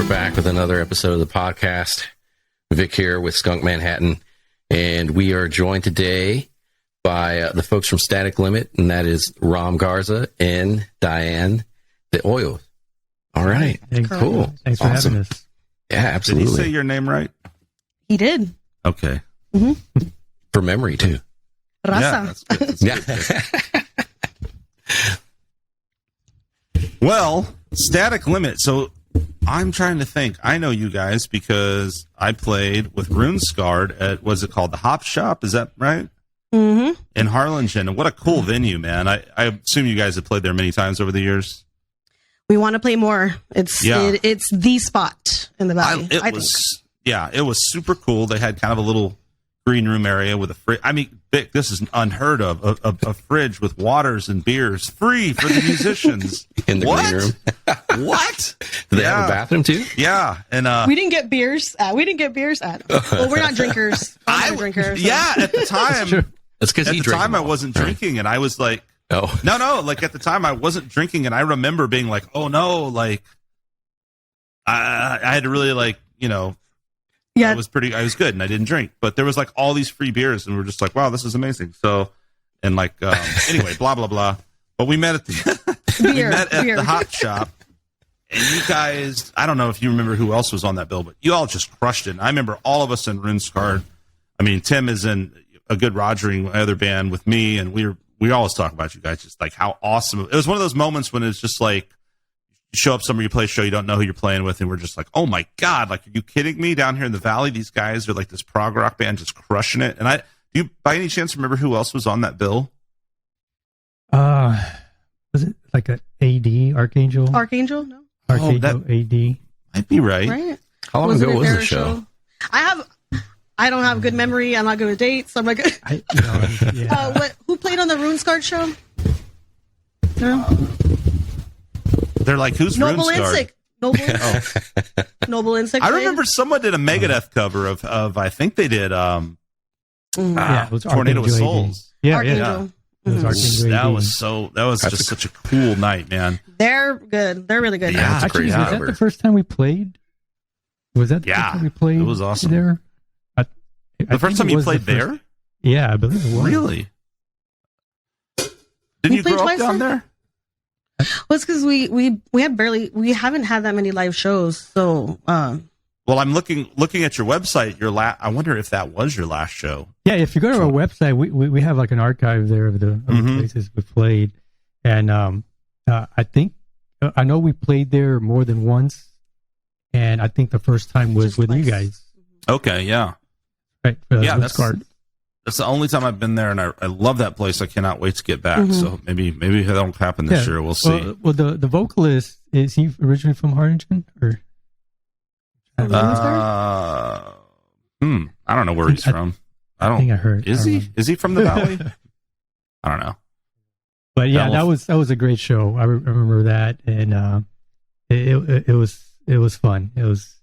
we're back with another episode of the podcast. Vic here with Skunk Manhattan, and we are joined today by the folks from Static Limit, and that is Juan Garza and Diane, the Hoyos. All right. Thanks, cool. Thanks for having us. Yeah, absolutely. Did he say your name right? He did. Okay. Mm-hmm. For memory, too. Raza. Yeah, that's good. That's good. Well, Static Limit. So I'm trying to think. I know you guys because I played with RuneScarred at, what's it called? The Hop Shop? Is that right? Mm-hmm. In Harlingen. And what a cool venue, man. I assume you guys have played there many times over the years. We want to play more. It's the spot in the valley. It was super cool. They had kind of a little green room area with a fridge. I mean, Vic, this is unheard of. A fridge with waters and beers free for the musicians. In the green room. What? Do they have a bathroom too? Yeah. And we didn't get beers. Well, we're not drinkers. I'm not a drinker. So. Yeah, at the time. That's because at the time I wasn't drinking, and I was like, no. Like at the time I wasn't drinking, and I remember being like, oh no, like I had to really Yeah. I was good, and I didn't drink, but there was like all these free beers, and we're just like, wow, this is amazing. So, and like, anyway, blah blah blah. But we met at the the Hop Shop, and you guys, I don't know if you remember who else was on that bill, but you all just crushed it. And I remember all of us in RuneScarred. I mean, Tim is in a good Rogering other band with me, and we always talk about you guys, just like how awesome it was. One of those moments when it's just like, you show up somewhere, you play a show, you don't know who you're playing with, and we're just like, oh my god, like, are you kidding me? Down here in the valley, these guys are like this prog rock band just crushing it. And do you by any chance remember who else was on that bill? Was it like an AD Archangel? Archangel? No. Archangel AD. Might be right. Right. How long ago was the show? I don't have good memory. I'm not good with dates. So I'm like, who played on the RuneScarred show? No. They're like, who's Noble RuneScarred? Insect. Noble Insect. I remember someone did a Megadeth cover of I think they did it was Tornado with Souls. Yeah, Archangel. Mm-hmm. That was just such a cool night, man. They're good. They're really good. Yeah, actually, was that the first time we played? Was that the first time we played? It was awesome. There? The first time you played there? Yeah, I believe it was. Really? Didn't you grow up down there? Well, it's because we haven't had that many live shows. So, well, I'm looking at your website. I wonder if that was your last show. Yeah, if you go to our website, we have like an archive there of the places we played, and I know we played there more than once, and I think the first time was with you guys. Okay, yeah. Right. That's the only time I've been there, and I love that place. I cannot wait to get back. Mm-hmm. So maybe that'll happen this year. We'll see. Well, the vocalist, is he originally from Harlingen or? I don't know where he's from. I think I heard. Is he from the valley? I don't know. But yeah, that was a great show. I remember that, and it was fun. It was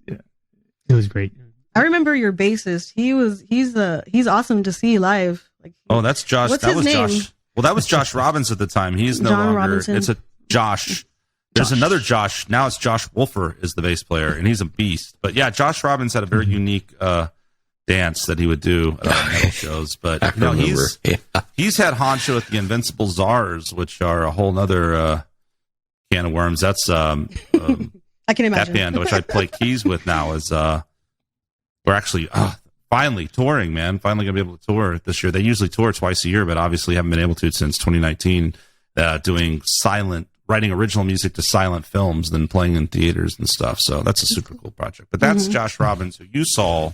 great. I remember your bassist. He's awesome to see live. Like, that's Josh. What's his name? Josh. Well, that was Josh Robbins at the time. He's no longer. Robinson. It's a Josh. There's another Josh. Now it's Josh Wolfer is the bass player, and he's a beast. But yeah, Josh Robbins had a very unique dance that he would do at our metal shows. But he's had honcho at the Invincible Czars, which are a whole other can of worms. That's I can imagine that band, which I play keys with now. Is we're actually finally touring, man. Finally gonna be able to tour this year. They usually tour twice a year, but obviously haven't been able to since 2019. Doing writing original music to silent films, then playing in theaters and stuff. So that's a super cool project. But that's Josh Robbins, who you saw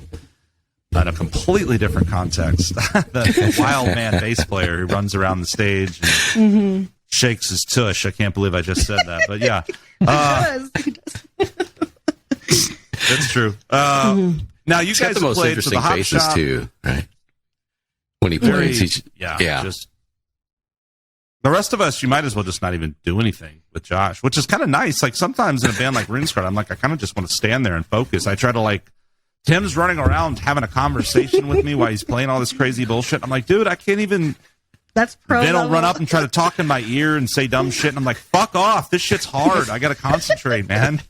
in a completely different context. the wild man bass player who runs around the stage and shakes his tush. I can't believe I just said that, but yeah, He does. that's true. Now you guys got the most played interesting for the Hop faces Shop. too, right? When he plays, just the rest of us, you might as well just not even do anything with Josh, which is kind of nice. Like sometimes in a band like RuneScarred, I'm like, I kind of just want to stand there and focus. I try to Tim's running around having a conversation with me while he's playing all this crazy bullshit. I'm like, dude, I can't even That's pro. Ben will run up and try to talk in my ear and say dumb shit, and I'm like, fuck off. This shit's hard. I got to concentrate, man.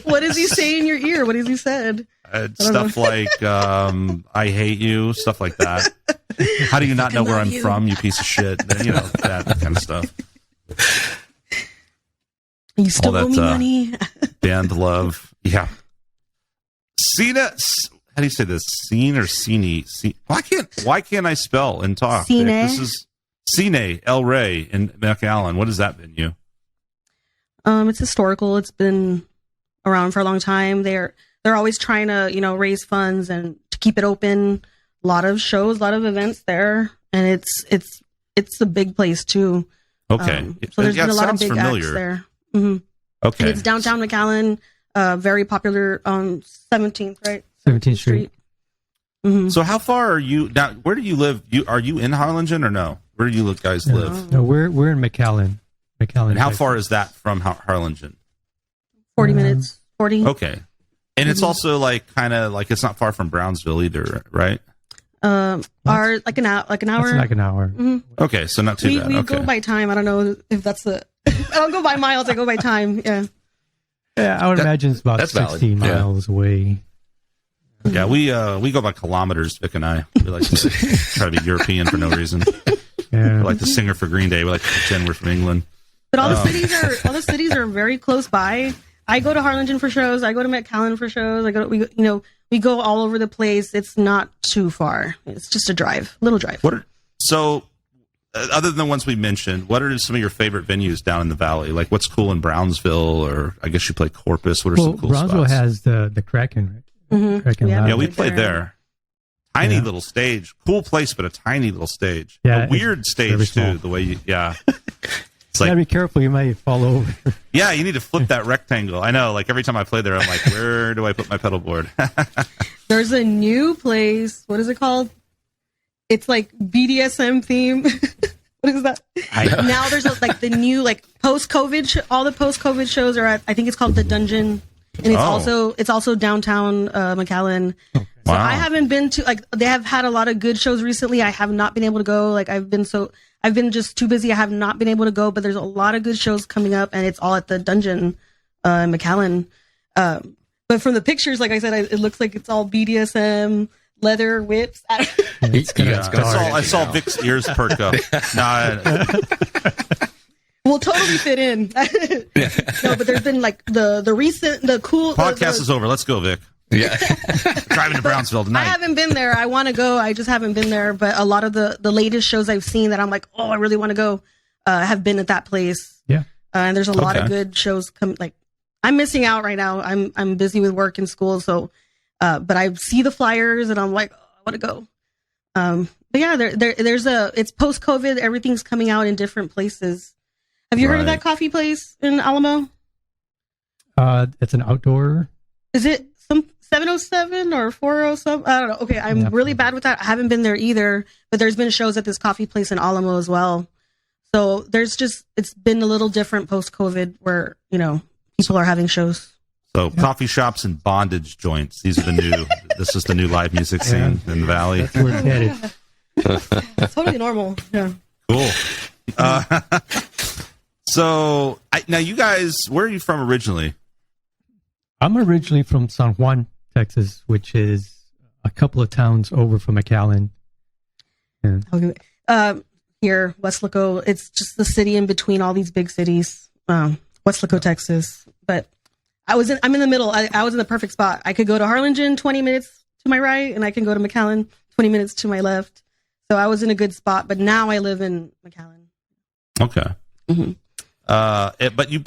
What does he say in your ear? What has he said? Stuff like, I hate you, stuff like that. How do you not know where I'm from, you piece of shit? You know, that kind of stuff. You still owe me money? Band love. Yeah. Cena, how do you say this? Scene or Cine? Why can't I spell and talk? Cine. This is Cine El Rey in McAllen. What is that venue? It's historical. It's been around for a long time. They're always trying to, raise funds and to keep it open. A lot of shows, a lot of events there, and it's a big place too. Okay, so there's been a lot of big acts there. Mm-hmm. Okay, and it's downtown McAllen, very popular on 17th, right? 17th Street. Mm-hmm. So how far are you now? Where do you live? Are you in Harlingen or no? Where do you guys live? No, we're in McAllen. And how far is that from Harlingen? 40 minutes. 40. Okay, and it's also kind of it's not far from Brownsville either, right? Like an hour. It's like an hour. Mm-hmm. Okay, so not too bad. We go by time. I don't know if that's I don't go by miles. I go by time. Yeah. Yeah, I would imagine it's about 16 miles away. Yeah, we go by kilometers, Vic and I. We like to try to be European for no reason. Yeah. We're like the singer for Green Day. We like to pretend we're from England. But all the cities are very close by. I go to Harlingen for shows. I go to McAllen for shows. We go all over the place. It's not too far. It's just a little drive. Other than the ones we mentioned, what are some of your favorite venues down in the valley? Like, what's cool in Brownsville, or I guess you play Corpus. What are some cool Brownsville spots? has the Kraken, right? Mm-hmm. Kraken yeah, we played there. Tiny little stage, cool place, but a tiny little stage. Yeah, a weird stage too. The way it's you gotta be careful. You might fall over. Yeah, you need to flip that rectangle. I know. Like every time I play there, I'm like, where do I put my pedal board? There's a new place. What is it called? It's like BDSM theme. What is that? Now there's the new post-COVID. All the post-COVID shows are at. I think it's called the Dungeon, and it's also downtown McAllen. Okay. So Wow. I haven't been to they have had a lot of good shows recently. I have not been able to go. I've been just too busy. I have not been able to go. But there's a lot of good shows coming up, and it's all at the Dungeon in McAllen. But from the pictures, like I said, it looks like it's all BDSM. Leather whips. I saw Vic's ears perk up. We'll totally fit in. No, but there's been the cool podcast is over. Let's go, Vic. Yeah, driving to Brownsville tonight. I haven't been there. I want to go. I just haven't been there. But a lot of the latest shows I've seen that I'm like, oh, I really want to go, have been at that place. Yeah, and there's a lot of good shows coming. I'm missing out right now. I'm busy with work and school, so. But I see the flyers and I'm like, oh, I want to go. But yeah, it's post-COVID. Everything's coming out in different places. Have you heard of that coffee place in Alamo? It's an outdoor. Is it some 707 or 407? I don't know. Okay, I'm really bad with that. I haven't been there either, but there's been shows at this coffee place in Alamo as well. So it's been a little different post-COVID where, people are having shows. So coffee shops and bondage joints. These are this is the new live music scene in the valley. That's where it's headed. It's totally normal. Yeah. Cool. So now you guys, where are you from originally? I'm originally from San Juan, Texas, which is a couple of towns over from McAllen. Yeah. Okay. Here, Weslaco, it's just the city in between all these big cities. Weslaco, Texas. But I'm in the middle. I was in the perfect spot. I could go to Harlingen 20 minutes to my right, and I can go to McAllen 20 minutes to my left. So I was in a good spot, but now I live in McAllen. Okay. Mm-hmm. But you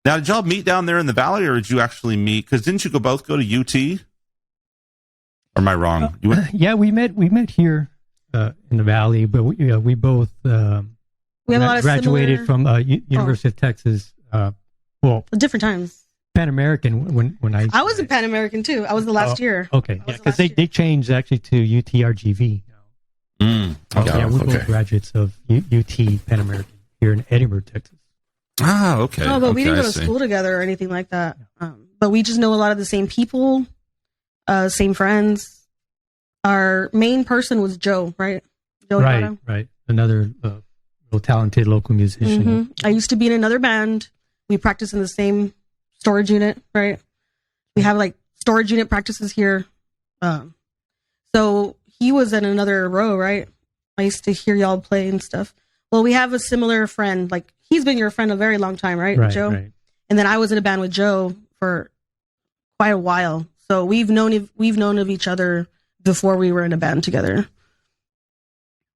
now, did y'all meet down there in the valley, or did you actually meet? Because didn't you both go to UT? Or am I wrong? Yeah, we met here in the valley, but we both we have a lot of graduated from University of Texas. Different times. Pan American when I was in Pan American too. I was the last year. Okay, yeah, because they changed actually to UTRGV now. Okay. We're both graduates of UT Pan American here in Edinburgh, Texas. Ah, okay. Oh, but we didn't go to school together or anything like that. But we just know a lot of the same people, same friends. Our main person was Joe, right? Joe Satriani. Right. Another real talented local musician. I used to be in another band. We practice in the same storage unit, right? We have like storage unit practices here. So he was in another row, right? I used to hear y'all play and stuff. Well, we have a similar friend. Like, he's been your friend a very long time, right, Joe? Right. And then I was in a band with Joe for quite a while. So we've known of each other before we were in a band together.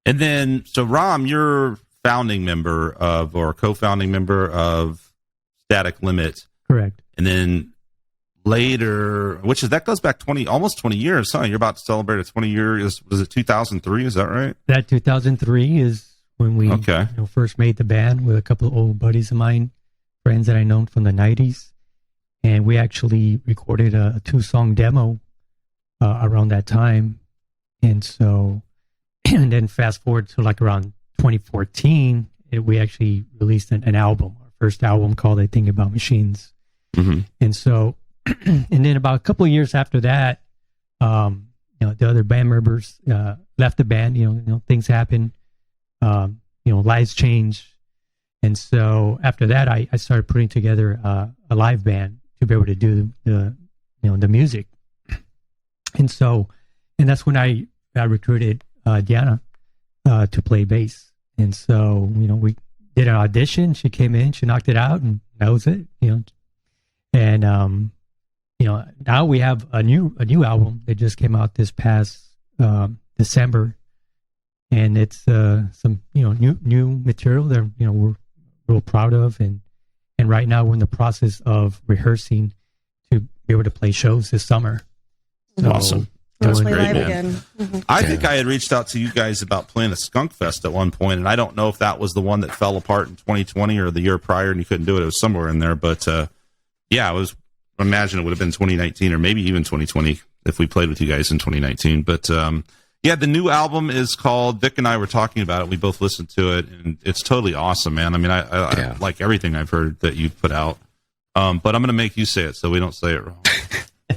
And then, so Rom, you're founding member of, or co-founding member of Static Limit. Correct. And then later, that goes back almost 20 years, huh? You're about to celebrate a 20 years. Was it 2003? Is that right? That 2003 is when we first made the band with a couple of old buddies of mine, friends that I known from the 90s. And we actually recorded a 2-song demo around that time. And so, and then fast forward to like around 2014, we actually released an album, our first album called I Think About Machines. Mm-hmm. And so, and then about a couple of years after that, the other band members left the band. Things happen. Lives change, and so after that, I started putting together a live band to be able to do the music. And that's when I recruited Diana to play bass. And so we did an audition. She came in, she knocked it out, and that was it. And now we have a new album that just came out this past December, and it's some new material that we're real proud of, and right now we're in the process of rehearsing to be able to play shows this summer. So, awesome. That's great, man. Again. Mm-hmm. I think I had reached out to you guys about playing a Skunk Fest at one point, and I don't know if that was the one that fell apart in 2020 or the year prior and you couldn't do it. It was somewhere in there, but I imagine it would have been 2019 or maybe even 2020 if we played with you guys in 2019. But the new album is called, Vic and I were talking about it. We both listened to it, and it's totally awesome, man. I mean, I like everything I've heard that you've put out. But I'm going to make you say it so we don't say it wrong.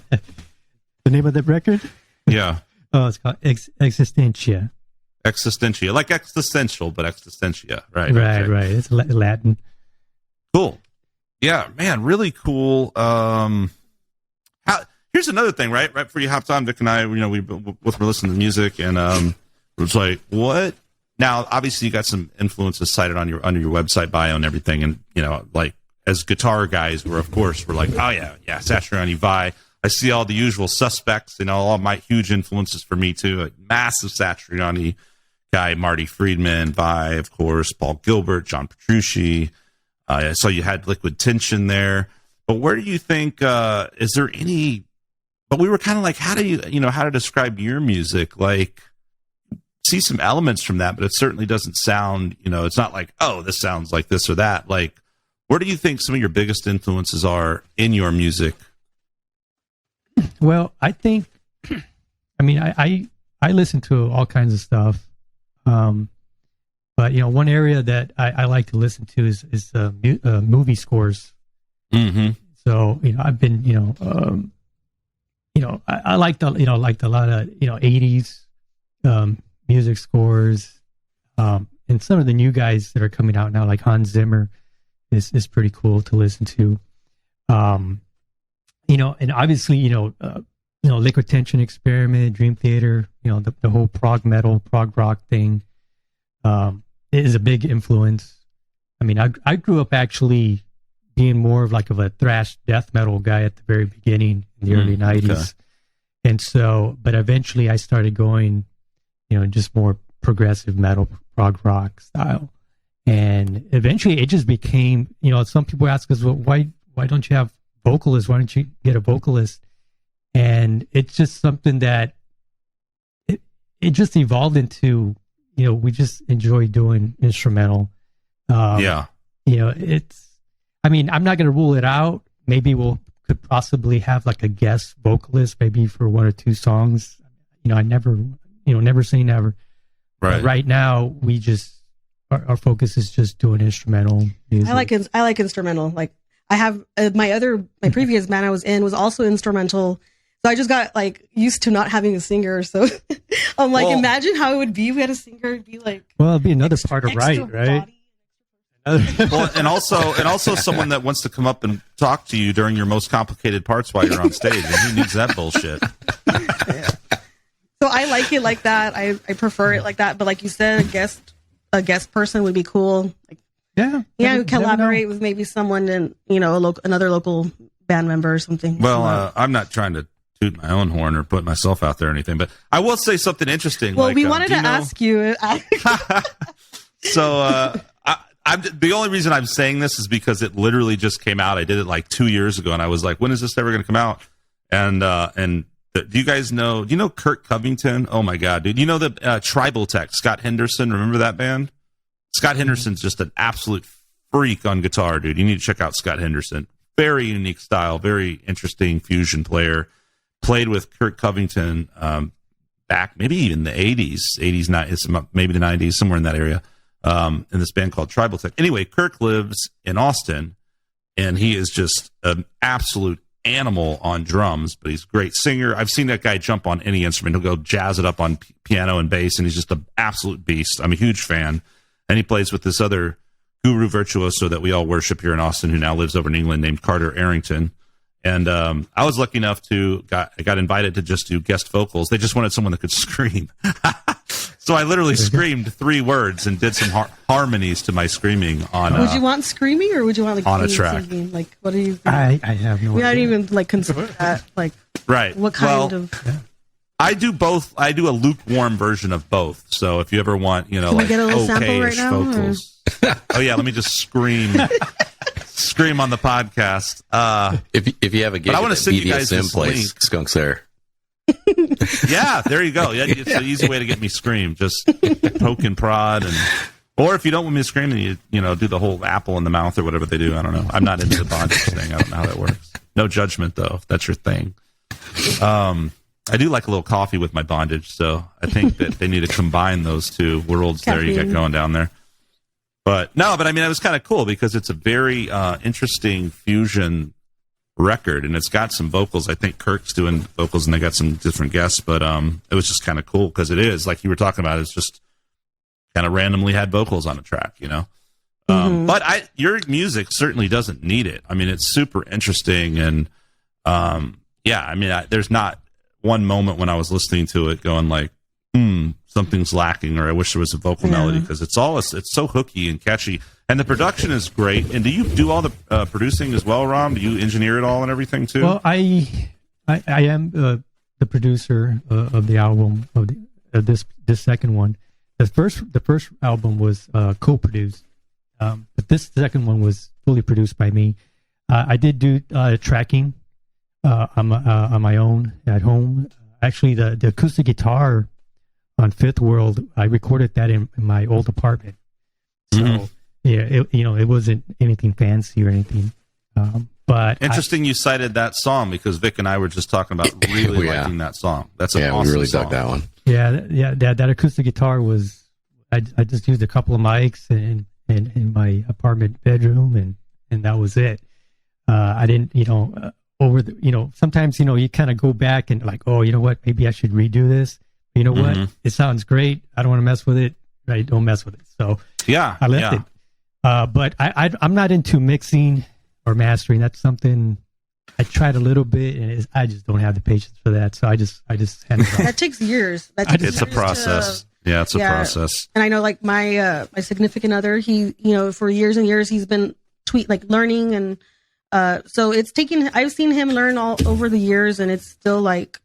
The name of the record? Yeah. Oh, it's called Existentia. Existentia, like existential, but Existentia, right? Right. It's Latin. Cool. Yeah, man, really cool. Here's another thing, right? Right before you hopped on, Vic and I, we both were listening to music, and it was like, what? Now, obviously, you got some influences cited on your website bio and everything, and like as guitar guys, we're like, oh yeah, Satriani, Vi. I see all the usual suspects, all my huge influences for me too. A massive Satriani guy, Marty Friedman, Vi, of course, Paul Gilbert, John Petrucci. I saw you had Liquid Tension there, but where do you think? Is there any? But we were kind of like, how do you, how to describe your music? Like, see some elements from that, but it certainly doesn't sound, it's not like, oh, this sounds like this or that. Like, where do you think some of your biggest influences are in your music? Well, I think, I listen to all kinds of stuff. But, one area that I like to listen to is movie scores. Mm-hmm. So, I've been, I liked a lot of, 80s music scores. And some of the new guys that are coming out now, like Hans Zimmer, is pretty cool to listen to. And obviously, Liquid Tension Experiment, Dream Theater, the whole prog metal, prog rock thing is a big influence. I mean, I grew up actually being more of a thrash death metal guy at the very beginning in the early 90s. Okay. And so, but eventually I started going, just more progressive metal, prog rock style. And eventually it just became, some people ask us, well, why don't you have vocalists? Why don't you get a vocalist? And it's just something that it just evolved into, we just enjoy doing instrumental. It's, I'm not going to rule it out. Maybe could possibly have like a guest vocalist, maybe for 1 or 2 songs. I never say never. Right. But right now, we just, our focus is just doing instrumental music. I like instrumental. Like, I have my previous band I was in was also instrumental. So I just got like used to not having a singer. So I'm like, imagine how it would be if we had a singer. It'd be like, well, it'd be another part of right? Well, and also someone that wants to come up and talk to you during your most complicated parts while you're on stage. And who needs that bullshit? Yeah. So I like it like that. I prefer it like that. But like you said, a guest person would be cool. Like, we collaborate with maybe someone in another local band member or something. Well, I'm not trying to toot my own horn or put myself out there or anything, but I will say something interesting. Well, we wanted to ask you. So the only reason I'm saying this is because it literally just came out. I did it like 2 years ago, and I was like, when is this ever going to come out? And do you guys know? Do you know Kurt Covington? Oh my God, dude! You know the Tribal Tech, Scott Henderson? Remember that band? Scott Henderson's just an absolute freak on guitar, dude. You need to check out Scott Henderson. Very unique style, very interesting fusion player. Played with Kurt Covington back maybe even the 80s, maybe the 90s, somewhere in that area, in this band called Tribal Tech. Anyway, Kirk lives in Austin, and he is just an absolute animal on drums, but he's a great singer. I've seen that guy jump on any instrument. He'll go jazz it up on piano and bass, and he's just an absolute beast. I'm a huge fan. And he plays with this other guru virtuoso that we all worship here in Austin, who now lives over in England, named Carter Arrington. And I was lucky enough I got invited to just do guest vocals. They just wanted someone that could scream. So I literally screamed 3 words and did some harmonies to my screaming on. Would you want screaming or would you want like on a track? Singing? Like, what do you think? I have no idea. We hadn't even like considered that. Like, right? What kind of? Yeah. I do both. I do a lukewarm version of both. So if you ever want, Can like we get a little sample right now, vocals. Oh yeah, let me just scream. Scream on the podcast. If you have a gig, I want to send you guys this place, link. Skunk's there. Yeah, there you go. Yeah, it's an easy way to get me scream. Just poke and prod, or if you don't want me to scream, then you do the whole apple in the mouth or whatever they do. I don't know. I'm not into the bondage thing. I don't know how that works. No judgment though, if that's your thing. I do like a little coffee with my bondage, so I think that they need to combine those two worlds there you got going down there. But I mean, it was kind of cool because it's a very interesting fusion record, and it's got some vocals. I think Kirk's doing vocals, and they got some different guests, but it was just kind of cool because it is, like you were talking about, it's just kind of randomly had vocals on a track, But your music certainly doesn't need it. I mean, it's super interesting, and I mean, there's not one moment when I was listening to it going like, something's lacking, or I wish there was a vocal melody, because it's so hooky and catchy, and the production is great. And do you do all the producing as well, Rom? Do you engineer it all and everything too? Well, I am the producer of the album of this second one. The first album was co-produced, but this second one was fully produced by me. I did do tracking on my own at home. Actually, the acoustic guitar on Fifth World, I recorded that in my old apartment. So it wasn't anything fancy or anything. But interesting, you cited that song because Vic and I were just talking about really liking that song. That's an awesome we really song. dug that one. Yeah. That acoustic guitar was. I just used a couple of mics in my apartment bedroom, and that was it. I didn't, sometimes you kind of go back and like, oh, you know what, maybe I should redo this. You know what? It sounds great. I don't want to mess with it. Right? Don't mess with it. So I left it. But I'm not into mixing or mastering. That's something I tried a little bit, and I just don't have the patience for that. So I just handle it. That takes years. It's a process. It's a process. And I know, like my significant other, he, for years and years, he's been learning, and so it's taking. I've seen him learn all over the years, and it's still like.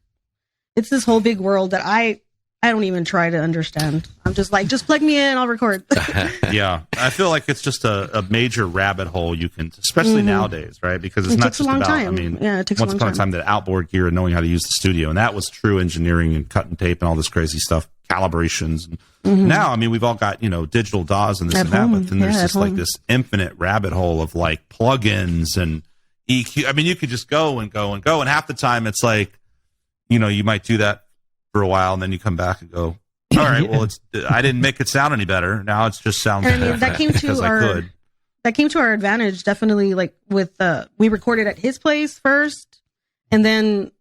It's this whole big world that I don't even try to understand. I'm just like, just plug me in, I'll record. Yeah, I feel like it's just a major rabbit hole you can, especially nowadays, right? Because it's not just about, time. I mean, it takes once upon a time, the outboard gear and knowing how to use the studio, and that was true engineering and cut and tape and all this crazy stuff, calibrations. Now, I mean, we've all got, digital DAWs and this and that, but then there's just like this infinite rabbit hole of like plugins and EQ. I mean, you could just go and go and go, and half the time it's like, you might do that for a while, and then you come back and go, all right, well, I didn't make it sound any better. Now it just sounds better. That came to our advantage, definitely, like with, we recorded at his place first, and then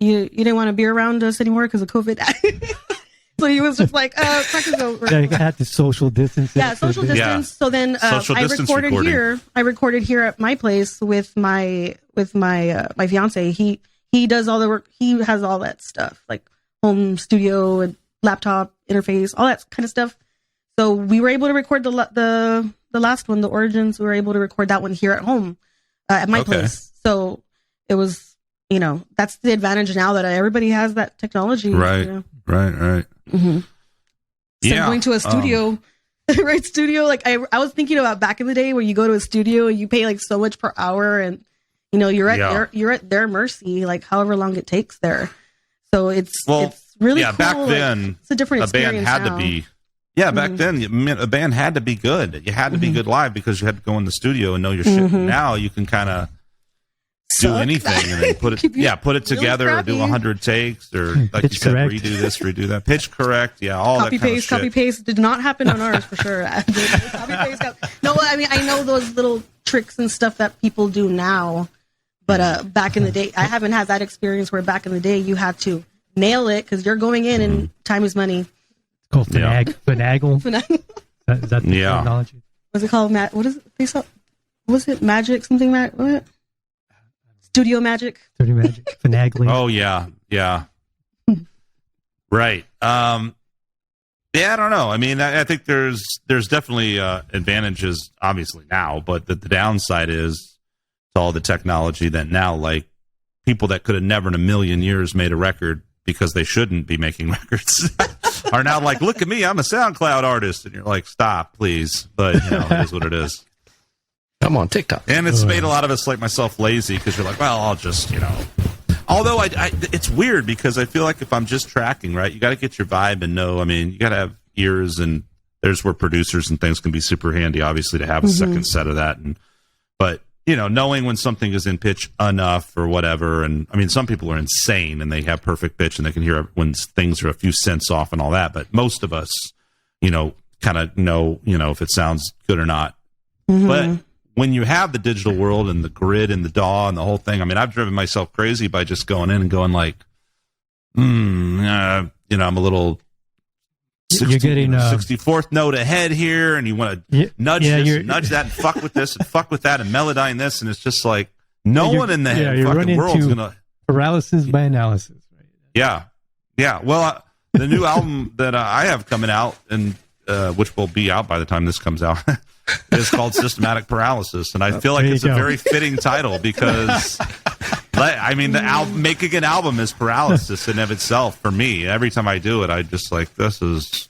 you didn't want to be around us anymore because of COVID. So he was just like, practice over. Yeah, you had to social distance. Yeah, social distance. Yeah. So then I recorded here at my place with my fiance. He does all the work. He has all that stuff, like home studio and laptop interface, all that kind of stuff. So we were able to record the last one, the Origins. We were able to record that one here at home at my place. So it was, that's the advantage now that everybody has that technology. Right, right. Mm-hmm. So going to a studio, right? Studio. Like I was thinking about back in the day where you go to a studio and you pay like so much per hour, and you're at their mercy, like however long it takes there. So it's really cool. Back then it's a different experience. A band had to be. Yeah, back then a band had to be good. You had to be good live because you had to go in the studio and know your shit. Now you can kind of do anything and then put it together or do 100 takes or like you said, redo this, redo that. Pitch correct, all that kind of shit. Copy paste did not happen on ours for sure. Copy paste. No, I mean I know those little tricks and stuff that people do now, but back in the day, I haven't had that experience where back in the day you had to nail it because you're going in and time is money. It's called finagle. Is that the technology? What's it called? What is it? Was it magic? Something what? Studio magic. Finagling. Oh yeah. Right. I don't know. I mean, I think there's definitely advantages, obviously now, but the downside is to all the technology that now, like people that could have never in a million years made a record because they shouldn't be making records are now like, look at me, I'm a SoundCloud artist, and you're like, stop, please. But it is what it is. I'm on TikTok. And it's made a lot of us like myself lazy because you're like, well, I'll just, Although it's weird because I feel like if I'm just tracking, right, you got to get your vibe and know. I mean, you got to have ears, and there's where producers and things can be super handy, obviously, to have a second set of that. But knowing when something is in pitch enough or whatever. And I mean, some people are insane and they have perfect pitch and they can hear when things are a few cents off and all that. But most of us, kind of know, if it sounds good or not. But when you have the digital world and the grid and the DAW and the whole thing, I mean, I've driven myself crazy by just going in and going like, I'm a little 64th note ahead here, and you want to nudge that and fuck with this and fuck with that and melodyne this, and it's just like no one in the fucking world's gonna paralysis by analysis. Right? Yeah. Well, the new album that I have coming out, and which will be out by the time this comes out, is called Systematic Paralysis, and I feel like it's a very fitting title because, I mean, making an album is paralysis in of itself for me. Every time I do it, I just like, this is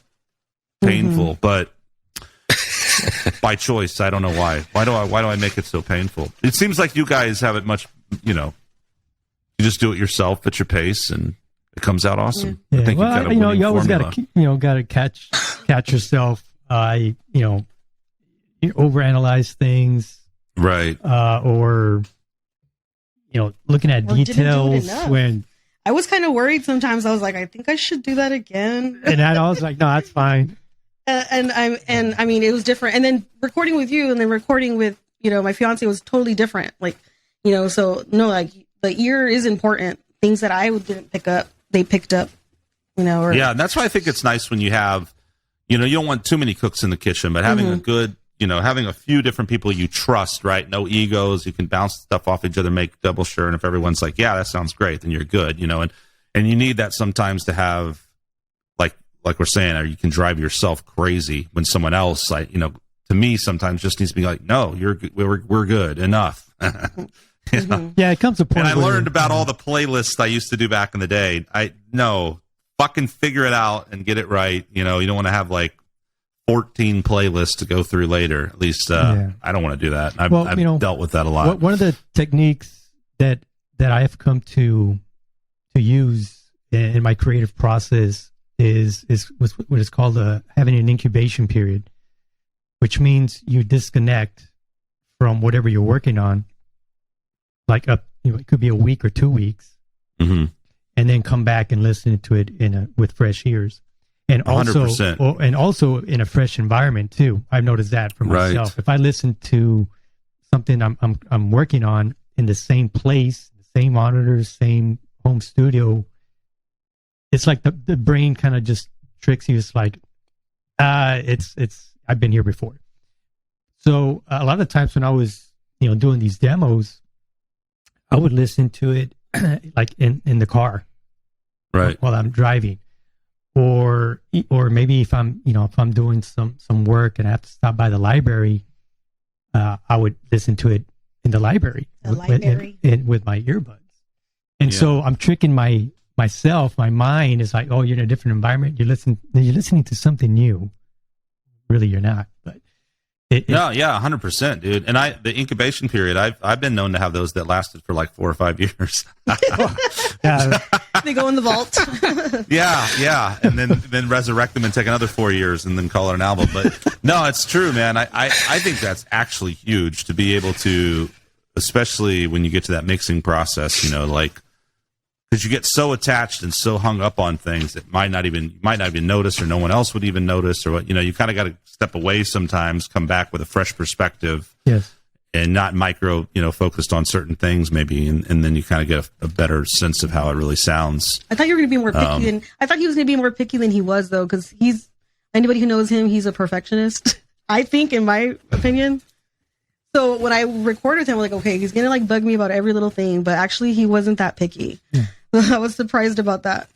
painful, but by choice. I don't know why. Why do I make it so painful? It seems like you guys have it much, you just do it yourself at your pace, and it comes out awesome. Yeah. I think you always got to catch yourself. You overanalyze things, right? Or looking at details when I was kind of worried sometimes. I was like, I think I should do that again. And I was like, no, that's fine. I mean, it was different. And then recording with you, and then recording with my fiance was totally different. Like so no, like the ear is important. Things that I didn't pick up, they picked up. And that's why I think it's nice when you have, you don't want too many cooks in the kitchen, but having a good. Having a few different people you trust, right? No egos. You can bounce stuff off each other, make double sure. And if everyone's like, yeah, that sounds great, then you're good, and you need that sometimes to have, like we're saying, or you can drive yourself crazy when someone else, like, to me, sometimes just needs to be like, no, we're good enough. Yeah, it comes to a point. And I learned about all the playlists I used to do back in the day. Fucking figure it out and get it right. You don't want to have like 14 playlists to go through later. At least I don't want to do that. I've dealt with that a lot. One of the techniques that I have come to use in my creative process is what is called having an incubation period, which means you disconnect from whatever you're working on, like it could be a week or 2 weeks, and then come back and listen to it with fresh ears. And also, 100%. And also in a fresh environment too. I've noticed that for myself. Right. If I listen to something I'm working on in the same place, the same monitors, same home studio, it's like the brain kind of just tricks you. It's like, I've been here before. So a lot of times when I was, doing these demos, I would listen to it like in the car, right, while I'm driving, or maybe if I'm doing some work and I have to stop by the library, I would listen to it in the library, with my earbuds. And so I'm tricking myself. My mind is like, oh, you're in a different environment. You're listening to something new. Really, you're not. But 100%, dude. And the incubation period, I've been known to have those that lasted for like 4 or 5 years. They go in the vault. yeah, and then resurrect them and take another 4 years and then call it an album. But no, it's true, man. I think that's actually huge to be able to, especially when you get to that mixing process, because you get so attached and so hung up on things that might not even notice, or no one else would even notice, or what. You kind of got to step away sometimes, come back with a fresh perspective, yes, and not focused on certain things maybe, and then you kind of get a better sense of how it really sounds. I thought you were going to be more picky I thought he was going to be more picky than he was, though, because anybody who knows him, he's a perfectionist. I think, in my opinion. So when I recorded him, I'm like, okay, he's going to bug me about every little thing, but actually he wasn't that picky. Yeah. I was surprised about that.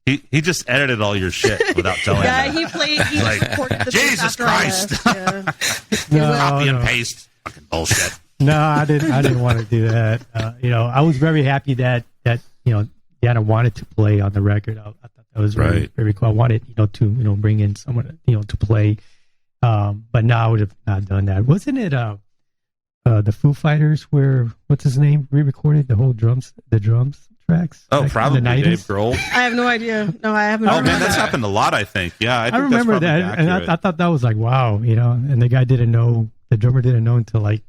He just edited all your shit without telling you. Yeah, he recorded the Jesus Christ. Copy and paste. Fucking bullshit. No, I didn't want to do that. I was very happy that Deanna wanted to play on the record. I thought that was very, very cool. I wanted, to bring in someone, to play. But no, I would have not done that. Wasn't it the Foo Fighters where, what's his name, re-recorded the whole drums tracks? Oh, probably Dave Grohl. I have no idea. No, I haven't. Oh man, that's happened a lot. I think. Yeah, I remember that, and I thought that was like, wow, and the guy didn't know, the drummer didn't know until like.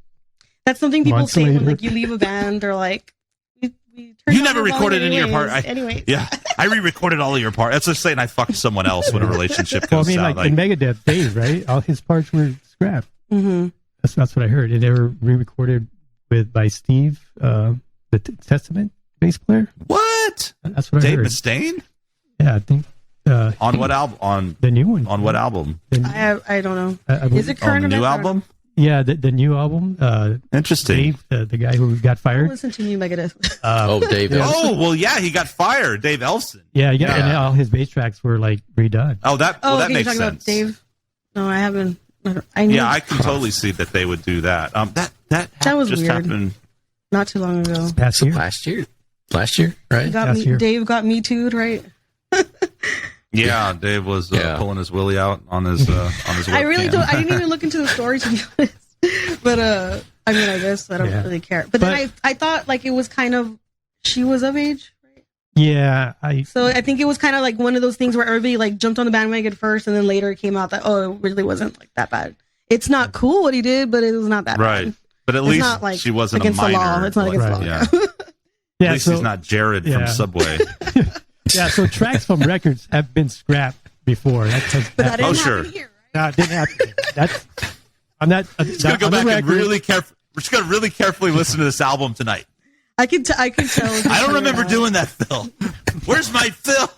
That's something people say when you leave a band. They're like, you never recorded any of your part. Anyway, yeah, I re-recorded all of your part. That's just saying I fucked someone else when a relationship goes south. In Megadeth days, right? All his parts were scrapped. Mm-hmm. That's what I heard. And they were re-recorded by Steve, the Testament bass player. What? That's what I heard. Dave Mustaine? Yeah, I think. On what album? On the new one. On what album? I don't know. Is it current? On the new album? Yeah, the new album. Interesting. Dave, the guy who got fired. Listen to New Megadeth. Dave Elson. Oh, well, yeah, he got fired. Dave Elson. Yeah, and all his bass tracks were like redone. Oh, that makes sense. About Dave? No, I haven't. I can totally see that they would do that. That was just weird. happened not too long ago. Last year, right? Dave got me too'd, right? Yeah, Dave was pulling his willy out on his webcam. I didn't even look into the story, to be honest. But I guess I don't really care. But then I thought it was kind of, she was of age, right? Yeah, so I think it was kind of like one of those things where everybody jumped on the bandwagon first, and then later it came out that it really wasn't that bad. It's not cool what he did, but it was not that bad. But at least she wasn't a minor. The law. It's not against the law. Yeah. At least he's not Jared from Subway. Yeah, so tracks from records have been scrapped before. But that didn't happen here, right? No, it didn't happen. I'm not. Just gonna go back and really carefully. We're just gonna really carefully listen to this album tonight. I can tell. I don't remember doing that, Phil. Where's my Phil?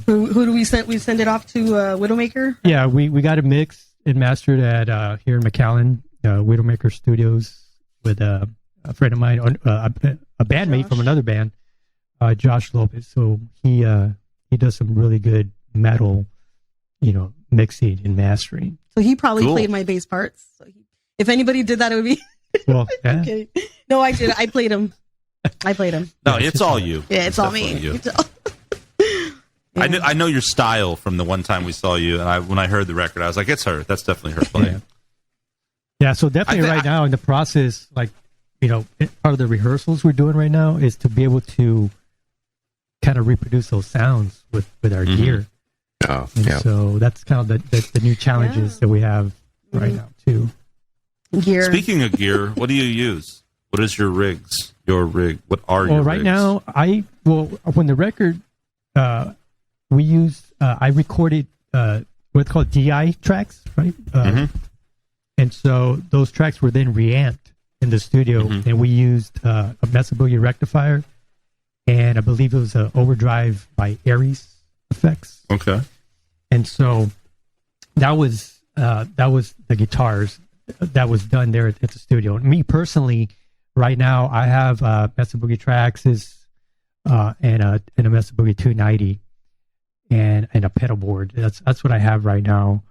Who do we send? We send it off to Widowmaker. Yeah, we got it mixed and mastered at here in McAllen, Widowmaker Studios, with a friend of mine, a bandmate from another band, Josh Lopez. So he does some really good metal, mixing and mastering. So he probably played my bass parts. So if anybody did that, it would be. Well, yeah. I'm kidding. No, I did. I played him. No, it's all you. Yeah, it's all me. You. I know your style from the one time we saw you, and when I heard the record, I was like, it's her. That's definitely her playing. Yeah, so definitely right now in the process, part of the rehearsals we're doing right now is to be able to kind of reproduce those sounds with our gear. Oh, So that's kind of the new challenges that we have right now too. Gear. Speaking of gear, what do you use? What is your rigs? Your rig? What are your rigs? Right now, when the record, we used, I recorded what's called DI tracks, right? And so those tracks were then reamped in the studio, and we used a Mesa Boogie rectifier, and I believe it was an overdrive by Aries Effects. Okay. And so that was the guitars that was done there at the studio. And me personally, right now, I have Mesa Boogie Traxxas and a Mesa Boogie 290 and a pedal board. That's what I have right now.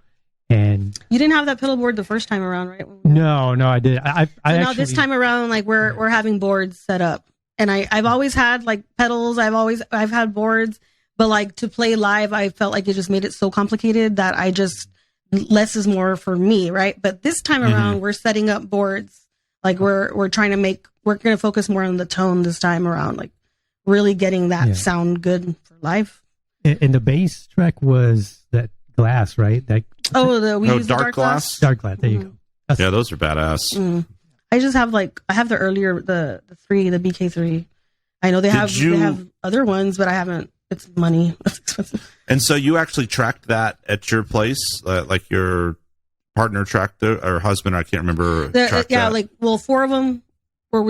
And you didn't have that pedal board the first time around, right? No, I did. Now this time around, like we're having boards set up, and I've always had like pedals. I've had boards, but like to play live, I felt like it just made it so complicated that I just less is more for me, right? But this time around, we're setting up boards. Like we're going to focus more on the tone this time around, like really getting that sound good for live. And the bass track was that glass, right? That we use dark glass. Dark glass. There you go. Yeah, those are badass. I just have the earlier the BK3. I know they have other ones, but I haven't. It's money. That's expensive. And so you actually tracked that at your place, like your partner tracked it, or husband? I can't remember. That. 4 of them were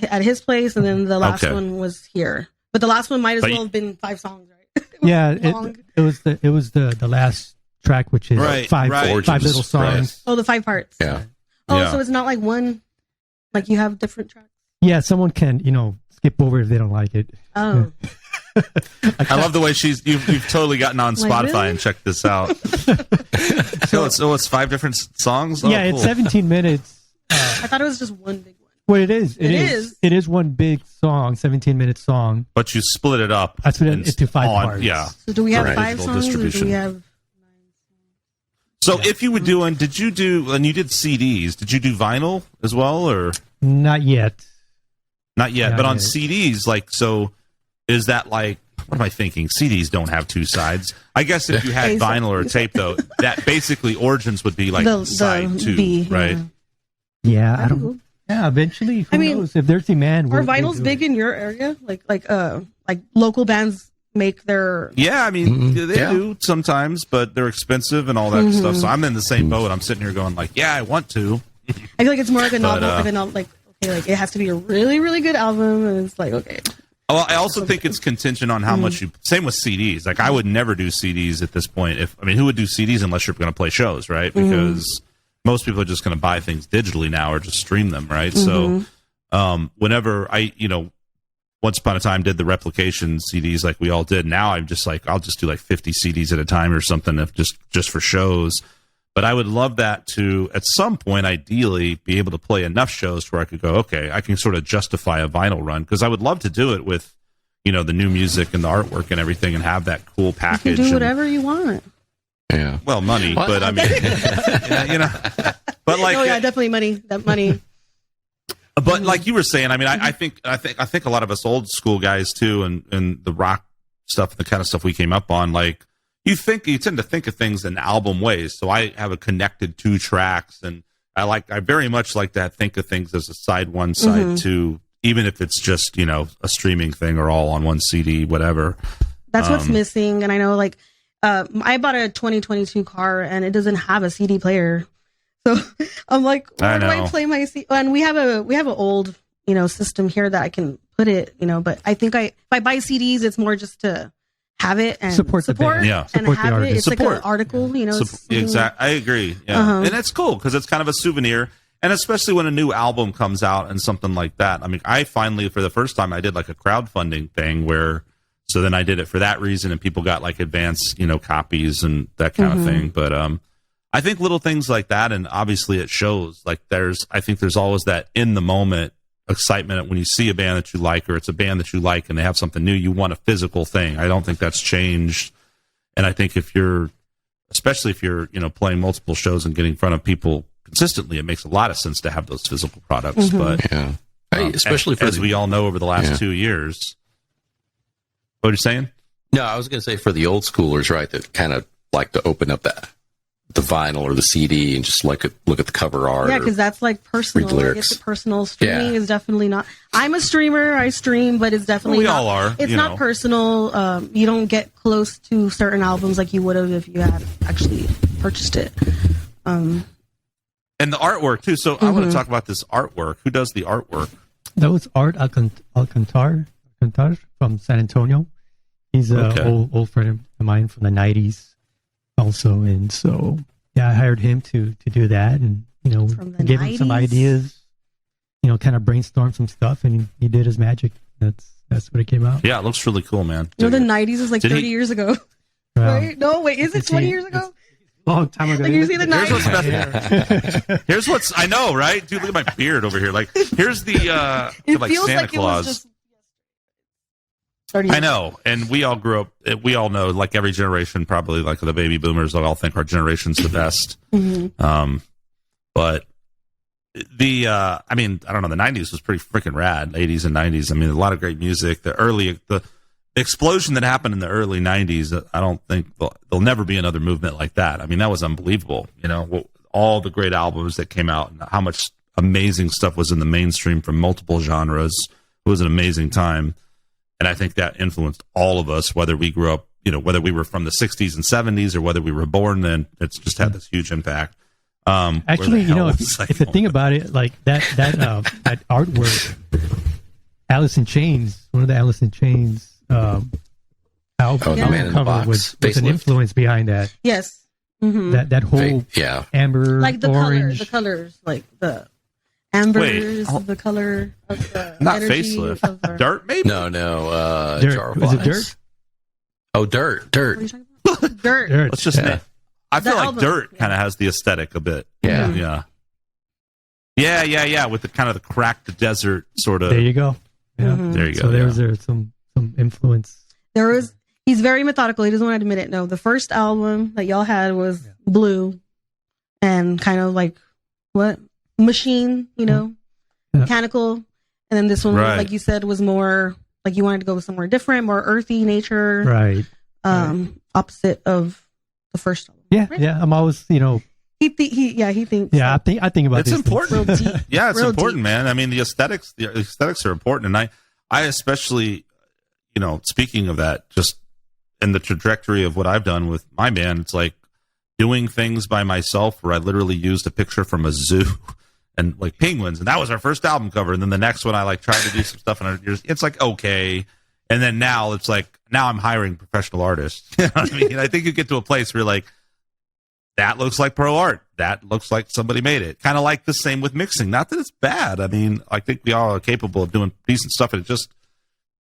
at his place, and then the last one was here. But the last one might as well have been 5 songs, right? It was the last track, which is five little songs. Oh, the 5 parts. Yeah. So it's not like one. Like you have different tracks. Yeah, someone can skip over if they don't like it. Oh. I love the way you've totally gotten on Spotify and checked this out. so it's 5 different songs? Oh, yeah, cool. It's 17 minutes. I thought it was just one big one. Well, it is. It is one big song, 17-minute song. But you split it up. I split it into 5 parts. Yeah. So do we have 5 songs or do we have 9 songs? So if you were doing, and you did CDs, did you do vinyl as well, or? Not yet. Not yet, but on CDs, is that like, what am I thinking? CDs don't have 2 sides. I guess if you had vinyl or tape, though, that basically Origins would be like side 2, B, right? Yeah, I don't. Yeah, eventually. Who knows? If there's demand, are vinyls big in your area? Like local bands make their. Yeah, I mean they do sometimes, but they're expensive and all that stuff. So I'm in the same boat. I'm sitting here going like, yeah, I want to. I feel like it's more like a novel, like it has to be a really, really good album, and it's like okay. Well, I also think it's contingent on how much you. Same with CDs. Like I would never do CDs at this point. Who would do CDs unless you're going to play shows, right? Because most people are just going to buy things digitally now or just stream them, right? So, whenever once upon a time did the replication CDs like we all did. Now I'm just like I'll just do like 50 CDs at a time or something, if just for shows. But I would love that to, at some point, ideally, be able to play enough shows where I could go, okay, I can sort of justify a vinyl run, because I would love to do it with, the new music and the artwork and everything, and have that cool package. You can do whatever you want. Yeah. Well, money, but I mean, but like, definitely money. That money. But like you were saying, I mean, I think a lot of us old school guys too, and the rock stuff, the kind of stuff we came up on, like. You tend to think of things in album ways. So I have a connected 2 tracks, and I very much like to think of things as a side 1, side 2, even if it's just, a streaming thing or all on one CD, whatever. That's what's missing. And I know I bought a 2022 car and it doesn't have a CD player. So I'm like, where do I play my CD? And we have an old, system here that I can put it, but I think if I buy CDs, it's more just to have it and support the band. Yeah. And support have it. It's like an article, Exactly. I agree. Yeah. And it's cool because it's kind of a souvenir. And especially when a new album comes out and something like that. I mean, I finally, for the first time, I did like a crowdfunding thing so then I did it for that reason, and people got like advance, copies and that kind of thing. But I think little things like that, and obviously it shows, like I think there's always that in the moment excitement when you see a band that you like, or it's a band that you like and they have something new, you want a physical thing. I don't think that's changed. And I think especially if you're playing multiple shows and getting in front of people consistently, it makes a lot of sense to have those physical products. But especially as we all know over the last 2 years. What are you saying? No, I was going to say for the old schoolers, right, that kind of like to open up the vinyl or the CD and just look at the cover art. Yeah, because that's like personal. Like it's personal. Streaming is definitely not. I'm a streamer. I stream, but it's definitely we all are. It's not personal. You don't get close to certain albums like you would have if you had actually purchased it. And the artwork too. So I want to talk about this artwork. Who does the artwork? That was Art Alcantar from San Antonio. He's an old friend of mine from the 90s also. And so, yeah, I hired him to do that and, give him some ideas, kind of brainstorm some stuff, and he did his magic. That's what it came out. Yeah, it looks really cool, man. The 90s is like 30 years ago. Right? No, wait, is it 20 years ago? Long time ago. Like you see the 90s. Here's what's I know, right? Dude, look at my beard over here. Like, here's the it like feels Santa like Claus. It was just I know, and we all grew up. We all know, like every generation, probably like the baby boomers, they all think our generation's the best. But I mean, I don't know. The 90s was pretty freaking rad. 80s and 90s. I mean, a lot of great music. The explosion that happened in the early 90s, I don't think there'll never be another movement like that. I mean, that was unbelievable. All the great albums that came out and how much amazing stuff was in the mainstream from multiple genres. It was an amazing time. And I think that influenced all of us, whether we grew up, whether we were from the 60s and 70s or whether we were born then. It's just had this huge impact. Actually, if you think about it, like that artwork, Alice in Chains, one of the Alice in Chains album cover was an influence behind that. Yes. That whole amber, like the orange. the colors, like the ambers, the color of the not facelift. Dirt, maybe? No. Dirt. Was it Dirt? Oh, Dirt. Dirt. Let's just I feel like Dirt kind of has the aesthetic a bit. Yeah. With the kind of the cracked desert sort of. There you go. Yeah. There you go. So there's some influence. He's very methodical. He doesn't want to admit it. No, the first album that y'all had was blue and kind of like machine, mechanical. And then this one, like you said, was more like you wanted to go somewhere different, more earthy nature. Right. Opposite of the first album. Yeah, right? Yeah. I'm always, He thinks. Yeah, I think about it's important. Real deep. Yeah, it's Real important, deep. man. I mean, the aesthetics are important, and I especially, speaking of that, just in the trajectory of what I've done with my band, it's like doing things by myself where I literally used a picture from a zoo and like penguins, and that was our first album cover. And then the next one, I like tried to do some stuff, and it's like okay. And then now it's like I'm hiring professional artists. You know what I mean? I think you get to a place where you're like, that looks like pro art. That looks like somebody made it. Kind of like the same with mixing. Not that it's bad. I mean, I think we all are capable of doing decent stuff. And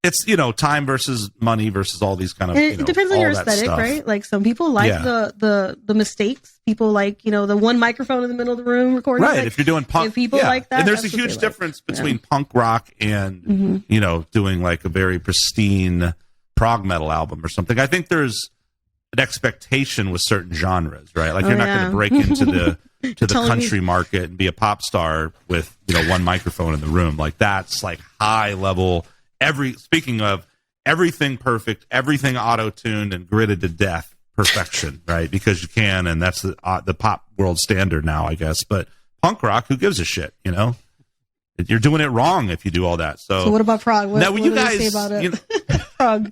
it's time versus money versus all these kind of. It depends on your aesthetic, stuff. Right? Like some people like the mistakes. People like the one microphone in the middle of the room recording. Right. Like, if you're doing punk, people like that. And there's a huge difference between punk rock and doing like a very pristine prog metal album or something. I think there's an expectation with certain genres, right? Like you're not going to break into the country market and be a pop star with one microphone in the room. Like that's like high level. Speaking of everything perfect, everything auto-tuned and gridded to death perfection, right? Because you can, and that's the pop world standard now, I guess. But punk rock, who gives a shit? You're doing it wrong if you do all that. So what about prog? What you do guys they say about it? Prog,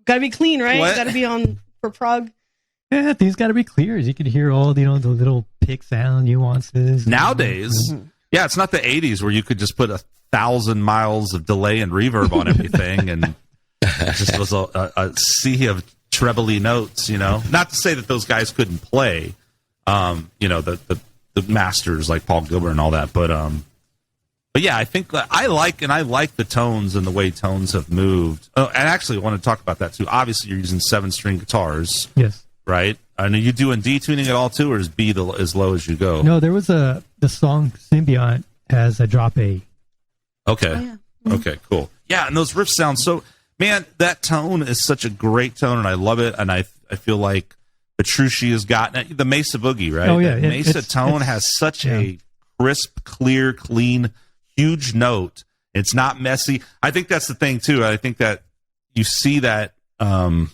got to be clean, right? Got to be on. For prog, yeah, things got to be clear. You could hear all the little pick sound nuances. Nowadays, it's not the '80s where you could just put 1,000 miles of delay and reverb on everything, and it just was a sea of trebly notes. Not to say that those guys couldn't play, the masters like Paul Gilbert and all that, but yeah, I think I like the tones and the way tones have moved. Oh, and actually, I want to talk about that too. Obviously, you're using 7-string guitars. Yes. Right? And are you doing detuning at all too, or is B as low as you go? No, there was the song Symbiont has a drop A. Okay. Oh, yeah. Okay, cool. Yeah, and those riffs sound so. Man, that tone is such a great tone, and I love it. And I feel like Petrucci has gotten it. The Mesa Boogie, right? Oh yeah, that Mesa tone has such a crisp, clear, clean. Huge note. It's not messy. I think that's the thing too. I think that you see that in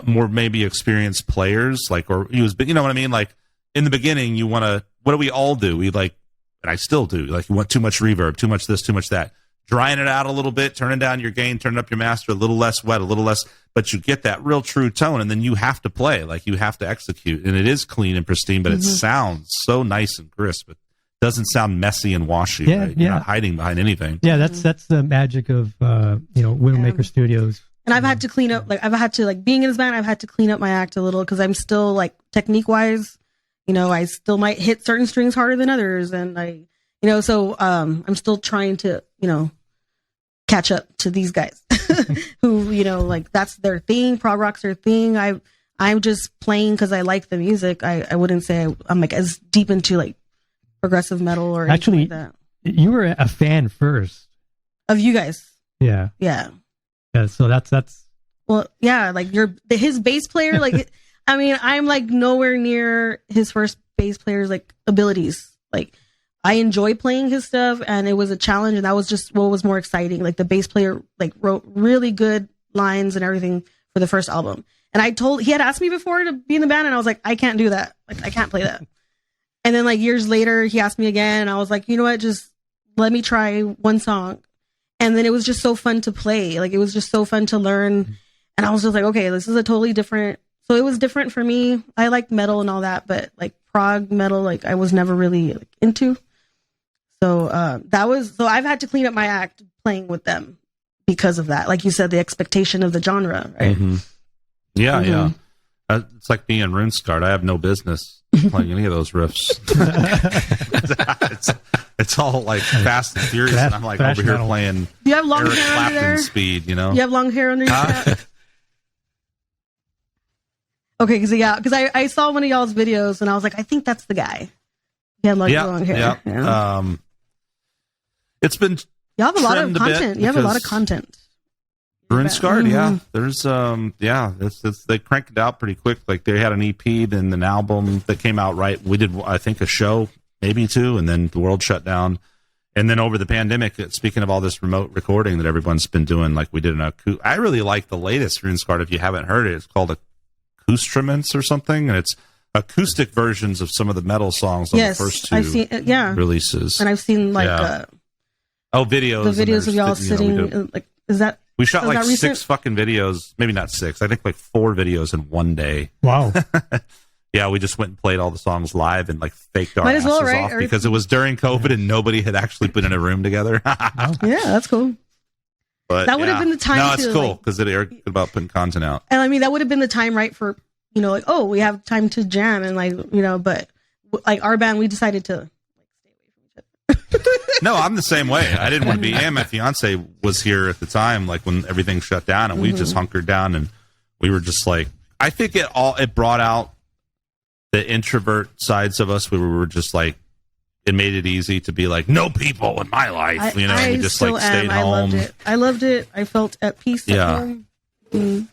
more maybe experienced players, like what I mean. Like in the beginning, you want to. What do we all do? We like, and I still do. Like you want too much reverb, too much this, too much that. drying it out a little bit, turning down your gain, turning up your master, a little less wet, a little less, but you get that real true tone, and then you have to play, like you have to execute, and it is clean and pristine, but it sounds so nice and crisp. It doesn't sound messy and washy. Yeah, right? You're not hiding behind anything. Yeah, that's the magic of Widowmaker Studios. And I've had to clean up, being in this band, I've had to clean up my act a little because I'm still like technique wise, I still might hit certain strings harder than others, and I'm still trying to catch up to these guys who that's their thing. Prog rock's their thing. I'm just playing because I like the music. I wouldn't say I'm like as deep into like progressive metal or actually like that. You were a fan first of you guys. Yeah. So that's well, yeah, like his bass player, like I mean, I'm like nowhere near his first bass player's like abilities. Like I enjoy playing his stuff, and it was a challenge, and that was just what was more exciting. Like the bass player like wrote really good lines and everything for the first album. And he had asked me before to be in the band, and I was like, I can't do that. Like I can't play that. And then like years later, he asked me again, and I was like, you know what, just let me try one song. And then it was just so fun to play. Like it was just so fun to learn. And I was just like, okay, this is a totally different. So it was different for me. I like metal and all that, but like prog metal, like I was never really like, into. So I've had to clean up my act playing with them because of that. Like you said, the expectation of the genre, right? Mm-hmm. Yeah. It's like being RuneScarred. I have no business playing any of those riffs. it's all like Fast and Furious, and I'm like over here playing. Do you have long Eric hair Clapton under there? Speed, You have long hair under your hat? Okay, because I saw one of y'all's videos, and I was like, I think that's the guy. He had like long hair. Yeah. It's been. You have a lot of content. You have a lot of content. RuneScarred, yeah. There's they cranked it out pretty quick. Like they had an EP, then an album that came out right. We did, I think, a show, maybe two, and then the world shut down. And then over the pandemic, speaking of all this remote recording that everyone's been doing, like we did I really like the latest RuneScarred. If you haven't heard it, it's called Acoustaments or something, and it's acoustic versions of some of the metal songs on the first two releases. And I've seen like videos. The videos of y'all sitting like, is that? We shot like 6 fucking videos, maybe not 6. I think like 4 videos in one day. Wow. Yeah, we just went and played all the songs live and like faked our asses off because it was during COVID and nobody had actually been in a room together. Yeah, that's cool. But that would have been the time. No, it's cool because it about putting content out. And I mean, that would have been the time, right? For like, oh, we have time to jam and like, but like our band, we decided to. No, I'm the same way. I didn't want to be. And my fiance was here at the time, like when everything shut down, and we just hunkered down, and we were just like, I think it brought out the introvert sides of us. We were just like, it made it easy to be like, no people in my life, we just like stayed home. I loved it. I felt at peace. Yeah,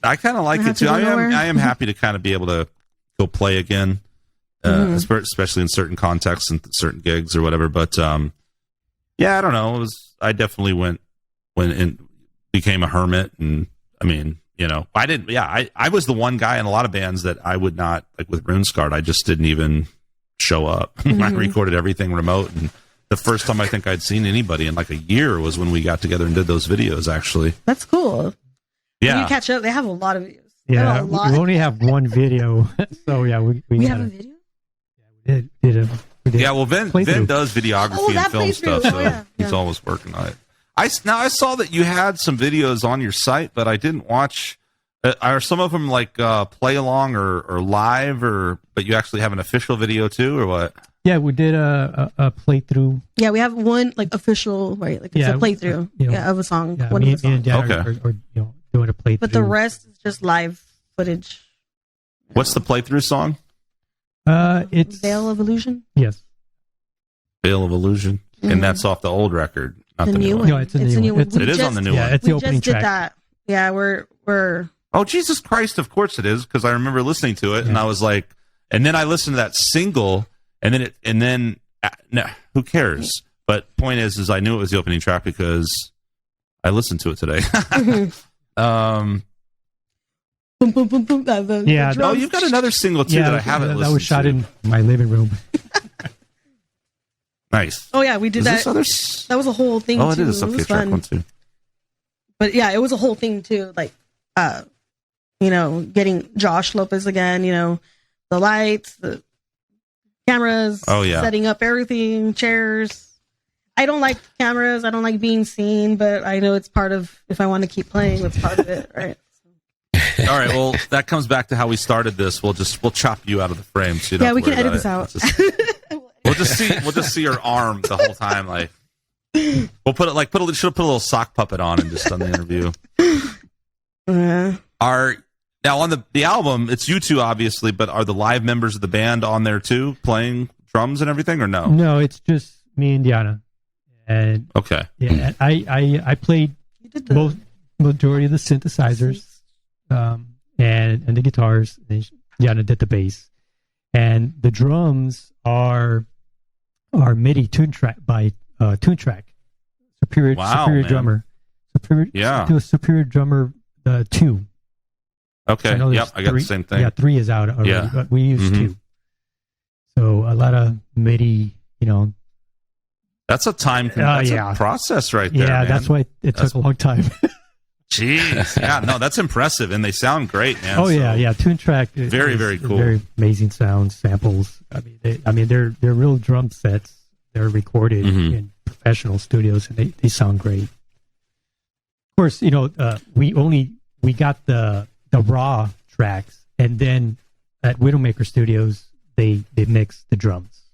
I kind of like it too. I am happy to kind of be able to go play again, especially in certain contexts and certain gigs or whatever. But yeah, I don't know. I definitely went and became a hermit, and I mean, I didn't. Yeah, I was the one guy in a lot of bands that I would not like with RuneScarred. I just didn't even show up. I recorded everything remote, and the first time I think I'd seen anybody in like a year was when we got together and did those videos. Actually, that's cool. Yeah, when you catch up, they have a lot of videos. Yeah, we only have one video, so yeah, we have a video. Yeah, we did. Yeah, well, Vin does videography and film stuff, so he's always working on it. I saw that you had some videos on your site, but I didn't watch. Are some of them like play along or live, but you actually have an official video too, or what? Yeah, we did a playthrough. Yeah, we have one like official, right? Like it's a playthrough of a song. Yeah, one me of the songs. and Dad are doing a playthrough. But the rest is just live footage. What's the playthrough song? It's Veil of Illusion. Yes, Veil of Illusion, and that's off the old record, not the new one. No, it's a new one. It is on the new one. It's the opening track. Did that. Yeah, we're. Oh, Jesus Christ! Of course it is, because I remember listening to it, and I was like, and then I listened to that single, and then no, who cares? But point is I knew it was the opening track because I listened to it today. Boom, boom, boom, boom. Yeah. Oh, you've got another single too that I haven't listened to. That was shot in my living room. Nice. Oh yeah, we did that. That was a whole thing. Oh, too. It is okay. Track one too. But yeah, it was a whole thing too. Like, getting Josh Lopez again. The lights, the cameras. Oh yeah. Setting up everything, chairs. I don't like cameras. I don't like being seen, but I know it's part of. If I want to keep playing, that's part of it, right? All right. Well, that comes back to how we started this. We'll chop you out of the frame. So you don't we can edit this out. We'll just see your arm the whole time. Like should have put a little sock puppet on and just done the interview. Now on the album, it's you two obviously, but are the live members of the band on there too, playing drums and everything, or no? No, it's just me and Diana. And okay, yeah, I played majority of the synthesizers. And the guitars, and Diana did the bass, and the drums are MIDI tune track by Tune Track, superior drummer, superior drummer 2. Okay, yep, I got the same thing. Yeah, 3 is out already, but we use 2. So a lot of MIDI, That's a a process right there. Yeah, man. That's why it took a long time. Jeez, yeah, no, that's impressive, and they sound great, man. Oh yeah. Tune Track, very cool, very amazing sounds, samples. They're real drum sets. They're recorded in professional studios, and they sound great. Of course, we got the raw tracks, and then at Widowmaker Studios they mix the drums.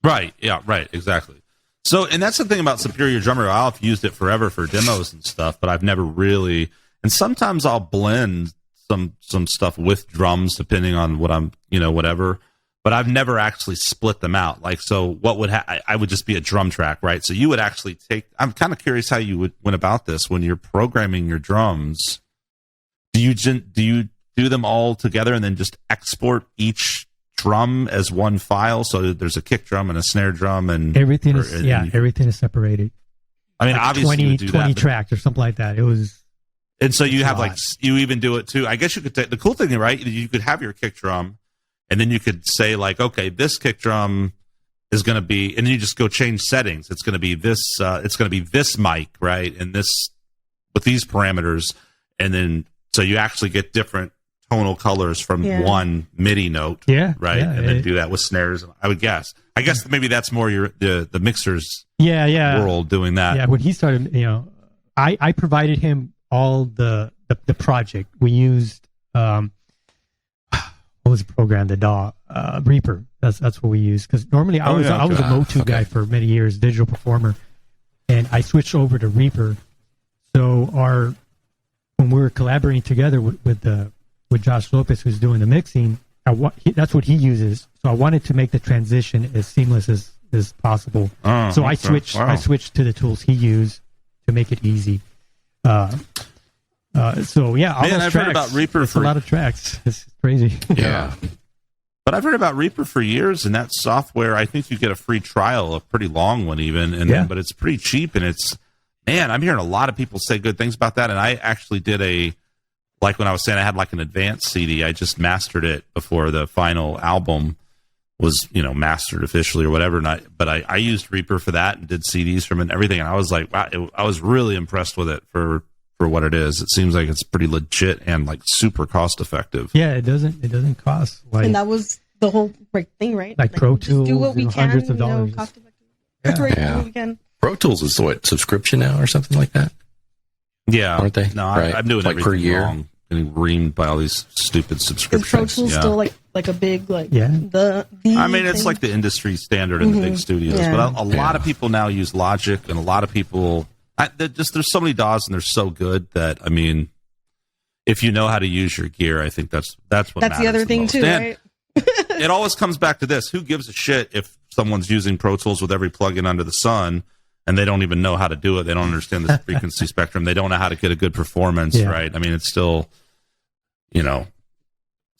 Right. Yeah. Right. Exactly. So, and that's the thing about Superior Drummer. I've used it forever for demos and stuff, but I've never really. And sometimes I'll blend some stuff with drums depending on what I'm, whatever. But I've never actually split them out. Like, so what would I would just be a drum track, right? So you would actually take. I'm kind of curious how you went about this when you're programming your drums. Do you do them all together and then just export each drum as one file, so there's a kick drum and a snare drum and everything is separated. I mean, like obviously 20 tracks or something like that. It was, and so you have you even do it too. I guess you could take the cool thing, right? You could have your kick drum, and then you could say like, okay, this kick drum is going to be, and then you just go change settings. It's going to be this. It's going to be this mic, right? And this with these parameters, and then so you actually get different tonal colors from one MIDI note, right? And then do that with snares. I would guess. I guess maybe that's more the mixer's world doing that. Yeah, when he started, I provided him all the project. We used what was the program? The DAW Reaper. That's what we used, because normally I was a Motu guy for many years, digital performer, and I switched over to Reaper. So when we were collaborating together with Josh Lopez, who's doing the mixing, that's what he uses. So I wanted to make the transition as seamless as possible. So I switched to the tools he used to make it easy. All I've heard about Reaper for a lot of tracks. It's crazy. Yeah. But I've heard about Reaper for years, and that software, I think you get a free trial, a pretty long one even, but it's pretty cheap, and I'm hearing a lot of people say good things about that, and I actually did like when I was saying I had like an advanced CD, I just mastered it before the final album was, mastered officially or whatever. But I used Reaper for that and did CDs from it and everything. And I was like, wow, I was really impressed with it for what it is. It seems like it's pretty legit and like super cost effective. Yeah, it doesn't cost and that was the whole thing, right? Like Pro Tools, do what we can, hundreds of dollars. Cost effective. Do what we can. Pro Tools is what, subscription now or something like that? Yeah, aren't they? No, right. I'm doing like everything per year. Wrong. Getting reamed by all these stupid subscriptions. Is Pro Tools still like a big the I mean, it's like the industry standard in the big studios, but a lot of people now use Logic, and a lot of people there's so many DAWs and they're so good that I mean, if you know how to use your gear, I think that's what matters the other thing most. too, right? It always comes back to this: who gives a shit if someone's using Pro Tools with every plugin under the sun? And they don't even know how to do it. They don't understand the frequency spectrum. They don't know how to get a good performance, right? I mean, it's still,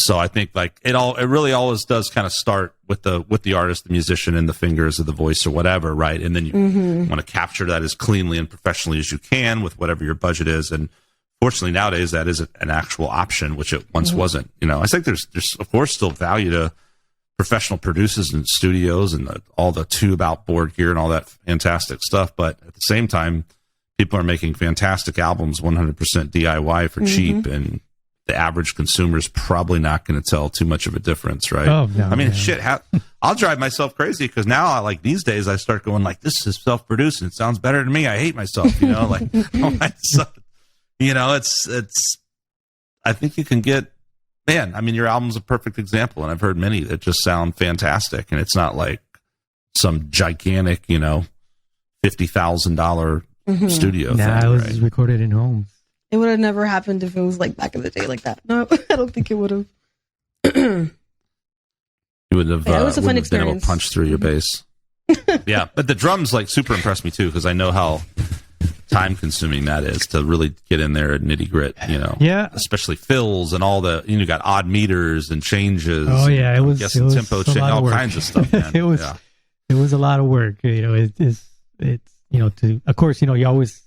So I think like it really always does kind of start with the artist, the musician, and the fingers of the voice or whatever, right? And then you want to capture that as cleanly and professionally as you can with whatever your budget is. And fortunately nowadays that is an actual option, which it once wasn't. I think there's of course still value to professional producers and studios and all the tube outboard gear and all that fantastic stuff. But at the same time, people are making fantastic albums 100% DIY for cheap, and the average consumer is probably not going to tell too much of a difference, right? Oh, no, I mean, shit, I'll drive myself crazy because now, like these days, I start going like, this is self-produced and it sounds better to me. I hate myself, you know, like, oh my son. You know, it's. I think you can get, man. I mean, your album's a perfect example, and I've heard many that just sound fantastic, and it's not like some gigantic, you know, $50,000 studio. Nah, it was recorded in homes. It would have never happened if it was like back in the day like that. No, I don't think it would have. You would have. Yeah, it was a fun experience. Been able to punch through your bass. Yeah, but the drums like super impressed me too because I know how time consuming that is to really get in there and nitty grit. You know, yeah, especially fills and all the you got odd meters and changes. Oh yeah, it was tempo change, all kinds of stuff. Man. It was a lot of work. You know, it's you know to of course you know you always.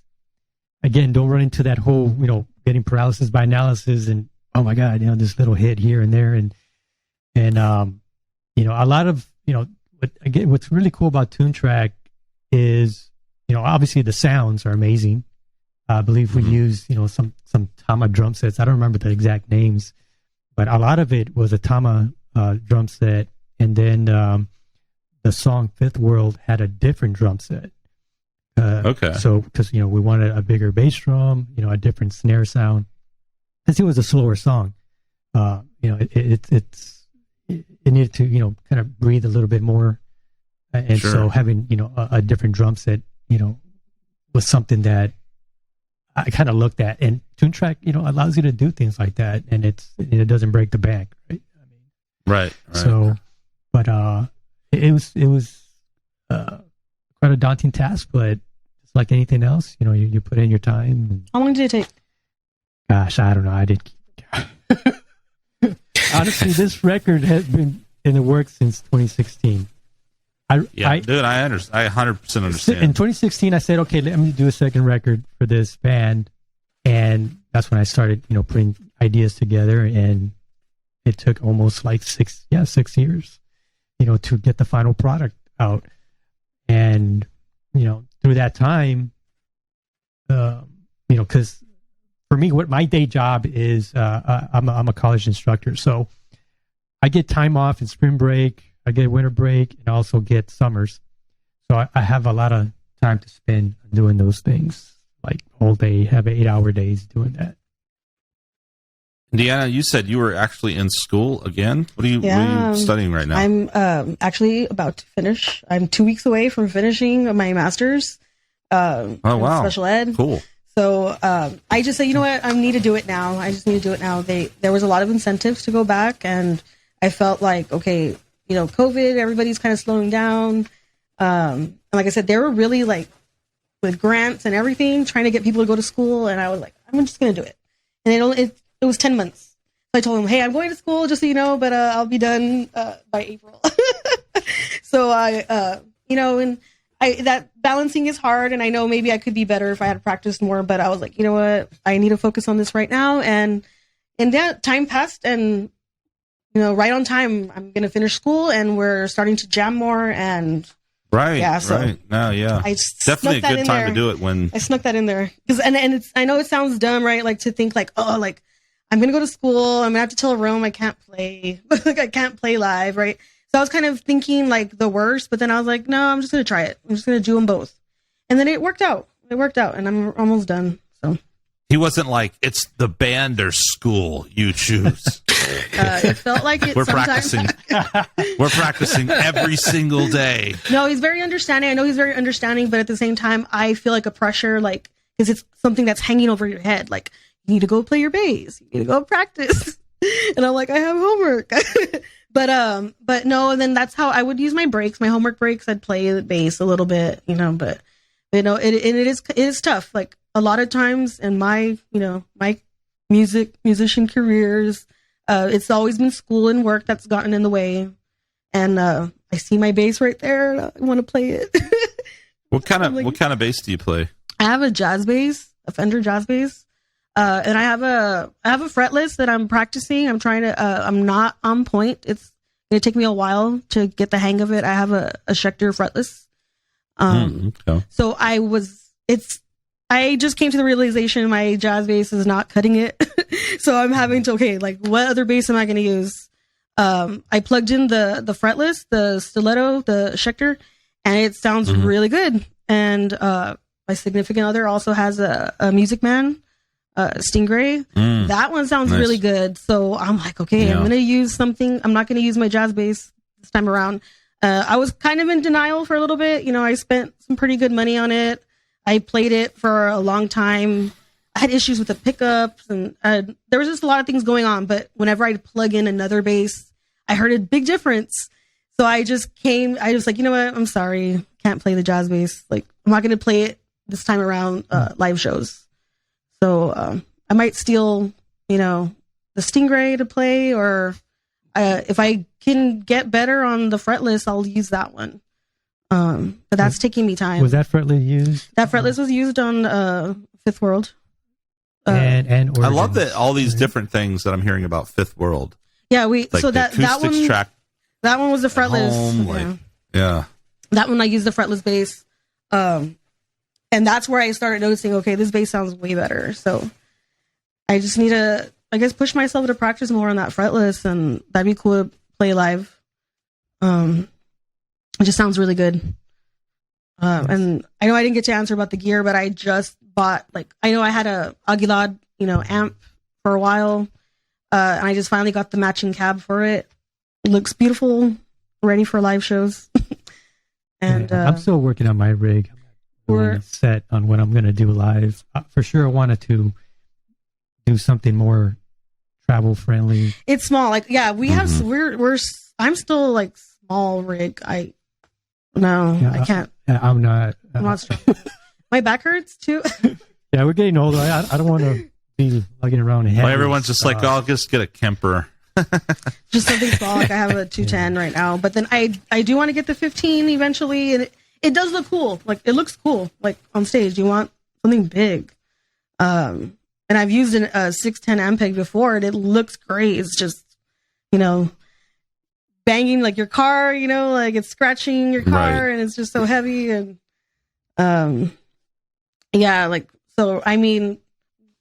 Again, don't run into that whole, you know, getting paralysis by analysis and, oh my God, you know, this little hit here and there. And you know, a lot of, you know, what's really cool about Toontrack is, you know, obviously the sounds are amazing. I believe we use, you know, some Tama drum sets. I don't remember the exact names, but a lot of it was a Tama drum set. And then the song Fifth World had a different drum set. Okay. So, because you know, we wanted a bigger bass drum, you know, a different snare sound. Since it was a slower song, you know, it needed to, you know, kind of breathe a little bit more, and so having, you know, a different drum set, you know, was something that I kind of looked at. And Toontrack, you know, allows you to do things like that, and it doesn't break the bank, right? I mean, right. So, but it was quite a daunting task, but. Like anything else, you know, you put in your time. How long did it take? Gosh, I don't know. I did. Honestly, this record has been in the works since 2016. Dude, I 100% understand. In 2016, I said, okay, let me do a second record for this band, and that's when I started, you know, putting ideas together, and it took almost like 6 years, you know, to get the final product out, and you know. Through that time, you know, because for me, what my day job is, I'm a college instructor, so I get time off in spring break, I get winter break, and I also get summers. So I have a lot of time to spend doing those things, like all day, have 8-hour days doing that. Deanna, you said you were actually in school again. What are you studying right now? I'm actually about to finish. I'm 2 weeks away from finishing my master's. Oh, wow. Special ed. Cool. So I just said, you know what? I need to do it now. I just need to do it now. There was a lot of incentives to go back, and I felt like, okay, you know, COVID, everybody's kind of slowing down. And like I said, they were really like with grants and everything, trying to get people to go to school. And I was like, I'm just going to do it. And it was 10 months. So I told him, hey, I'm going to school, just so you know, but I'll be done by April. So you know, and that balancing is hard. And I know maybe I could be better if I had practiced more, but I was like, you know what, I need to focus on this right now. And that time passed, and, you know, right on time, I'm going to finish school, and we're starting to jam more. And right. No, yeah. I definitely a good time to do it when I snuck that in there. And it's, I know it sounds dumb, right? Like to think like, oh, like I'm going to go to school, I'm going to have to tell Rome I can't play, like I can't play live, right? So I was kind of thinking like the worst, but then I was like, no, I'm just going to try it. I'm just going to do them both. And then it worked out. And I'm almost done. So he wasn't like, it's the band or school you choose. It felt like it. We're practicing. We're practicing every single day. No, he's very understanding. I know he's very understanding, but at the same time, I feel like a pressure, like, because it's something that's hanging over your head. Like, you need to go play your bass. You need to go practice. And I'm like, I have homework. But no, and then that's how I would use my breaks, my homework breaks. I'd play the bass a little bit, you know, but you know, it is tough. Like a lot of times in my, you know, my musician careers, it's always been school and work that's gotten in the way. And I see my bass right there, and I want to play it. What kind of bass do you play? I have a jazz bass, a Fender jazz bass. And I have a fretless that I'm practicing. I'm trying to, I'm not on point. It's It'll take me a while to get the hang of it. I have a Schecter fretless. So I just came to the realization my jazz bass is not cutting it. So I'm having to, what other bass am I going to use? I plugged in the fretless, the stiletto, the Schecter, and it sounds really good. And my significant other also has a Music Man, Stingray. That one sounds really good. So I'm like, I'm going to use something. I'm not going to use my jazz bass this time around. I was kind of in denial for a little bit. I spent some pretty good money on it. I played it for a long time. I had issues with the pickups, and there was just a lot of things going on. But whenever I'd plug in another bass, I heard a big difference. So I was like, you know what? I'm sorry. Can't play the jazz bass. Like, I'm not going to play it this time around live shows. So I might steal, the Stingray to play, or if I can get better on the fretless, I'll use that one. But that's taking me time. Was that fretless used? That fretless was used on Fifth World. And I love that all these different things that I'm hearing about Fifth World. Yeah, that one track. That one was the fretless. That one I used the fretless bass. And that's where I started noticing, okay, this bass sounds way better. So I just need to, push myself to practice more on that fretless, and that'd be cool to play live. It just sounds really good. And I know I didn't get to answer about the gear, but I just bought, I know I had a Aguilad, amp for a while. And I just finally got the matching cab for it. It looks beautiful, ready for live shows. And I'm still working on my rig. I'm set on what I'm going to do live. For sure, I wanted to do something more travel friendly. It's small. We have, I'm still small rig. I can't. I'm not strong. My back hurts too. Yeah, we're getting older. I don't want to be lugging around a head. Well, everyone's just I'll just get a Kemper. Just something small. I have a 210 right now, but then I do want to get the 15 eventually, and it does look cool. It looks cool. On stage, you want something big. And I've used a 610 Ampeg before, and it looks great. It's just, banging your car, it's scratching your car, right. And it's just so heavy. And so I mean,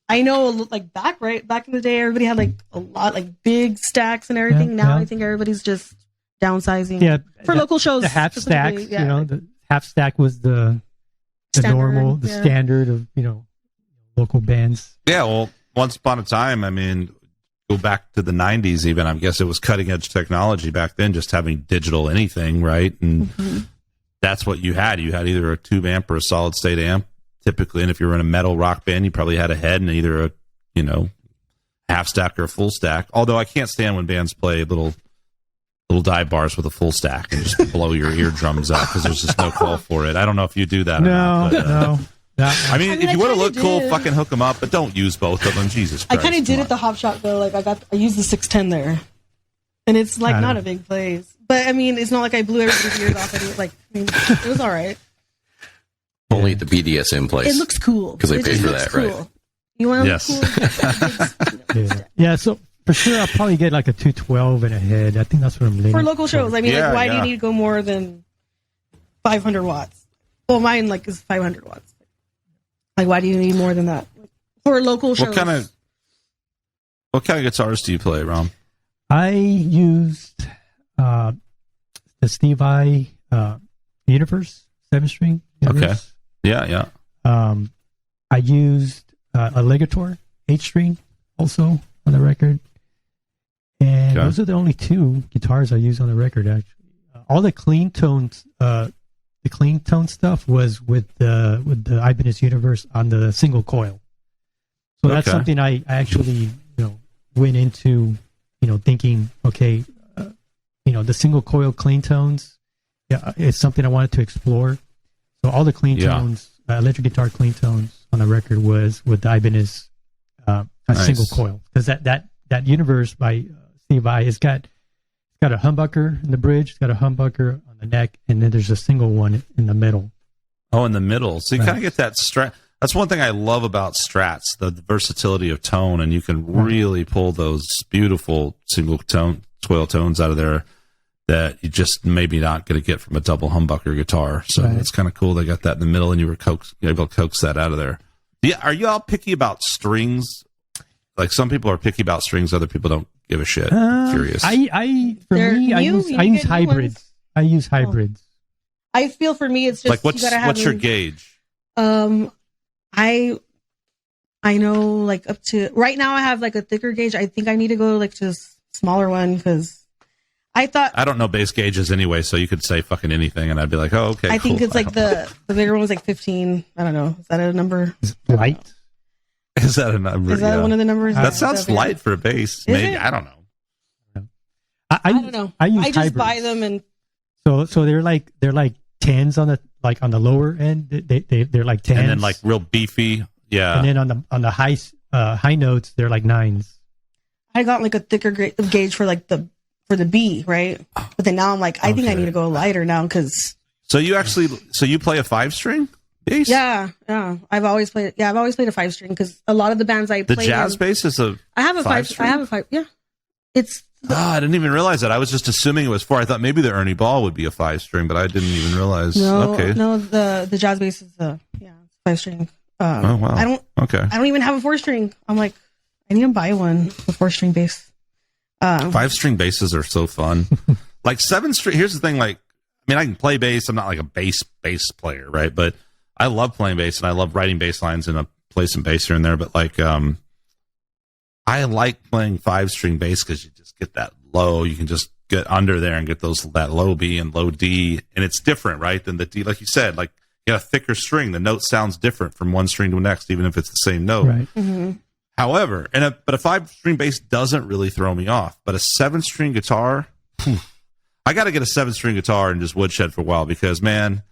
I know back in the day, everybody had a lot big stacks and everything. Now I think everybody's just downsizing. Yeah, for local shows. The half stack, the half stack was the normal, the standard of local bands. Yeah, well, once upon a time, I mean, go back to the 90s even, I guess it was cutting edge technology back then, just having digital anything, right? And that's what you had. You had either a tube amp or a solid state amp, typically. And if you were in a metal rock band, you probably had a head and either a, half stack or a full stack. Although I can't stand when bands play little dive bars with a full stack and just blow your eardrums out because there's just no call for it. I don't know if you do that or not. No. I mean, if you want to look cool, fucking hook them up, but don't use both of them. Jesus Christ. I kind of did at the Hop Shop though. I used the 610 there, and it's not a big place. But I mean, it's not like I blew everybody's ears off. It was all right. Only at the BDSM place. It looks cool because they paid for that, cool. right? You want to look cool? Yeah. So for sure, I'll probably get a 212 and a head. I think that's what I'm leaning for local shows. I mean, why do you need to go more than 500 watts? Well, mine is 500 watts. Why do you need more than that for local shows? What kind of guitars do you play, Rom? I used the Steve I Universe 7-string. Okay. Yeah. I used a Legator 8-string also on the record, and those are the only two guitars I used on the record. Actually, all the clean tones. The clean tone stuff was with the Ibanez Universe on the single coil. So that's something I actually went into thinking, okay, the single coil clean tones, it's something I wanted to explore. So all the clean tones, electric guitar clean tones on the record was with the Ibanez single coil, because that Universe by Steve Vai has got a humbucker in the bridge, it's got a humbucker on the neck, and then there's a single one in the middle. Oh, in the middle. So you kind of get that Strat. That's one thing I love about Strats, the versatility of tone, and you can really pull those beautiful single tone coil tones out of there. that you just maybe not going to get from a double humbucker guitar. So it's kind of cool. They got that in the middle, and you were able to coax that out of there. Yeah, are you all picky about strings? Like some people are picky about strings, other people don't give a shit. Curious. I use hybrids. I use hybrids. I feel for me, it's just like what's your gauge? I know like up to right now I have like a thicker gauge. I think I need to go like to a smaller one because I don't know bass gauges anyway, so you could say fucking anything and I'd be like, oh, okay. I think it's like the bigger one was like 15. I don't know. Is that a number? Light? Is that a number? Is that one of the numbers? That sounds light for a bass. Maybe. I don't know. I don't know. I just hybrids. Buy them and so they're like 10s on the lower end. They're like 10s. And then like real beefy. Yeah. And then on the high notes, they're like 9s. I got like a thicker gauge for like for the B, right? But then now I'm like, I think I need to go lighter now because. So you play a 5-string bass? Yeah. I've always played a 5-string because a lot of the bands I play. The jazz bass is a. I have a 5-string. I have a 5. Yeah. It's. I didn't even realize that. I was just assuming it was 4. I thought maybe the Ernie Ball would be a 5-string, but I didn't even realize. No, the jazz bass is a 5-string. Oh wow. I don't even have a 4-string. I'm like, I need to buy one, a 4-string bass. 5-string basses are so fun. Like 7-string. Here's the thing. Like, I mean, I can play bass. I'm not like a bass player, right? But I love playing bass and I love writing bass lines and I play some bass here and there. But like, I like playing 5-string bass because you just get that low. You can just get under there and get that low B and low D, and it's different, right? Than the D, like you said, like. You got a thicker string. The note sounds different from one string to the next, even if it's the same note. Right. Mm-hmm. However, but a 5-string bass doesn't really throw me off. But a 7-string guitar, I got to get a 7-string guitar and just woodshed for a while because, man,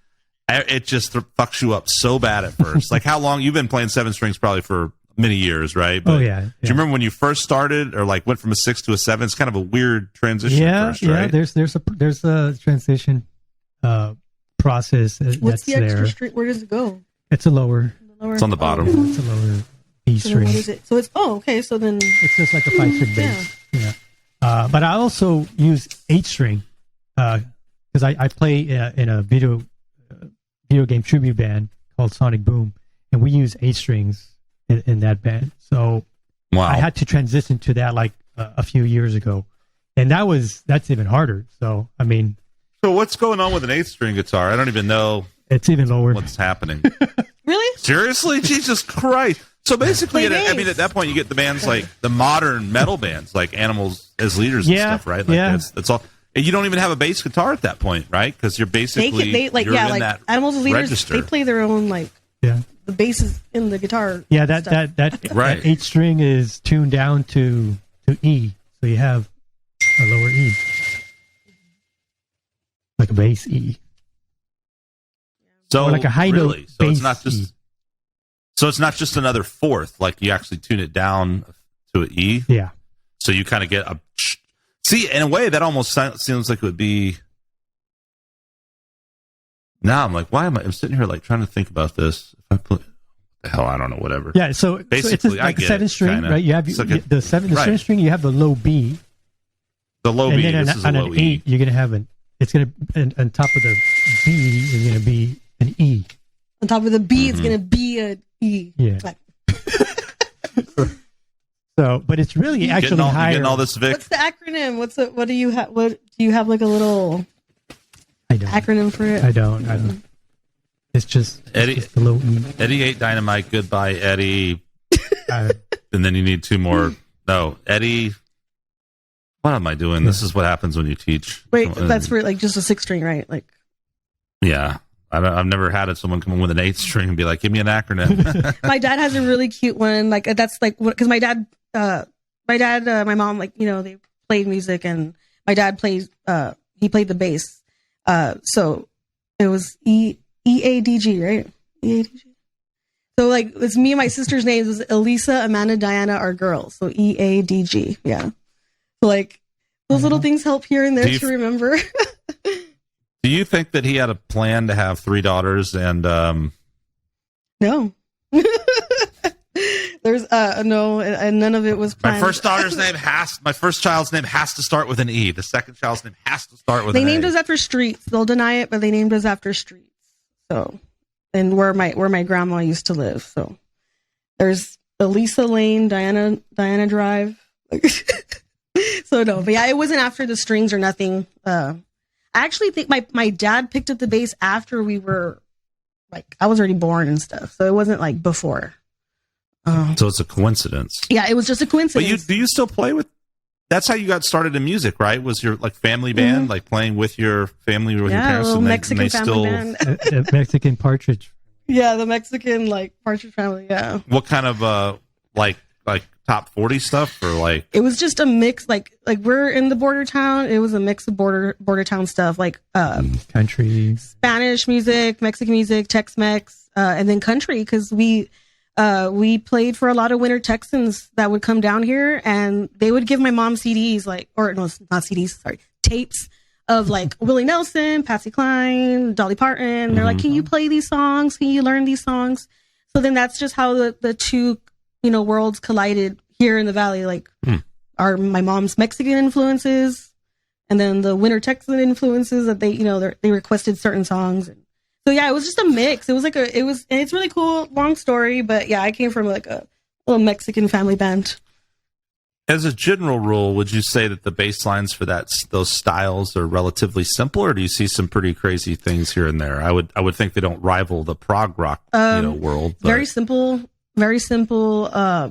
it just fucks you up so bad at first. Like how long you've been playing 7 strings probably for many years, right? But do you remember when you first started or like went from a 6 to a 7? It's kind of a weird transition. Yeah, at first, right? There's a transition. Process. What's the extra string? Where does it go? It's a lower. It's on the bottom. It's a lower B string. What is it? So it's okay. So then it's just like a 5-string bass. Yeah. But I also use 8-string because I play in a video game tribute band called Sonic Boom, and we use 8 strings in that band. So I had to transition to that like a few years ago, and that's even harder. So I mean. So what's going on with an 8-string guitar? I don't even know. It's even lower. What's happening? Really? Seriously? Jesus Christ. So basically, at that point, you get the bands like the modern metal bands, like Animals as leaders and stuff, right? Like that's all. And you don't even have a bass guitar at that point, right? Because you're basically that Animals as leaders. Register. They play their own the basses in the guitar. Yeah, that 8-string is tuned down to E, so you have a lower E. Like a bass E. So or like a high note so bass it's not just E. So it's not just another fourth, like you actually tune it down to an E. Yeah. So you kind of get a see, in a way that almost seems like it would be. Now I'm like, I'm sitting here like trying to think about this. If I put the hell, I don't know, whatever. Yeah, so basically it's like a 7-string, right? You have the 7-string, you have the low B. The low B, then this is a low an E. 8, you're gonna have it's going to, on top of the B is going to be an E. On top of the B, it's going to be an E. Yeah. So, but it's really actually higher. Getting all this, Vic? What's the acronym? What do you have? What do you have? Like a little acronym for it? I don't. It's just Eddie. It's the low E. Eddie ate dynamite. Goodbye, Eddie. And then you need 2 more. No, Eddie. What am I doing? This is what happens when you teach. Wait, that's for like just a 6-string, right? Like, yeah, I've never had someone come in with an 8-string and be like, "Give me an acronym." My dad has a really cute one. Like that's like because my mom, like they played music, and my dad plays. He played the bass. So it was EADG, right? EADG. So like it's me and my sister's names was Elisa, Amanda, Diana, our girls. So EADG, yeah. Like those little things help here and there to remember. Do you think that he had a plan to have 3 daughters and No. There's no, and none of it was planned. My first child's name has to start with an E. The second child's name has to start with an A. They named us after streets. They'll deny it, but they named us after streets. So, and where my grandma used to live. So there's Elisa Lane, Diana Drive. So no, but yeah, it wasn't after the strings or nothing. I actually think my dad picked up the bass after we were like, I was already born and stuff. So it wasn't like before. So it's a coincidence. Yeah, it was just a coincidence. But do you still play with? That's how you got started in music, right? Was your like family band, like playing with your family, with your parents, and Mexican family band, the Mexican Partridge. Yeah, the Mexican like Partridge family. Yeah. What kind of like top 40 stuff, or like? It was just a mix. Like we're in the border town. It was a mix of border town stuff, like country, Spanish music, Mexican music, Tex-Mex, and then country, because we played for a lot of winter Texans that would come down here, and they would give my mom CDs, not CDs, sorry, tapes of like Willie Nelson, Patsy Cline, Dolly Parton. They're like, can you play these songs? Can you learn these songs? So then that's just how the two, worlds collided here in the Valley. Like are my mom's Mexican influences, and then the winter Texan influences that they requested certain songs. So yeah, it was just a mix. It was and it's really cool. Long story, but yeah, I came from like a little Mexican family band. As a general rule, would you say that the bass lines for those styles are relatively simple, or do you see some pretty crazy things here and there? I would think they don't rival the prog rock world. But. Very simple, very simple. I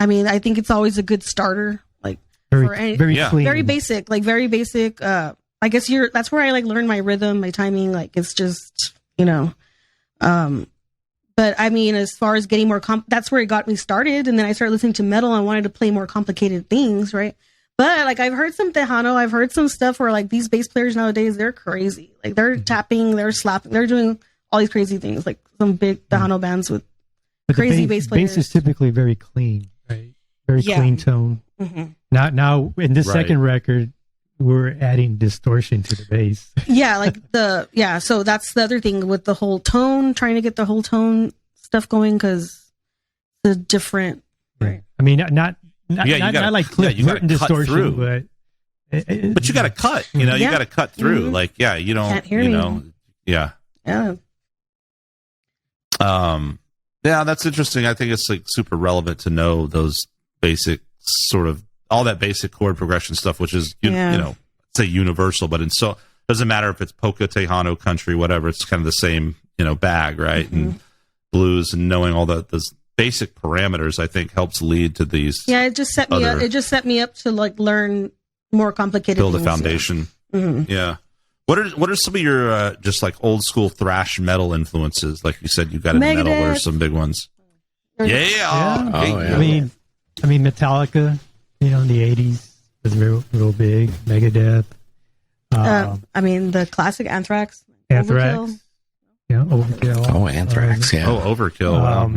mean, I think it's always a good starter. Like very clean, very basic, like very basic. I guess that's where I like learn my rhythm, my timing. Like it's just, but I mean, as far as getting more, that's where it got me started. And then I started listening to metal. And I wanted to play more complicated things. Right. But like, I've heard some Tejano, I've heard some stuff where like these bass players nowadays, they're crazy. Like they're tapping, they're slapping, they're doing all these crazy things. Like some big Tejano bands with crazy bass players. Bass is typically very clean, right? Very clean tone. Mm-hmm. Now in this second record, we're adding distortion to the bass. So that's the other thing with the whole tone, trying to get the whole tone stuff going, because the different. Right. I mean, not like Cliff Burton distortion, but you got to cut. You got to cut through. Mm-hmm. Like, you don't. Can't hear me. Yeah. Yeah, that's interesting. I think it's like super relevant to know those basic sort of. All that basic chord progression stuff, which is, say universal, but doesn't matter if it's polka, Tejano, country, whatever. It's kind of the same, bag, right? Mm-hmm. And blues, and knowing all those basic parameters, I think helps lead to these. Yeah, it just set me up. It just set me up to like learn more complicated. Build a foundation. Yeah. Mm-hmm. Yeah. What are some of your just like old school thrash metal influences? Like you said, you got in metal. What are some big ones? Yeah. I mean, Metallica. In the 80s was real big. Megadeth. The classic Anthrax. Overkill. Yeah, Overkill. Oh, Anthrax, Overkill. Wow.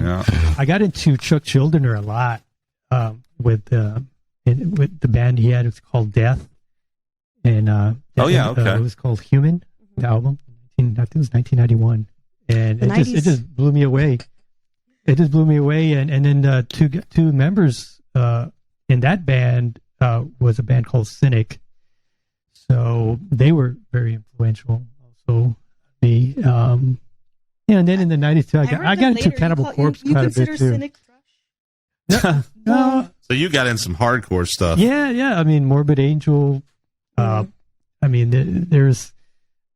I got into Chuck Schuldiner a lot with the band he had. It was called Death. And it was called Human, the album. I think it was 1991. And it just blew me away. And then two members in that band was a band called Cynic. So they were very influential. Also, and then in the 90s too, I got into Cannibal Corpse quite a bit too. Cynic thrash? No. So you got in some hardcore stuff. Yeah. I mean, Morbid Angel. There's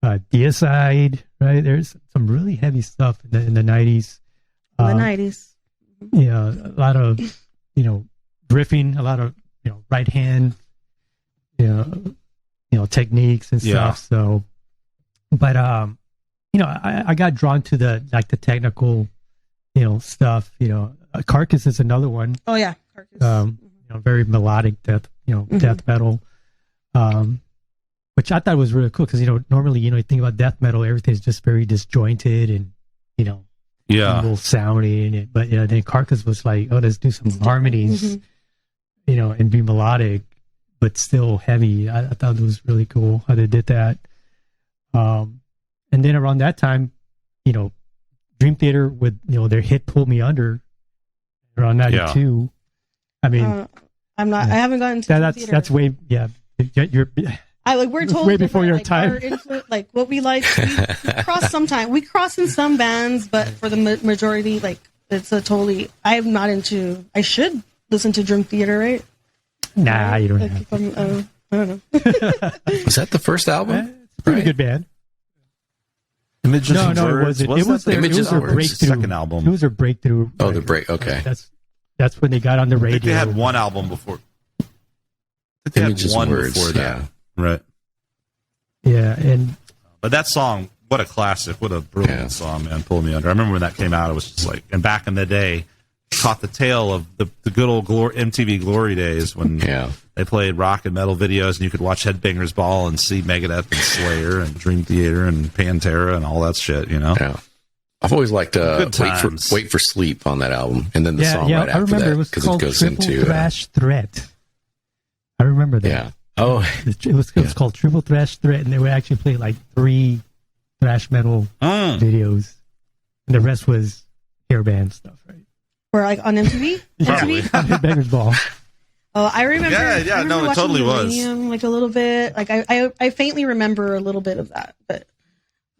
Deicide, right? There's some really heavy stuff in the 90s. In the 90s. Yeah, a lot of riffing, a lot of right hand techniques and stuff. So but I got drawn to the technical stuff. Carcass is another one. Oh yeah, Carcass. Very melodic death metal, which I thought was really cool, because normally you think about death metal, everything's just very disjointed and evil sounding, but then Carcass was like, let's do some harmonies, and be melodic but still heavy. I thought it was really cool how they did that. And then around that time, Dream Theater with their hit "Pull Me Under," around 92. I mean, I'm not. I haven't gotten to that's way. Yeah, you're. We're told way before your time. Like what we like, we cross sometime. We cross in some bands, but for the majority, like it's a totally. I am not into. I should listen to Dream Theater, right? Nah, you don't have to. I don't know. Was that the first album? It's a pretty good band. Images no, it wasn't. It was their breakthrough. Second album. It was their breakthrough. Oh, the break. Okay. That's when they got on the radio. I think they had one album before. They had one before that. Yeah. Right. Yeah, but that song, what a classic! What a brilliant song, man! Pull Me Under. I remember when that came out. It was just like, and back in the day, caught the tail of the good old MTV glory days when they played rock and metal videos, and you could watch Headbangers Ball and see Megadeth and Slayer and Dream Theater and Pantera and all that shit. You know. Yeah. I've always liked Wait for Sleep on that album, and then the song right after that. It was called Triple Thrash Threat. I remember that. Yeah. Oh, it was called Triple Thrash Threat, and they would actually play like 3 thrash metal videos, and the rest was hair band stuff, right? Or like on MTV? MTV? Beggars Ball. Oh, I remember. Yeah, no, it totally was. Like a little bit. Like I faintly remember a little bit of that, but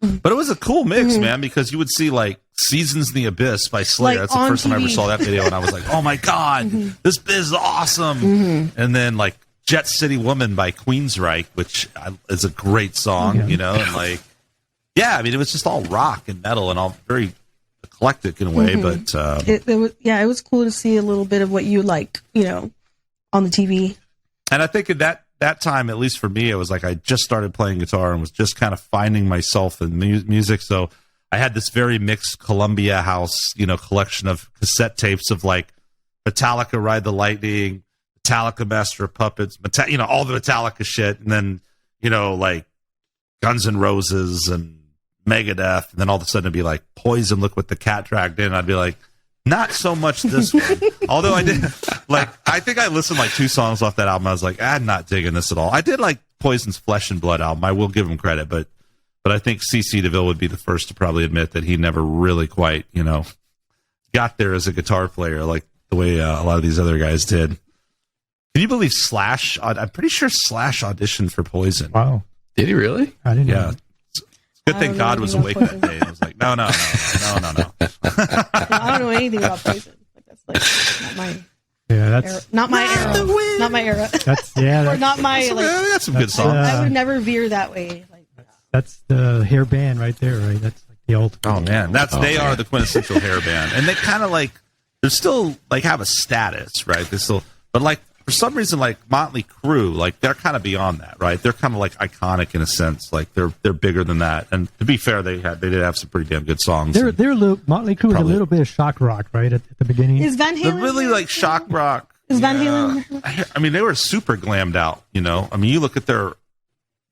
it was a cool mix, man, because you would see like Seasons in the Abyss by Slayer. That's the first time I ever saw that video, and I was like, oh my God, this is awesome. And then like Jet City Woman by Queensryche, which is a great song, you know, and like, I mean, it was just all rock and metal and all very eclectic in a way, but it was cool to see a little bit of what you like, you know, on the TV. And I think at that time, at least for me, it was like I just started playing guitar and was just kind of finding myself in music. So I had this very mixed Columbia House, you know, collection of cassette tapes of like Metallica Ride the Lightning, Metallica Master of Puppets, you know, all the Metallica shit, and then, you know, like Guns N' Roses and Megadeth, and then all of a sudden it'd be like Poison, Look What the Cat Dragged In. I'd be like, not so much this one. Although I did, like, I think I listened like 2 songs off that album. I was like, I'm not digging this at all. I did like Poison's Flesh and Blood album. I will give him credit, but I think C.C. DeVille would be the first to probably admit that he never really quite, you know, got there as a guitar player like the way a lot of these other guys did. Can you believe Slash? I'm pretty sure Slash auditioned for Poison. Wow. Did he really? I didn't know. Yeah. Good thing God was awake that day. I was like, no. I don't know anything about Poison. Like, that's like not my. Yeah, that's not my era. Not my era. Or not my like. That's some good songs. I would never veer that way. Like, that's the hair band right there, right? That's like the ultimate. Oh man, they are the quintessential hair band, and they kind of like they're still like have a status, right? They still, but like. For some reason, like Motley Crue, like they're kind of beyond that, right? They're kind of like iconic in a sense, like they're bigger than that. And to be fair, they did have some pretty damn good songs. They're Motley Crue is a little bit of shock rock, right? At the beginning, is Van Halen? They're really like shock rock. Is Van Halen? I mean, they were super glammed out, you know. I mean, you look at their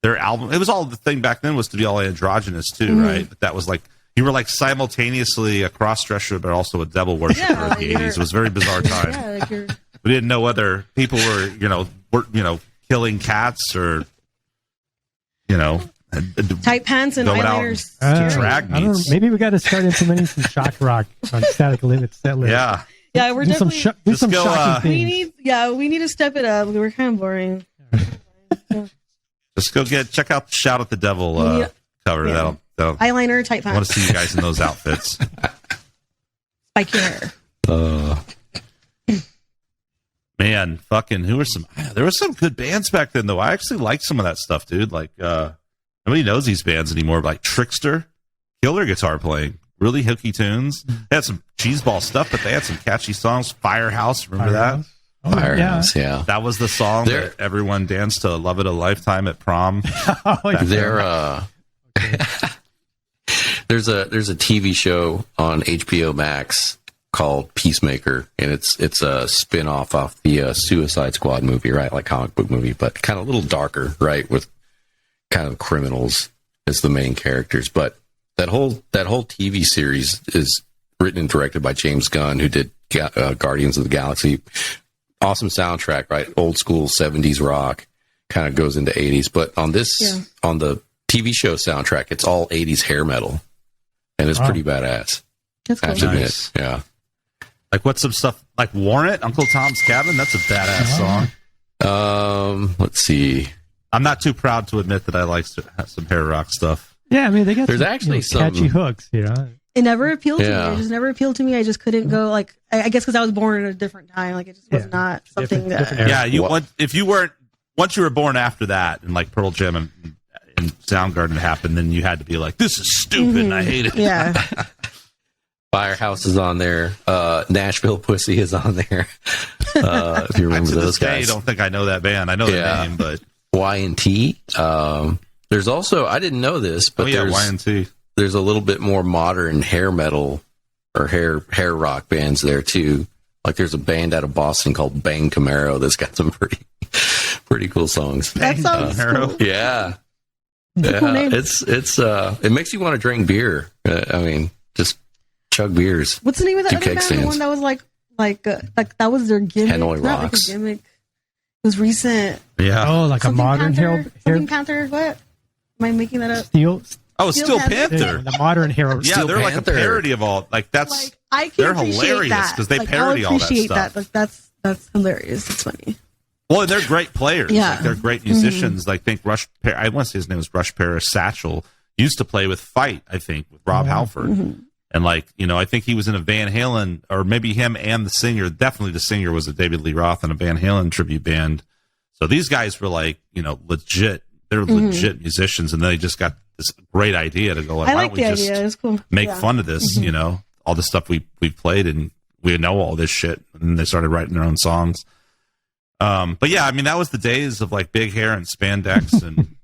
album; it was all the thing back then was to be all androgynous too, right? But that was like you were like simultaneously a cross-dresser, but also a devil worshiper in the '80s. It was a very bizarre time. Yeah, like you're. We didn't know whether people were killing cats or, you know, tight pants and eyeliners. Drag meets. Maybe we got to start implementing some shock rock on Static Limit set list. Yeah, we're definitely do some shocking things. We need to step it up. We were kind of boring. Just go check out Shout at the Devil cover. Yeah. That'll eyeliner, tight pants. I want to see you guys in those outfits. Spike your hair. Man, fucking, there were some good bands back then, though. I actually liked some of that stuff, dude. Like, nobody knows these bands anymore, but like Trickster, killer guitar playing, really hooky tunes. They had some cheeseball stuff, but they had some catchy songs. Firehouse, remember that? Firehouse, yeah. That was the song that everyone danced to Love It a Lifetime at prom. There's a TV show on HBO Max called Peacemaker, and it's a spin-off off the Suicide Squad movie, right? Like comic book movie, but kind of a little darker, right? With kind of criminals as the main characters. But that whole TV series is written and directed by James Gunn, who did Guardians of the Galaxy. Awesome soundtrack, right? Old school 70s rock, kind of goes into 80s. But on the TV show soundtrack, it's all 80s hair metal, and it's pretty badass. That's cool. I have to admit, yeah. Like, what's some stuff like Warrant, Uncle Tom's Cabin? That's a badass song. Let's see. I'm not too proud to admit that I like some hair rock stuff. Yeah, I mean, they got there's actually some catchy hooks, you know. It never appealed to me. It just never appealed to me. I just couldn't go, like, I guess because I was born at a different time. Like, it just was not something different that. Once you were born after that, and like Pearl Jam and Soundgarden happened, then you had to be like, this is stupid, and I hate it. Yeah. Firehouse is on there. Nashville Pussy is on there. If you remember those guys. I don't think I know that band. I know their name, but Y&T. There's also, I didn't know this, but Y&T. There's a little bit more modern hair metal or hair rock bands there too. Like there's a band out of Boston called Bang Camaro that's got some pretty cool songs. That sounds cool. Yeah. Cool name. It makes you want to drink beer. I mean, just chug beers. What's the name of that other band? The one that was like that was their gimmick. Hanoi Not Rocks. like a gimmick. It was recent. Yeah. Oh, like Something a modern Panther, hair. Something Panther. What? Am I making that up? Steel Panther. Yeah, the modern hair. Yeah, they're like a parody of all. Like that's. Like, I can they're hilarious because they parody all that stuff. Like, that's hilarious. It's funny. Well, and they're great players. Yeah. Like, they're great musicians. Like, think Rush. I want to say his name was Rush Paris Satchel. Used to play with Fight, I think, with Rob Halford. Mm-hmm. And like, you know, I think he was in a Van Halen, or maybe him and the singer. Definitely the singer was a David Lee Roth in a Van Halen tribute band. So these guys were like, you know, legit. They're legit musicians, and they just got this great idea to go like, why don't we just make fun of this? You know, all the stuff we've played, and we know all this shit. And they started writing their own songs. But yeah, I mean, that was the days of like big hair and spandex and,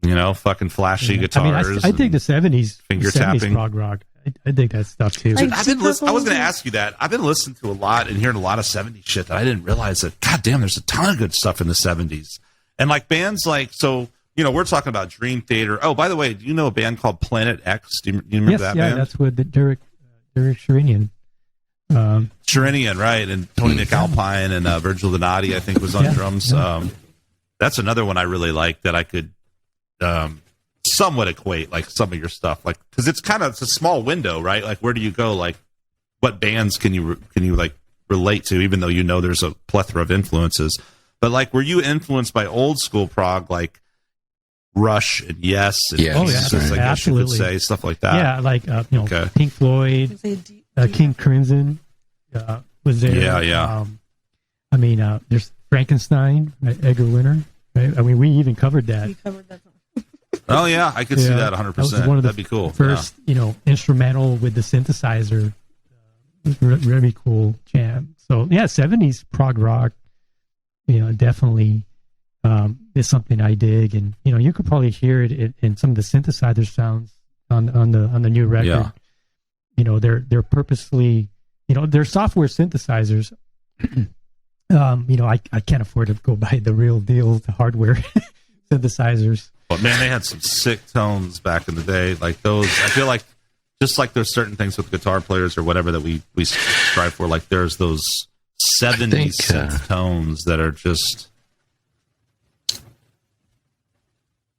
you know, fucking flashy guitars. I mean, I dig the 70s. Finger 70s tapping. prog rock. I dig that stuff too. Dude, I was going to ask you that. I've been listening to a lot and hearing a lot of 70s shit that I didn't realize that, God damn, there's a ton of good stuff in the 70s. And like bands like, so, you know, we're talking about Dream Theater. Oh, by the way, do you know a band called Planet X? Do you remember that band? Yeah, that's with Derek Sherinian. Sherinian, right, and Tony McAlpine and Virgil Donati, I think, was on drums. Yeah. That's another one I really like that I could somewhat equate like some of your stuff, like because it's a small window, right? Like, where do you go? Like, what bands can you like relate to? Even though you know there's a plethora of influences, but like, were you influenced by old school prog, like Rush and Yes, and Pieces, I guess you could say stuff like that? Yeah, like you know, Pink Floyd. King Crimson was there. Yeah. I mean, there's Frankenstein, Edgar Winter. Right? I mean, we even covered that. We covered that. Oh yeah, I could see that 100%. That'd be cool. First, you know, instrumental with the synthesizer. Really cool jam. So yeah, 70s prog rock. You know, definitely is something I dig, and you know, you could probably hear it in some of the synthesizer sounds on the new record. Yeah. You know, they're purposely, you know, they're software synthesizers. You know, I can't afford to go buy the real deal, the hardware synthesizers. But man, they had some sick tones back in the day. Like those, I feel like, just like there's certain things with guitar players or whatever that we strive for. Like there's those 70s synth tones that are just.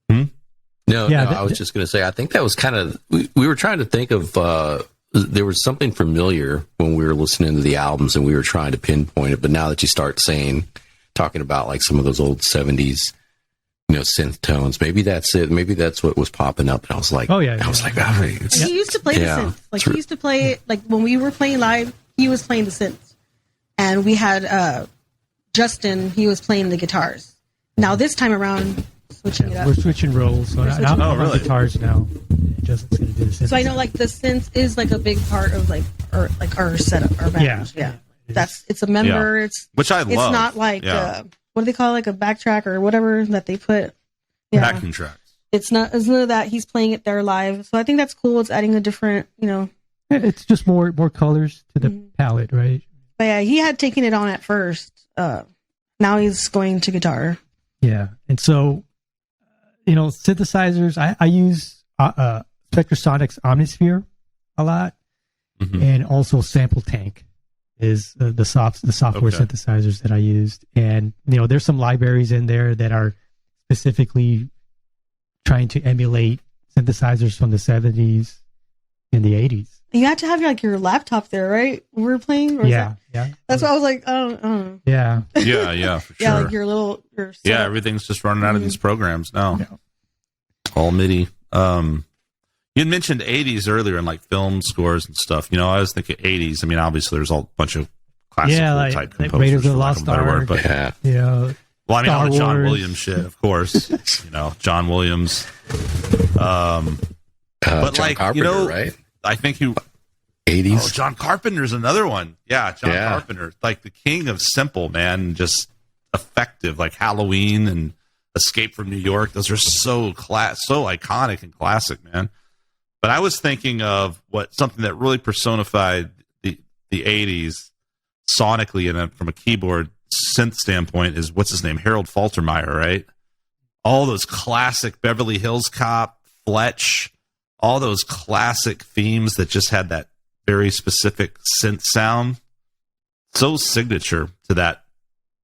No, I was just going to say, I think that was kind of, we were trying to think of, there was something familiar when we were listening to the albums and we were trying to pinpoint it. But now that you start talking about like some of those old 70s, you know, synth tones, maybe that's it. Maybe that's what was popping up. And I was like, he used to play the synth. Like he used to play, like when we were playing live, he was playing the synth. And we had Justin, he was playing the guitars. Now this time around, switching it up. We're switching roles. So I'm on guitars now. Justin's going to do the synth. So I know like the synth is like a big part of like our setup, our band. Yeah. It's a member. It's which I love. It's not like what do they call it, like a backtrack or whatever that they put. Yeah. Backing tracks. It's none of that. He's playing it there live. So I think that's cool. It's adding a different, you know. It's just more colors to the palette, right? But yeah, he had taken it on at first. Now he's going to guitar. Yeah, and so you know, synthesizers. I use Spectrasonics Omnisphere a lot, and also Sample Tank is the software synthesizers that I used. And you know, there's some libraries in there that are specifically trying to emulate synthesizers from the 70s and the 80s. You had to have your laptop there, right? We were playing. Or yeah. That's why I was like, oh. Yeah. Yeah, for sure. Yeah, like your yeah, everything's just running out of these programs now. Yeah. All MIDI. You had mentioned 80s earlier and like film scores and stuff. You know, I was thinking 80s. I mean, obviously, there's a bunch of classical type composers. Raiders of the Lost Ark. But yeah. Well, I mean, all the John Williams shit, of course. You know, John Williams. But John like, Carpenter, you know, right? I think you. 80s. Oh, John Carpenter's another one. Yeah, John Carpenter, like the king of simple, man, just effective, like Halloween and Escape from New York. Those are so iconic and classic, man. But I was thinking of something that really personified the 80s sonically and from a keyboard synth standpoint is what's his name, Harold Faltermeyer, right? All those classic Beverly Hills Cop, Fletch, all those classic themes that just had that very specific synth sound, so signature to that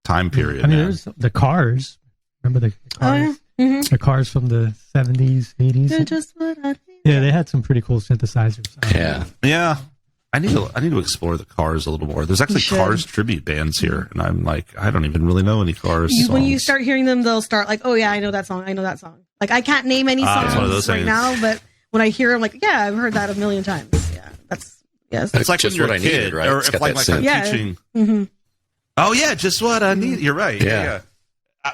time period. I mean, there's the Cars. Remember the Cars? Oh, yeah. The Cars from the 70s, 80s. They're just what I think. Yeah, they had some pretty cool synthesizers. Yeah. I need to explore the Cars a little more. There's actually Cars tribute bands here, and I'm like, I don't even really know any Cars songs. When you start hearing them, they'll start like, oh yeah, I know that song. Like I can't name any songs right now, but when I hear them, like, yeah, I've heard that a million times. Yeah, it's like when you're a kid, needed, right? Or if like I'm teaching. Mm-hmm. Oh yeah, just what I need. You're right. Yeah.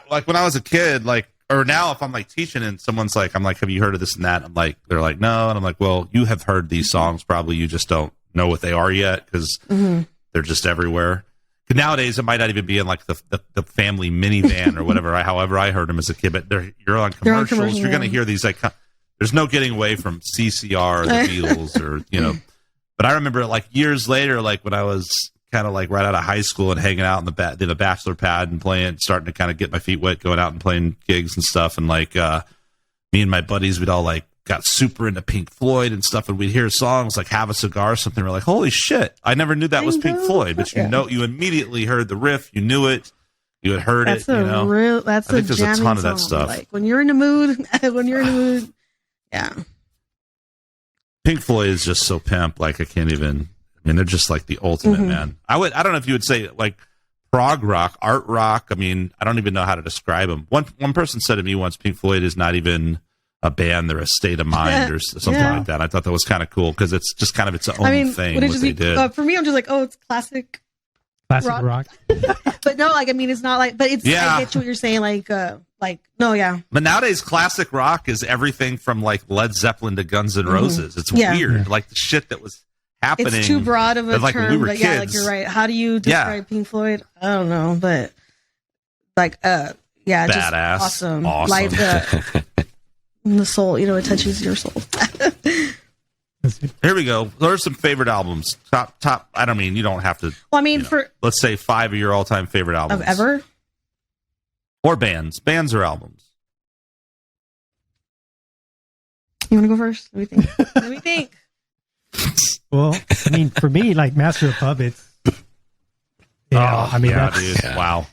Like when I was a kid, like, or now if I'm like teaching and someone's like, I'm like, have you heard of this and that? I'm like, they're like, no, and I'm like, well, you have heard these songs, probably you just don't know what they are yet because they're just everywhere. Nowadays, it might not even be in like the family minivan or whatever. However, I heard them as a kid, but you're on commercials. You're going to hear these like. There's no getting away from CCR or the Beatles or But I remember like years later, like when I was kind of like right out of high school and hanging out in the bachelor pad and starting to kind of get my feet wet, going out and playing gigs and stuff. And like me and my buddies, we'd all like got super into Pink Floyd and stuff, and we'd hear songs like "Have a Cigar" or something. We're like, holy shit! I never knew that was Pink Floyd, but you immediately heard the riff, you knew it, you had heard it. That's I think there's a ton of that stuff. Like when you're in the mood, yeah. Pink Floyd is just so pimp. Like I can't even. I mean, they're just like the ultimate man. I don't know if you would say like prog rock, art rock. I mean, I don't even know how to describe them. One person said to me once, Pink Floyd is not even a band, they're a state of mind or something like that. I thought that was kind of cool because it's just kind of its own thing. What they did. For me, I'm just like, oh, it's classic rock. But no, like I mean, it's not like, but it's. I get what you're saying. Like no, yeah. But nowadays, classic rock is everything from like Led Zeppelin to Guns N' Roses. It's weird, like the shit that was happening. It's too broad of a like term, when we were but kids. like you're right. How do you describe Pink Floyd? I don't know, but like, badass, just awesome. Like the soul, it touches your soul. Here we go. There's some favorite albums. Top. I don't mean you don't have to. Well, I mean, for let's say 5 of your all-time favorite albums of ever, or bands or albums. You want to go first? Let me think. Well, I mean, for me, like Master of Puppets. Yeah, I mean, dude. Wow.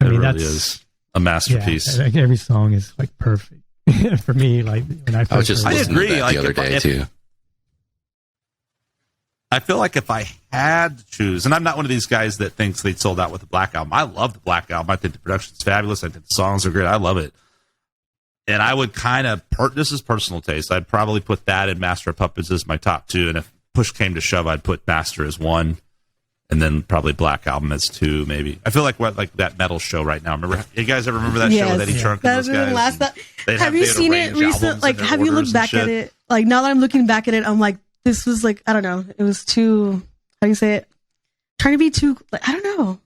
I mean, really is a masterpiece. Yeah, every song is like perfect for me. Like when I first I agree. Like the other day too. I feel like if I had to choose, and I'm not one of these guys that thinks they sold out with the Black Album. I love the Black Album. I think the production's fabulous. I think the songs are great. I love it. And I would kind of, this is personal taste. I'd probably put that and Master of Puppets as my top two. And if push came to shove, I'd put Master as one. And then probably Black Album as two, maybe. I feel like we're like that metal show right now. Remember, you guys ever remember that show with Eddie Trunk and those guys? Have you seen it recently? Like, have you looked back at it? Like, now that I'm looking back at it, I'm like, this was like, I don't know. It was too, how do you say it? Trying to be too, like, I don't know.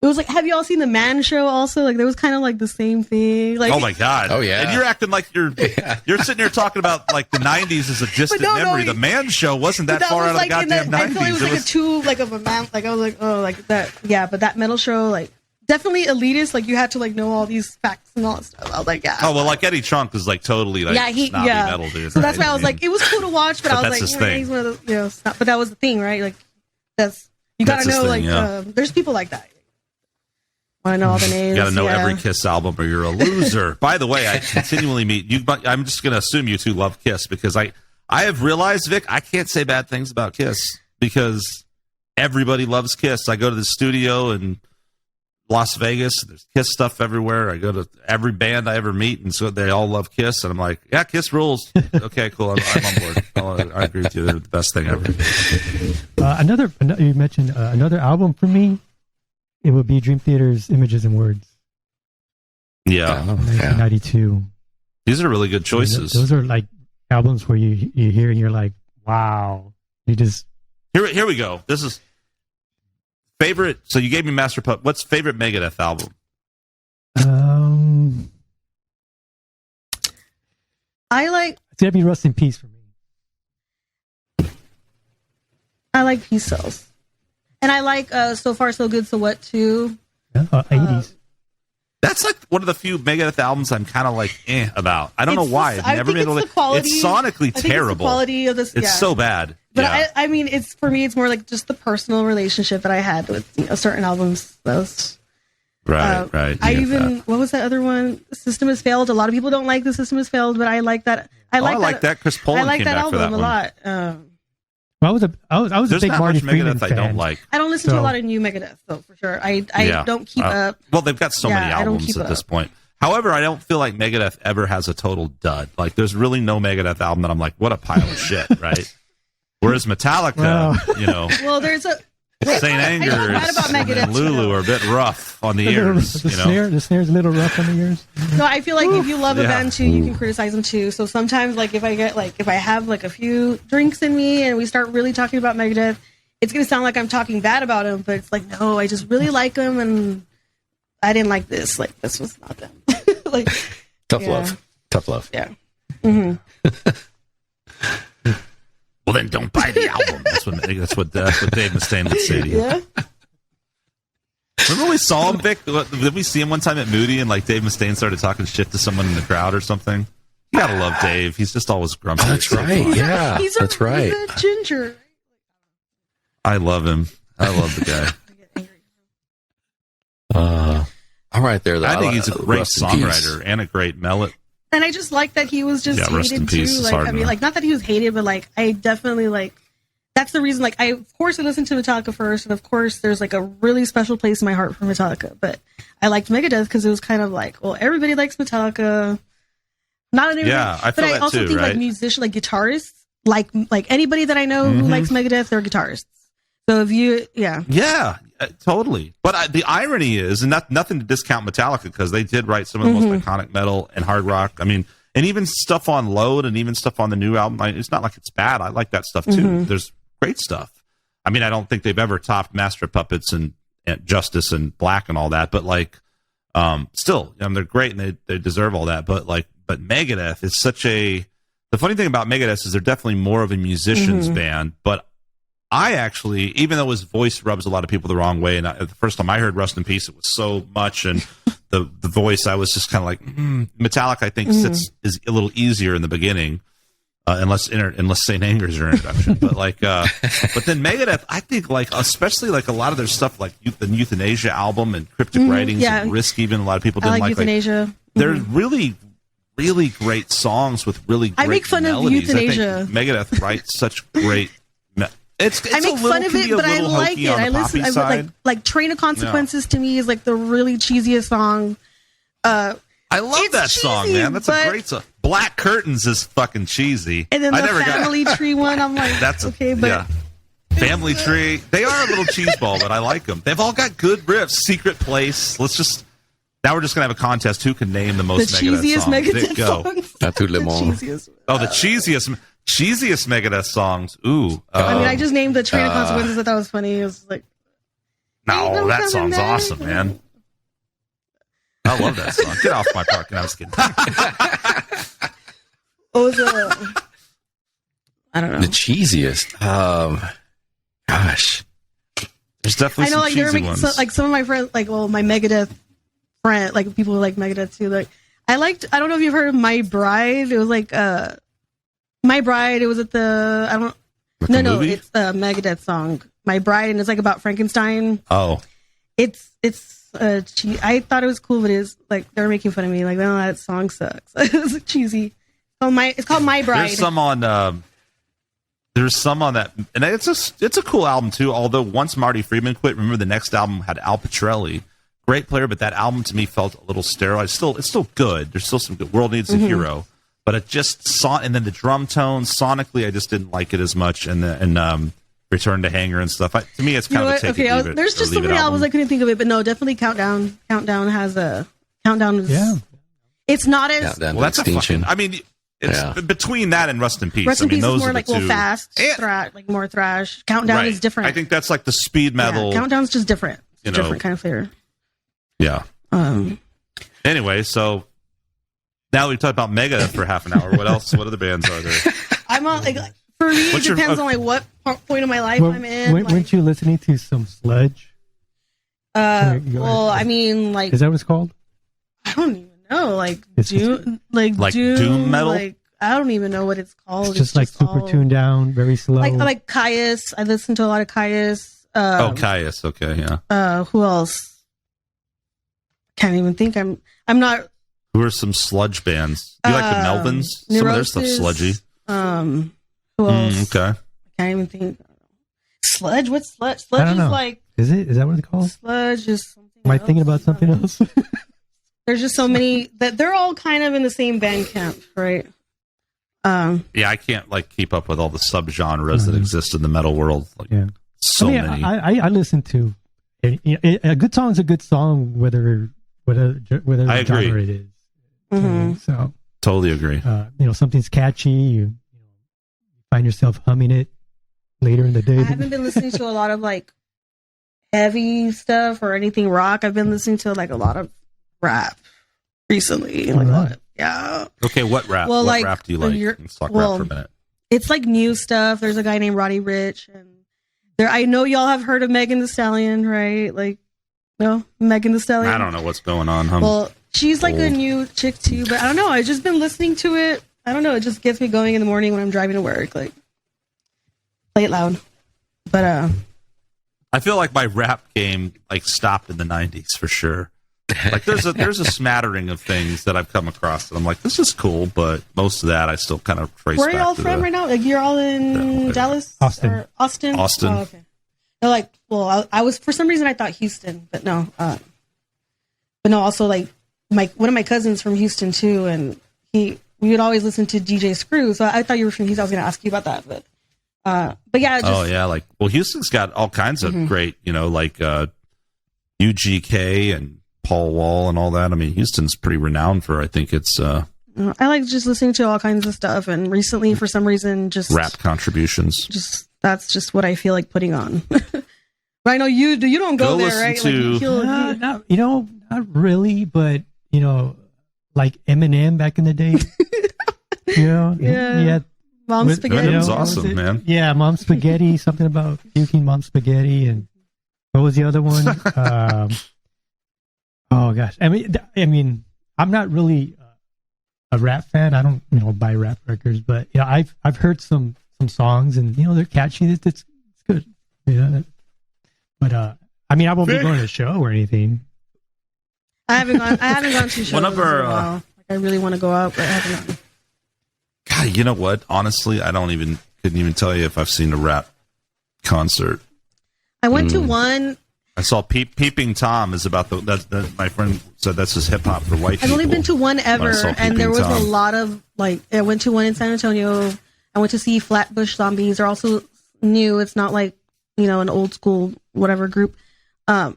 It was like, have you all seen the Man Show also? Like, there was kind of like the same thing. Like, oh my God. Oh yeah. And you're acting like you're sitting here talking about like the 90s as a distant memory. The Man Show wasn't that far out of the goddamn 90s. I feel like it was like a too, like of a man, like I was like, oh, like that. Yeah, but that metal show, like, definitely elitist. Like, you had to like know all these facts and all that stuff. I was like, yeah. Oh, well, like Eddie Trunk is like totally like snobby metal dude. So that's why I was like, it was cool to watch, but I was like, he's one of those, but that was the thing, right? Like, you gotta know, like, there's people like that. Want to know all the names? You got to know every Kiss album, or you're a loser. By the way, I continually meet you. I'm just going to assume you two love Kiss because I I have realized, Vic, I can't say bad things about Kiss because everybody loves Kiss. I go to the studio in Las Vegas. There's Kiss stuff everywhere. I go to every band I ever meet, and so they all love Kiss. And I'm like, yeah, Kiss rules. Okay, cool. I'm on board. I agree with you. They're the best thing ever. You mentioned another album for me. It would be Dream Theater's Images and Words. Yeah. 1992. These are really good choices. Those are like albums where you hear and you're like, wow. You just... Here we go. This is favorite. So you gave me Master Puppet. What's favorite Megadeth album? It's gotta be Rust in Peace for me. I like Peace Cells. And I like So Far So Good So What too. Yeah, 80s. That's like one of the few Megadeth albums I'm kind of like about. I don't know why. I've never been able to. It's sonically terrible. It's the quality of this. It's so bad. But yeah. I mean, it's for me. It's more like just the personal relationship that I had with certain albums. Those. Right. What was that other one? System Has Failed. A lot of people don't like The System Has Failed, but I like that. I like that. Chris Poland I like came that back album for that a lot. Well, I was a big Marty Friedman fan. I don't like. I don't listen to a lot of new Megadeth, though, for sure. I don't keep up. Well, they've got so many albums at this point. However, I don't feel like Megadeth ever has a total dud. Like, there's really no Megadeth album that I'm like, what a pile of shit, right? Whereas Metallica, well, there's a Saint Anger and Lulu are a bit rough on the ears. The snare's a little rough on the ears. No, I feel like if you love a band too, you can criticize them too. So sometimes, like if I have like a few drinks in me and we start really talking about Megadeth, it's gonna sound like I'm talking bad about them, but it's like no, I just really like them and I didn't like this. Like this was not them. Like tough love. Yeah. Mm-hmm. Well, then don't buy the album. That's what Dave Mustaine would say to you. Yeah. Remember we saw him, Vic? Did we see him one time at Moody and like Dave Mustaine started talking shit to someone in the crowd or something? You gotta love Dave. He's just always grumpy. That's right. Yeah, that's right. He's a ginger. I love him. I love the guy. I'm right there. Though. I think he's a great songwriter and a great melody. And I just like that he was just hated too. Like, I mean, like not that he was hated, but like I definitely like. That's the reason. Like, of course I listened to Metallica first, and of course there's like a really special place in my heart for Metallica. But I liked Megadeth because it was kind of like, well, everybody likes Metallica. Not everybody. Yeah, I feel but I also think like musicians, like guitarists, like anybody that I know who likes Megadeth, they're guitarists. So if you, yeah, totally. But the irony is, and nothing to discount Metallica because they did write some of the most iconic metal and hard rock. I mean, and even stuff on Load and even stuff on the new album. It's not like it's bad. I like that stuff too. There's great stuff. I mean, I don't think they've ever topped Master of Puppets and Justice and Black and all that. But like, still, they're great and they deserve all that. But Megadeth is such a. The funny thing about Megadeth is they're definitely more of a musician's band, but. I actually, even though his voice rubs a lot of people the wrong way, and the first time I heard Rust in Peace, it was so much, and the voice, I was just kind of like, Metallica, I think, is a little easier in the beginning, unless Saint Anger is your introduction. But but then Megadeth, I think, like, especially like a lot of their stuff, like the Euthanasia album and Cryptic Writings and Risk, even a lot of people didn't like Euthanasia. There's really, really great songs with really great melodies. I make fun of Euthanasia. I think Megadeth writes such great. I make fun of it, but I like it. I listen. Like Train of Consequences to me is like the really cheesiest song. I love that song, man. That's a great song. Black Curtains is fucking cheesy. And then the Family Tree one, I'm like, that's okay, but Family Tree. They are a little cheeseball, but I like them. They've all got good riffs. Secret Place. Now we're just gonna have a contest. Who can name the most cheesiest Megadeth songs? The cheesiest Megadeth songs. Ooh. I mean, I just named the Train of Consequences. I thought it was funny. It was like, no, that song's awesome, man. I love that song. Get off my park. I was kidding. I don't know. The cheesiest. Gosh. There's definitely some cheesy ones. Like some of my friends, like, well, my Megadeth friend, like people who like Megadeth too. Like, I don't know if you've heard of My Bride. It was like, My Bride, it was at the, movie? It's the Megadeth song, My Bride, and it's like about Frankenstein. Oh. It's I thought it was cool, but it's like, they were making fun of me, like, no, that song sucks. It was cheesy. It's called My Bride. There's some on There's some on that, and it's a cool album too. Although once Marty Friedman quit, remember the next album had Al Pitrelli, great player, but that album to me felt a little sterile. It's still good. There's still some good. World Needs a Hero, but it just and then the drum tones sonically, I just didn't like it as much. And Return to Hangar and stuff. To me, it's kind of a take it, leave it. There's just so many albums I couldn't think of it, but no, definitely Countdown. Countdown has a countdown. It's not as that's Extinction. It's between that and Rust in Peace. Rust in Peace those is more like fast, like more thrash. Countdown is different. I think that's like the speed metal. Yeah, Countdown's just different. It's different kind of flavor. Yeah. Anyway, so now we've talked about Megadeth for half an hour. What else? What other bands are there? I'm on for me. It depends on what point of my life I'm in. Weren't you listening to some sludge? Well, I mean, is that what it's called? I don't even know. Doom metal. I don't even know what it's called. It's just super tuned down, very slow. Like Caius. I listen to a lot of Caius. Caius. Okay, yeah. Who else? Can't even think. I'm not. Who are some sludge bands? Do you like the Melvins? Neurosis, some of their stuff's sludgy. Who else? Okay. I can't even think. Sludge? What's sludge? Sludge is like. Is that what it's called? Sludge is something. Am I thinking about something else? There's just so many that they're all kind of in the same band camp, right? Yeah, I can't keep up with all the subgenres that exist in the metal world. So many. I listen to a good song is a good song, whether genre it is. So totally agree. Something's catchy. You find yourself humming it later in the day. I haven't been listening to a lot of heavy stuff or anything rock. I've been listening to a lot of rap recently. Yeah. Okay, what rap? Well, what rap do you like? Let's talk rap for a minute. It's new stuff. There's a guy named Roddy Ricch, and I know y'all have heard of Megan Thee Stallion, right? No, Megan Thee Stallion. I don't know what's going on. Well, she's a new chick too, but I don't know. I've just been listening to it. I don't know. It just gets me going in the morning when I'm driving to work. Play it loud. But I feel like my rap game stopped in the 90s for sure. There's a smattering of things that I've come across that I'm like, this is cool, but most of that I still kind of trace. Where are y'all from right now? You're all in Dallas? Austin. Austin? Austin. Oh, okay. They're I was, for some reason I thought Houston, but no. Also one of my cousins from Houston too, and we would always listen to DJ Screw, so I thought you were from Houston. I was going to ask you about that, but yeah. Houston's got all kinds of great, UGK and Paul Wall and all that. I mean, Houston's pretty renowned for, I think it's... I like just listening to all kinds of stuff, and recently, for some reason, just... Rap contributions. That's just what I feel like putting on. But I know you don't go there, right? Not really, but, like Eminem back in the day. Yeah. Mom Spaghetti. Eminem's awesome, man. Yeah, Mom Spaghetti, something about puking Mom Spaghetti, and what was the other one? Oh gosh, I mean, I'm not really a rap fan. I don't, buy rap records, but I've heard some songs, and they're catchy. It's good, But I won't be going to a show or anything. I haven't gone to shows in a while. I really want to go out, but I haven't gone. God, you know what? Honestly, I couldn't even tell you if I've seen a rap concert. I went to one. I saw Peeping Tom is about my friend said that's his hip hop for white people. I've only been to one ever, and there was a lot of I went to one in San Antonio. I went to see Flatbush Zombies. They're also new. It's not an old school whatever group. I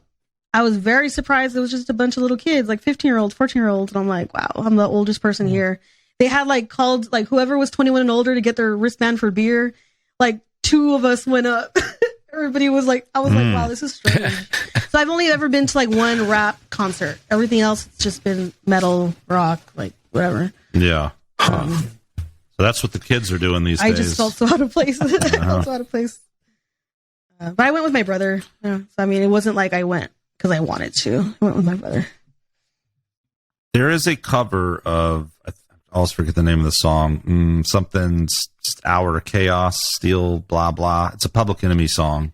was very surprised. It was just a bunch of little kids, 15-year-olds, 14-year-olds, and I'm like, wow, I'm the oldest person here. They had called whoever was 21 and older to get their wristband for beer. Two of us went up. Everybody was I was wow, this is strange. So I've only ever been to one rap concert. Everything else, it's just been metal, rock, whatever. Yeah. So that's what the kids are doing these days. I just felt so out of place. But I went with my brother. Yeah. So it wasn't like I went because I wanted to. I went with my brother. There is a cover of, I always forget the name of the song, something Hour of Chaos, Steel, blah, blah. It's a Public Enemy song.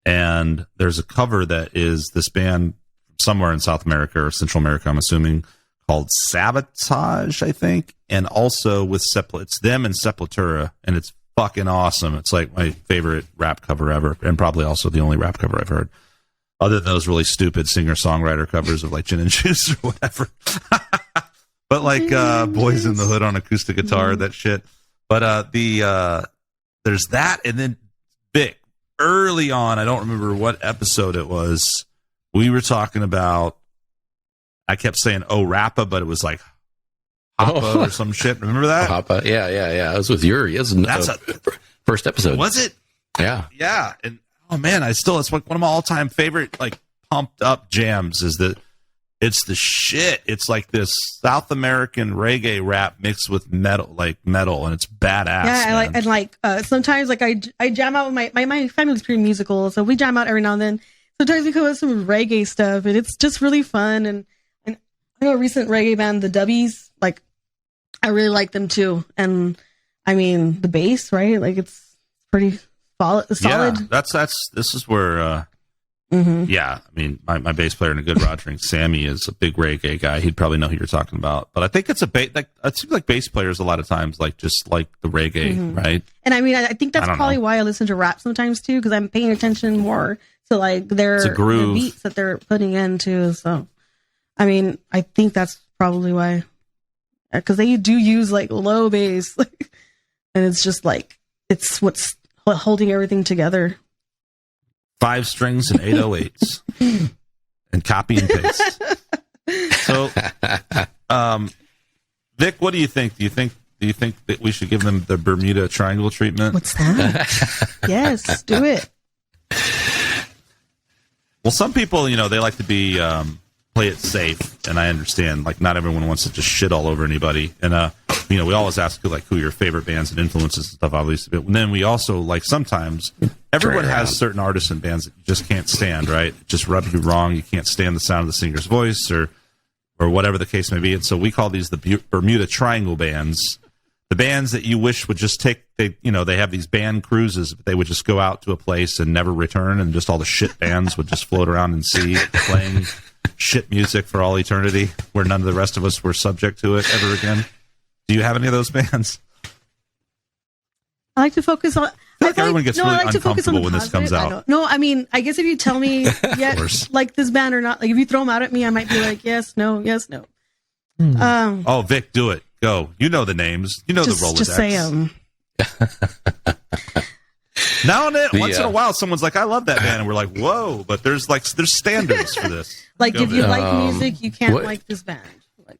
And there's a cover that is this band somewhere in South America or Central America, I'm assuming, called Sabotage, I think. And also with it's them and Sepultura. And it's fucking awesome. It's like my favorite rap cover ever, and probably also the only rap cover I've heard, other than those really stupid singer-songwriter covers of like Gin and Juice or whatever. But like Boys in the Hood on acoustic guitar, that shit. But there's that, and then Vic, early on, I don't remember what episode it was, we were talking about, I kept saying "Oh Rappa," but it was like Hoppa or some shit. Remember that? Hoppa, yeah. It was with Yuri. That's first episode. Was it? Yeah. And oh man, it's like one of my all-time favorite like pumped up jams. It's the shit. It's like this South American reggae rap mixed with metal, and it's badass. Yeah, I like sometimes like I jam out with my family's pretty musical, so we jam out every now and then. Sometimes we come up with some reggae stuff, and it's just really fun. And I know a recent reggae band, the Dubbies, like I really like them too. And I mean the bass, right? Like it's pretty solid. Yeah, this is where. Yeah, I mean, my bass player and a good rogering Sammy is a big reggae guy. He'd probably know who you're talking about. But I think it's it seems like bass players a lot of times like just like the reggae, right? And I mean, I think that's probably why I listen to rap sometimes too, because I'm paying attention more to like their beats that they're putting in too. So, I mean, I think that's probably why, because they do use like low bass, and it's just like it's what's holding everything together. 5 strings and 808s and copy and paste. So, Vic, what do you think? Do you think that we should give them the Bermuda Triangle treatment? What's that? Yes, do it. Well, some people, they like to be play it safe, and I understand. Like, not everyone wants to just shit all over anybody, and we always ask like who your favorite bands and influences and stuff, obviously. But then we also like sometimes everyone has certain artists and bands that you just can't stand, right? It just rubs you wrong. You can't stand the sound of the singer's voice or whatever the case may be. And so we call these the Bermuda Triangle bands. The bands that you wish would just they have these band cruises, but they would just go out to a place and never return, and just all the shit bands would just float around and see playing shit music for all eternity, where none of the rest of us were subject to it ever again. Do you have any of those bands? I like to focus on. Everyone gets really uncomfortable when this comes out. No, I mean, I guess if you tell me, like this band or not, like if you throw them out at me, I might be like, yes, no. Vic, do it. Go. You know the names. You know the Rolodex. Just say them. Now and then, once in a while, someone's like, "I love that band," and we're like, "Whoa!" But there's standards for this. Like if you like music, you can't like this band. Like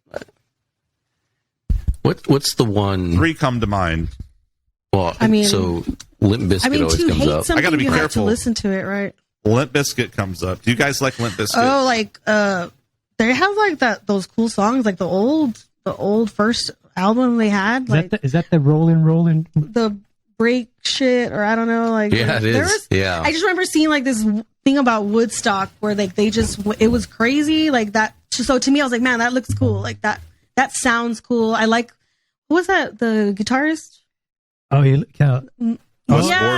what? What's the one? 3 come to mind. Well, I mean, so Limp Bizkit always comes up. I got to be careful. Have to listen to it, right? Limp Bizkit comes up. Do you guys like Limp Bizkit? Oh, like they have like those cool songs, like the old first album they had. Is that the Rollin'? The break shit, or I don't know. Like yeah, it is. Yeah, I just remember seeing like this thing about Woodstock where like it was crazy like that. So to me, I was like, man, that looks cool. Like that sounds cool. I like, who was that? The guitarist? Oh, yeah.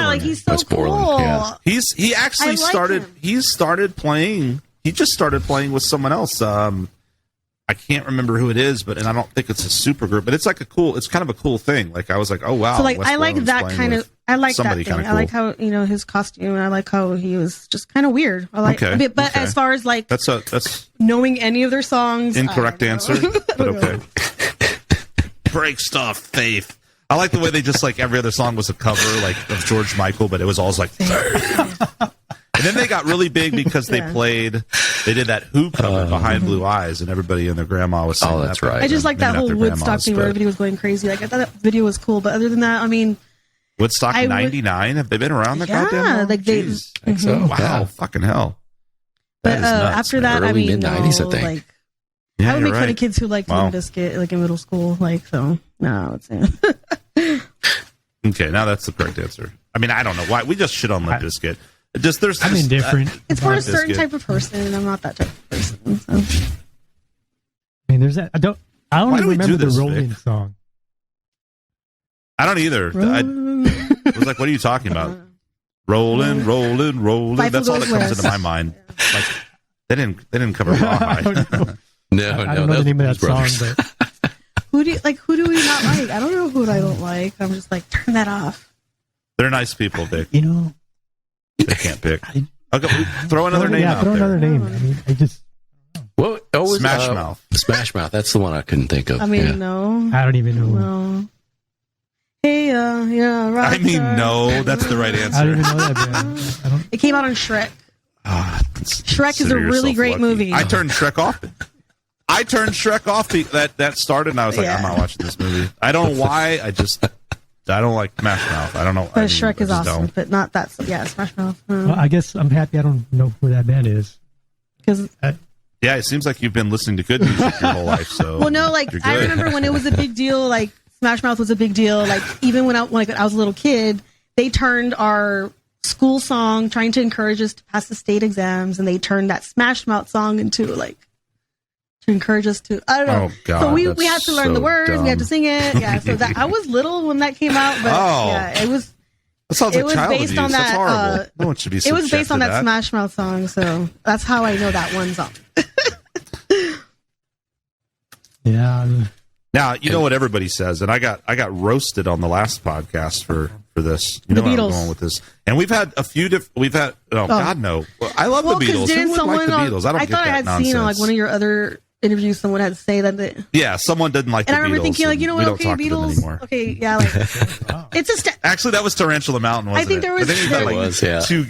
Like he's so cool. Yeah. He actually started. Him. He started playing. He just started playing with someone else. I can't remember who it is, and I don't think it's a super group, but it's like it's kind of a cool thing. Like I was like, oh wow. So like I like that kind of. I like that thing. Cool. I like how his costume. I like how he was just kind of weird. I like, but as far as like that's knowing any of their songs, incorrect answer. But okay. Break stuff, Faith. I like the way they just like every other song was a cover like of George Michael, but it was always like. And then they got really big because they did that Who cover Behind Blue Eyes, and everybody and their grandma was singing. Oh, that's right. I just like that whole Woodstock thing where everybody was going crazy. Like I thought that video was cool, but other than that, I mean, Woodstock '99. Have they been around that goddamn long? Like they. Mm-hmm. So. Wow, fucking hell. But after that, early, I mean, mid-90s, I think. Like, I would make fun of kids who liked Limp Bizkit like in middle school. Like so, no, it's okay. Now that's the correct answer. I mean, I don't know why we just shit on Limp Bizkit. I'm indifferent. It's for a certain type of person, and I'm not that type of person. So. I mean, there's that. I don't even remember the Rolling song. I don't either. I was like, what are you talking about? Rolling. That's all that comes into my mind. Like they didn't cover Rawhide. I don't know the name of that song, but who do we not like? I don't know who I don't like. I'm just like, turn that off. They're nice people, Vic. You know, they can't pick. Okay, throw another name out throw there. Another name. I mean, I just. Well, Smash Mouth. Smash Mouth. That's the one I couldn't think of. I mean, no. I don't even know. No. Hey, yeah, right. I mean, no. That's the right answer. I don't even know that band. It came out on Shrek. Shrek is a really great movie. I turned Shrek off. That started, and I was like, I'm not watching this movie. I don't know why. I don't like Smash Mouth. I don't know. But Shrek is awesome, but not that. Yeah, Smash Mouth. Well, I guess I'm happy I don't know who that band is. Because yeah, it seems like you've been listening to good music your whole life. So well, no, like I remember when it was a big deal. Like Smash Mouth was a big deal. Like even when I was a little kid, they turned our school song, trying to encourage us to pass the state exams, and they turned that Smash Mouth song into like to encourage us to. I don't know. Oh, God, so we had to learn the words. Dumb. We had to sing it. Yeah. So that I was little when that came out, but yeah, it was. That sounds like child based abuse. on That's that. horrible. No one should be. It was based on that Smash Mouth song, so that's how I know that one song. Yeah. Now you know what everybody says, and I got roasted on the last podcast for this. You know where I'm going with this, and we've had a few different. God no, I love the Beatles. Who wouldn't like the Beatles? I don't get that nonsense. I thought I had seen on like one of your other interviews, someone had to say that. Someone didn't like the Beatles. And I remember thinking, like, you know what? Okay, Beatles. Okay, yeah, like it's a. Actually, that was Tarantula Mountain. Wasn't I think there was.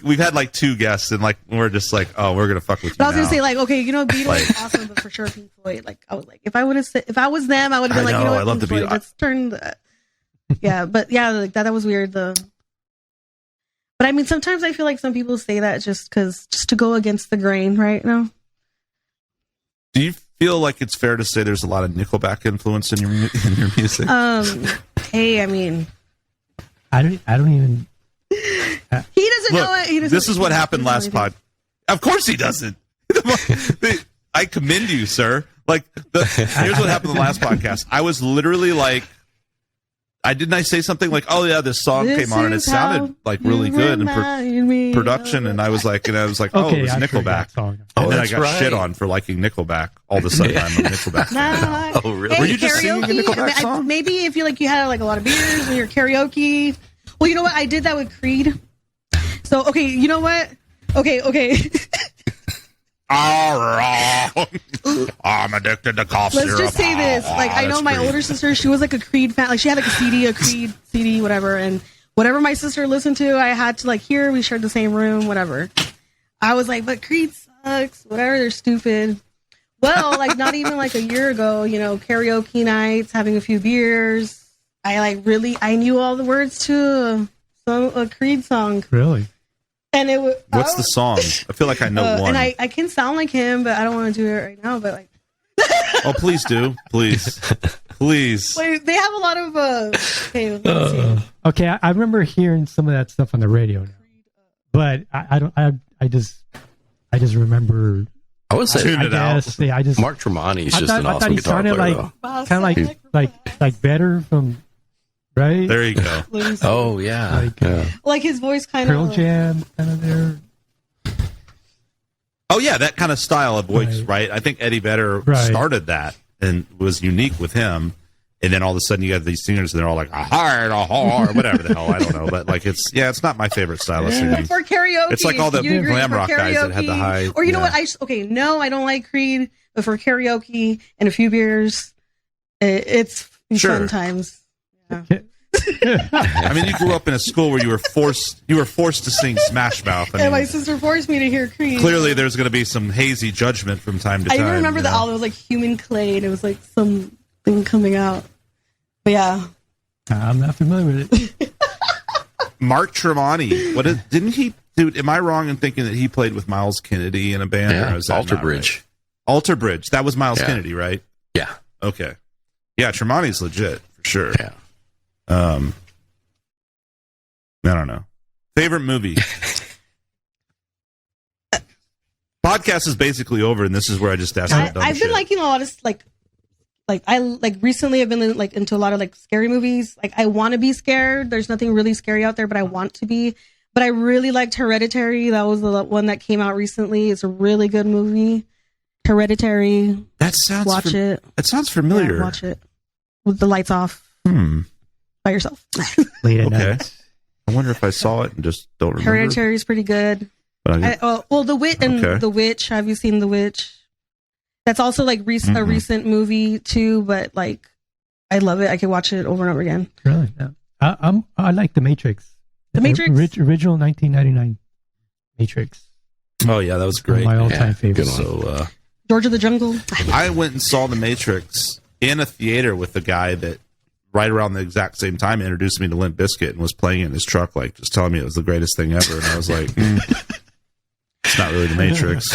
We've had like two guests, and like we're just like, oh, we're gonna fuck with you. But I was gonna say, like, okay, you know, Beatles is awesome, but for sure, Pink Floyd. Like, I was like, if I was them, I would have been like, you know what, I love the Beatles. Let's turn the. Yeah, but yeah, like that was weird. But I mean, sometimes I feel like some people say that just to go against the grain, right? No. Do you feel like it's fair to say there's a lot of Nickelback influence in your music? Hey, I mean, I don't even. He doesn't know it. This is what happened last pod. Of course he doesn't. I commend you, sir. Like, here's what happened in the last podcast. I was literally like, I say something like, oh yeah, this song came on and it sounded like really good in production, and I was like, oh, it was Nickelback. And then I got shit on for liking Nickelback. All of a sudden, I'm a Nickelback fan. Oh, really? Were you just singing a Nickelback song? Maybe if you had like a lot of beers and you're karaoke. Well, you know what? I did that with Creed. So okay, you know what? Okay. All right. I'm addicted to cough syrup. Let's just say this. Like, I know my older sister, she was like a Creed fan. Like, she had like a Creed CD, whatever. And whatever my sister listened to, I had to like hear. We shared the same room, whatever. I was like, but Creed sucks. Whatever, they're stupid. Well, like not even like a year ago, karaoke nights, having a few beers. I knew all the words to a Creed song. Really? And it was. What's the song? I feel like I know one. And I can sound like him, but I don't want to do it right now. But like. Oh, please do, please. Wait, they have a lot of. Okay, let's see. Okay, I remember hearing some of that stuff on the radio now, but I don't. I just remember. I would say tune it out. I just Mark Tremonti's just an awesome guitar player. Kind of like better from. Right? There you go. Oh, yeah. Like his voice kind of. Pearl Jam, kind of there. Oh, yeah, that kind of style of voice, right? I think Eddie Vedder started that and was unique with him. And then all of a sudden you have these singers and they're all like, whatever the hell, I don't know. But like, it's not my favorite style of singing. For karaoke. It's like all the glam rock guys that had the high. Or you know what? No, I don't like Creed, but for karaoke and a few beers, it's fun times. Yeah. I mean, you grew up in a school where you were forced to sing Smash Mouth. And my sister forced me to hear Creed. Clearly, there's going to be some hazy judgment from time to time. I even remember the album was like Human Clay, and it was like something coming out. But yeah, I'm not familiar with it. Mark Tremonti, didn't he? Dude, am I wrong in thinking that he played with Miles Kennedy in a band? Yeah, or is that Alter Bridge. Right? Alter Bridge. That was Miles Kennedy, right? Yeah. Okay. Yeah, Tremonti's legit for sure. Yeah. I don't know. Favorite movie? Podcast is basically over, and this is where I just ask. I've been liking a lot of recently I've been into a lot of scary movies. Like I want to be scared. There's nothing really scary out there, but I want to be. But I really liked Hereditary. That was the one that came out recently. It's a really good movie. Hereditary. Watch it. It sounds familiar. Yeah, watch it with the lights off. By yourself. Late at night. I wonder if I saw it and just don't remember. Hereditary is pretty good. The Witch and The Witch. Have you seen The Witch? That's also like a recent movie too, but like I love it. I could watch it over and over again. Really? Yeah. I like The Matrix. The Matrix? Original 1999 Matrix. Oh yeah, that was great. My all-time favorite. So, George of the Jungle. I went and saw The Matrix in a theater with the guy that right around the exact same time introduced me to Limp Bizkit and was playing it in his truck, like just telling me it was the greatest thing ever. And I was like, it's not really The Matrix.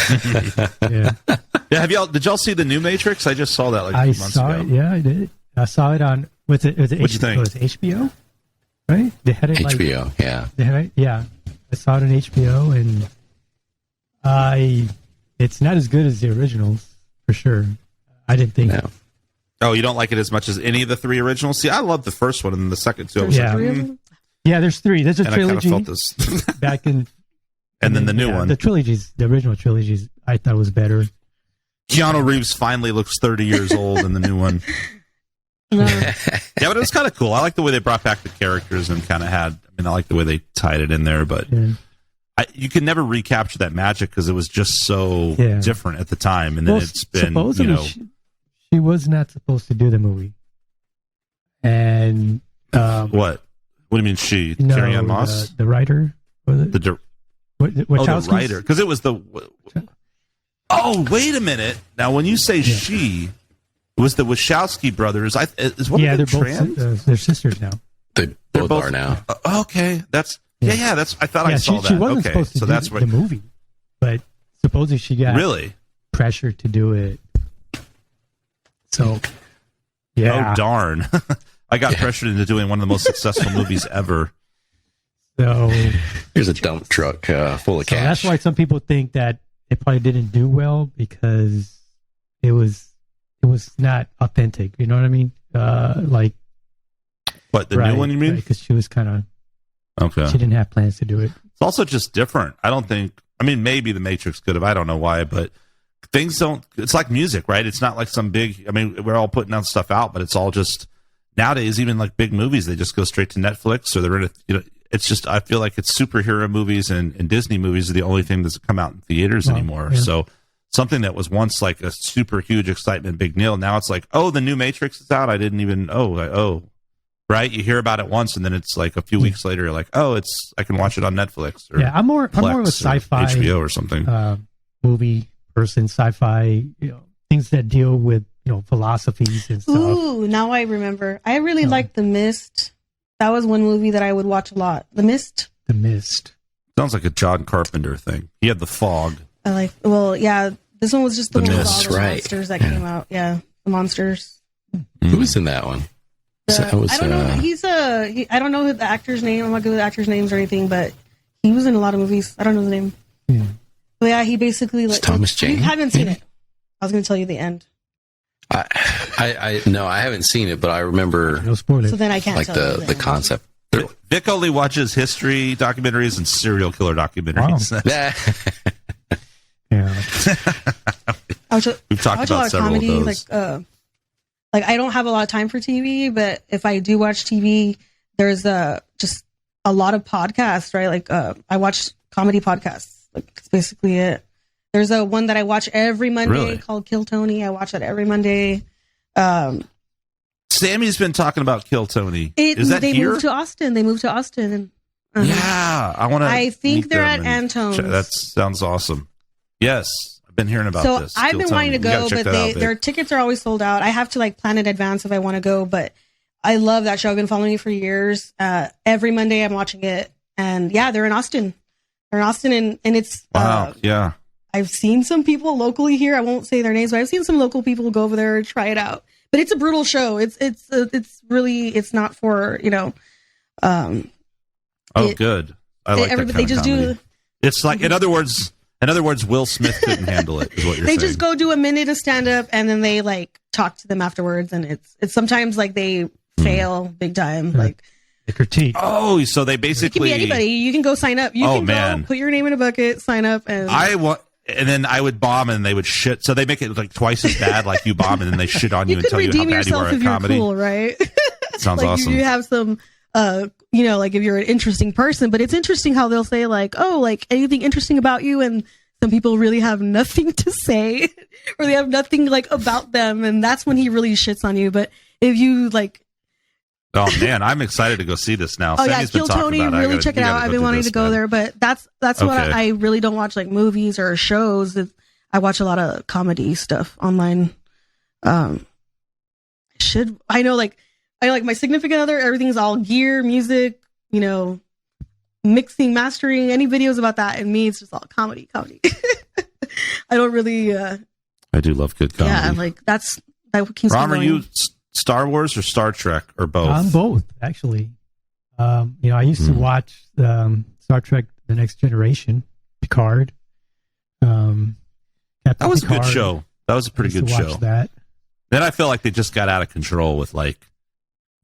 Yeah. Did y'all see the new Matrix? I just saw that like a few months ago. Yeah, I did. I saw it on which thing? It was HBO, right? They had it HBO, I saw it on HBO, and it's not as good as the originals for sure. I didn't think. No. Oh, you don't like it as much as any of the three originals? See, I love the first one and the second two. Yeah, there's three. There's a trilogy. I kind of felt this back in, and then the new one. The original trilogies, I thought was better. Keanu Reeves finally looks 30 years old in the new one. Yeah, but it was kind of cool. I like the way they brought back the characters and kind of I like the way they tied it in there, but you can never recapture that magic because it was just so different at the time. And then it's been, she was not supposed to do the movie. And what do you mean she? Carrie Ann Moss? The writer? The writer. Because it was Oh, wait a minute. Now, when you say she, it was the Wachowski brothers. Is one of them trans? They're sisters now. They both are now. Okay. That's I thought I saw that. She wasn't supposed to do the movie, but supposedly she got pressured to do it. So, yeah. Oh, darn. I got pressured into doing one of the most successful movies ever. So here's a dump truck full of cash. That's why some people think that it probably didn't do well because it was not authentic. You know what I mean? What, the new one you mean? Because she was kind of she didn't have plans to do it. It's also just different. I don't think. I mean, maybe The Matrix could have. I don't know why, but things don't. It's like music, right? It's not like some big. I mean, we're all putting out stuff out, but it's all just nowadays. Even like big movies, they just go straight to Netflix, or they're in a. It's just, I feel like it's superhero movies and Disney movies are the only thing that's come out in theaters anymore. Yeah. So something that was once like a super huge excitement, big deal. Now it's like, oh, the new Matrix is out. I didn't even, right? You hear about it once and then it's like a few weeks later, you're like, oh, I can watch it on Netflix. Or I'm more of a sci-fi HBO or something. Movie person, sci-fi, things that deal with, philosophies and stuff. Ooh, now I remember. I really liked The Mist. That was one movie that I would watch a lot. The Mist. Sounds like a John Carpenter thing. He had The Fog. This one was just the one with all the monsters that came out. Yeah, the monsters. Who was in that one? I don't know. I don't know the actor's name. I'm not good with actors' names or anything, but he was in a lot of movies. I don't know the name. Yeah. But yeah, he basically Thomas Jane. You haven't seen it. I was going to tell you the end. I haven't seen it, but I remember. No spoilers. So then I can't tell the concept. Vic only watches history documentaries and serial killer documentaries. Wow. Yeah. We've talked about several of those. Like I don't have a lot of time for TV, but if I do watch TV, there's just a lot of podcasts, right? Like I watch comedy podcasts. Like it's basically it. There's a one that I watch every Monday called Kill Tony. I watch that every Monday. Sammy's been talking about Kill Tony. They moved to Austin. Yeah, I think they're at Antone's. That sounds awesome. Yes, I've been hearing about this. So I've been wanting to go, but their tickets are always sold out. I have to plan in advance if I want to go. But I love that show. I've been following it for years. Every Monday I'm watching it, and they're in Austin. And it's I've seen some people locally here. I won't say their names, but I've seen some local people go over there and try it out. But it's a brutal show. It's really, it's not for, good. I like that they just do. It's like, in other words, Will Smith couldn't handle it, is what you're saying. They just go do a minute of stand up and then they talk to them afterwards. And it's sometimes they fail big time. Like, the critique. Oh, so they basically. It can be anybody. You can go sign up. You can go put your name in a bucket, sign up, and and then I would bomb and they would shit. So they make it twice as bad, like you bomb and then they shit on you and tell you how bad you are at comedy. Cool, right? Sounds awesome. You have some, like if you're an interesting person, but it's interesting how they'll say like, oh, like anything interesting about you. And some people really have nothing to say or they have nothing like about them. And that's when he really shits on you. But if you like, oh man, I'm excited to go see this now. Oh yeah, Kill Tony, really check it out. I've been wanting to go there, but that's okay. What I really don't watch like movies or shows. I watch a lot of comedy stuff online. I know like my significant other, everything's all gear, music, mixing, mastering, any videos about that. And me, it's just all comedy. I don't really. I do love good comedy. Yeah, like that keeps Rom, are you Star Wars or Star Trek or both? I'm both, actually. I used to watch Star Trek: The Next Generation, Picard. That was Picard. A good show. That was a pretty good show. That. Then I feel like they just got out of control with like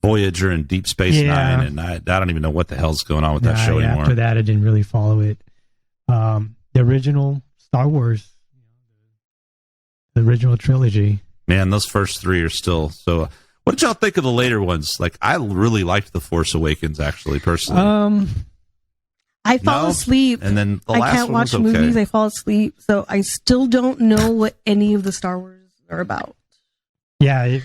Voyager and Deep Space Nine, and I don't even know what the hell's going on with that show anymore. After that, I didn't really follow it. The original Star Wars, the original trilogy. Man, those first three are still so. What did y'all think of the later ones? Like, I really liked The Force Awakens, actually, personally. I fall asleep, and then the last I can't watch movies. I fall asleep, so I still don't know what any of the Star Wars are about. Yeah,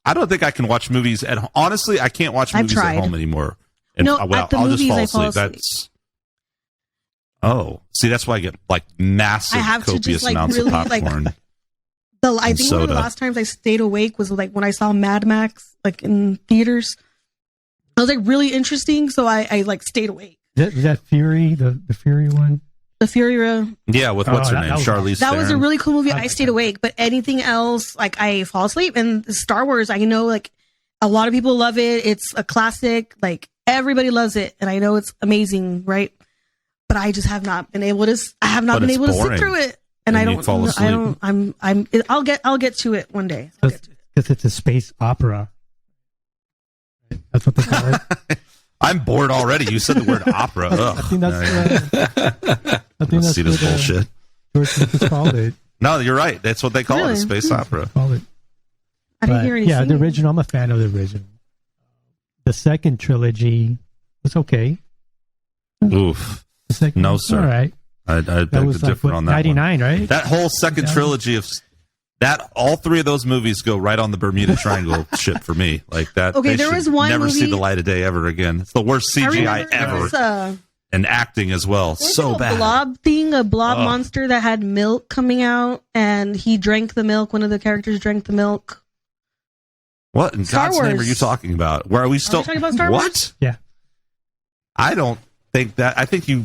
I don't think I can watch movies at. Honestly, I can't watch movies at home anymore. And, no, at the movies, just fall asleep. That's why I get like massive, copious amounts of popcorn. I think one of the last times I stayed awake was like when I saw Mad Max like in theaters. I was like really interesting, so I like stayed awake. Is that Fury, the Fury one? The Fury. Yeah, with what's her name? Charlize Theron. That was a really cool movie. I stayed awake, but anything else, like I fall asleep. And Star Wars, I know like a lot of people love it. It's a classic. Like everybody loves it, and I know it's amazing, right? But I just have not been able to. I have not been able to sit through it, and I don't. Fall asleep. I don't. I'll get to it one day. Because it's a space opera. That's what they call it. I'm bored already. You said the word opera. Ugh. I think that's see this bullshit. George Lucas called it. No, you're right. That's what they call it, a space opera. Call it. I didn't hear anything. Yeah, the original. I'm a fan of the original. The second trilogy was okay. Oof. No, sir. All right. I beg to differ on that 99, one. right? That whole second trilogy of that, all three of those movies go right on the Bermuda Triangle shit for me. Like that. Okay, there was one never movie, see the light of day ever again. It's the worst CGI ever. And acting as well. So bad. A blob monster that had milk coming out, and he drank the milk. One of the characters drank the milk. What in God's name are you talking about? Where are we still? Are we talking about Star Wars? What? Yeah. I don't think that. I think you